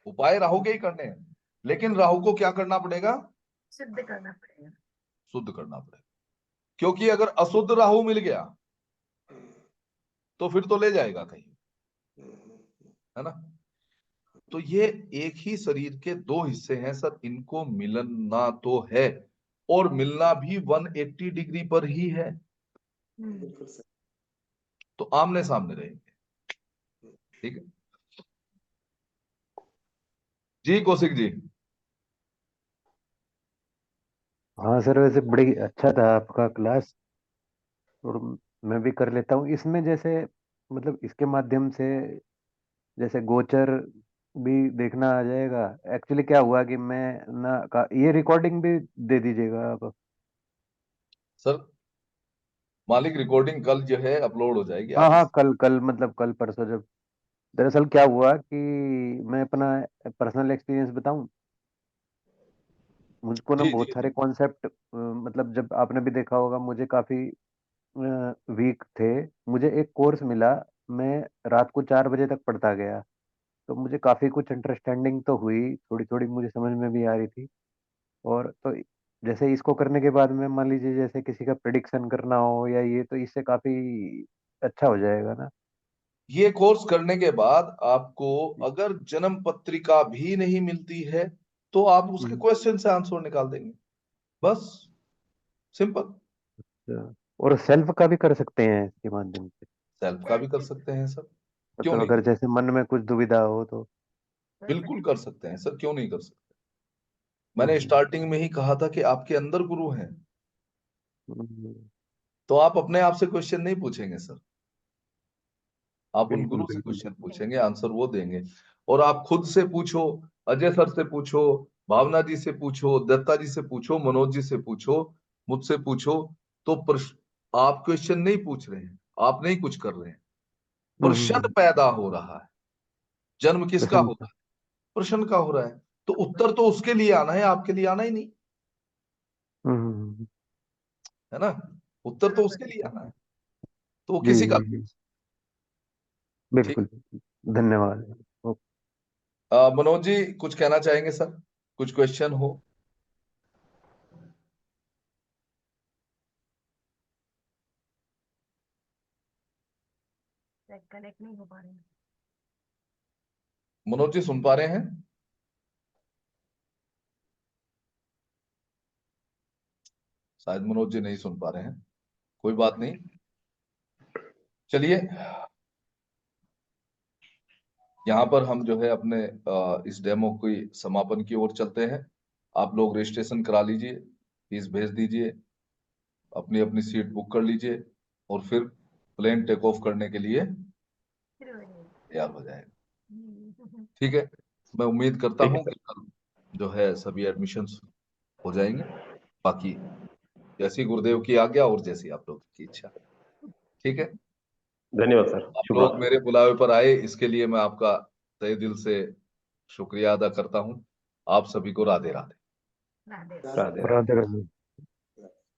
उपाय राहु के ही करने हैं, लेकिन राहु को क्या करना पड़ेगा? शुद्ध करना पड़ेगा। शुद्ध करना पड़ेगा, क्योंकि अगर अशुद्ध राहु मिल गया तो फिर तो ले जाएगा कहीं, है ना। तो ये एक ही शरीर के 2 हिस्से हैं सर, इनको मिलना तो है, और मिलना भी 180 डिग्री पर ही है, बिल्कुल सर। तो आमने सामने रहेंगे, ठीक है। जी कौशिक जी। हाँ सर, वैसे बड़ी अच्छा था आपका क्लास, और मैं भी कर लेता हूँ इसमें। जैसे मतलब इसके माध्यम से जैसे गोचर भी देखना आ जाएगा। एक्चुअली क्या हुआ कि मैं ये रिकॉर्डिंग भी दे दीजिएगा आप। सर मालिक रिकॉर्डिंग कल जो है अपलोड हो जाएगी, हाँ आप हाँ, इस। कल कल मतलब कल परसों जब, दरअसल क्या हुआ कि मैं अपना पर्सनल एक्सपीरियंस बताऊं। मुझको ना जी बहुत जी सारे जी। कॉन्सेप्ट, मतलब जब आपने भी देखा होगा, मुझे काफी वीक थे। मुझे एक कोर्स मिला, मैं रात को 4 बजे तक पढ़ता गया, तो मुझे काफी कुछ अंडरस्टैंडिंग तो हुई, थोड़ी थोड़ी मुझे समझ में भी आ रही थी। और तो जैसे इसको करने के बाद में मान लीजिए जैसे किसी का प्रिडिक्शन करना हो या ये, तो इससे काफी अच्छा हो जाएगा ना। ये कोर्स करने के बाद आपको अगर जन्म पत्रिका भी नहीं मिलती है तो आप उसके हम्म, क्वेश्चन से आंसर निकाल देंगे, बस, सिंपल। अच्छा। और सेल्फ का भी कर सकते हैं इसके माध्यम से? सेल्फ का भी कर सकते हैं सर, क्यों मतलब नहीं अगर कर। जैसे मन में कुछ दुविधा हो तो? बिल्कुल कर सकते हैं सर, क्यों नहीं कर सकते। हम्म, मैंने हम्म, स्टार्टिंग में ही कहा था कि आपके अंदर गुरु हैं, हम्म, तो आप अपने आप से क्वेश्चन नहीं पूछेंगे सर, आप उन बिल्कुल गुरु से बिल्कुल। क्वेश्चन पूछेंगे, आंसर वो देंगे। और आप खुद से पूछो, अजय सर से पूछो, भावना जी से पूछो, दत्ता जी से पूछो, मनोज जी से पूछो, मुझसे पूछो, तो प्रश्न आप क्वेश्चन नहीं पूछ रहे हैं, आप नहीं कुछ कर रहे हैं, हम्म, प्रश्न पैदा हो रहा है। जन्म किसका हो प्रसन्न। रहा है? प्रश्न का हो रहा है, तो उत्तर तो उसके लिए आना है, आपके लिए आना ही नहीं, हम्म, है ना। उत्तर तो उसके लिए आना है, तो वो जी किसी का जी भी। जी, ठीक। बिल्कुल बिल्कुल। धन्यवाद। ओके। मनोज जी कुछ कहना चाहेंगे सर, कुछ क्वेश्चन हो? कनेक्ट नहीं हो पा रहे हैं। मनोज जी सुन पा रहे हैं? शायद मनोज जी नहीं सुन पा रहे हैं, कोई बात नहीं। चलिए, यहाँ पर हम जो है अपने इस डेमो की समापन की ओर चलते हैं। आप लोग रजिस्ट्रेशन करा लीजिए, फीस भेज दीजिए, अपनी अपनी सीट बुक कर लीजिए, और फिर प्लेन टेक ऑफ करने के लिए शुरू हो जाएगी। तैयार हो जाएगा। हम्म, ठीक है, मैं उम्मीद करता ठीक है हूँ सर। कि कल जो है सभी एडमिशंस हो जाएंगे। बाकी जैसी गुरुदेव की आज्ञा और जैसी आप लोगों की इच्छा। ठीक है, धन्यवाद सर, आप शुभ लोग रात्रि। मेरे बुलावे पर आए, इसके लिए मैं आपका तहे दिल से शुक्रिया अदा करता हूँ। आप सभी को राधे राधे। राधे। राधे राधे। राधे राधे।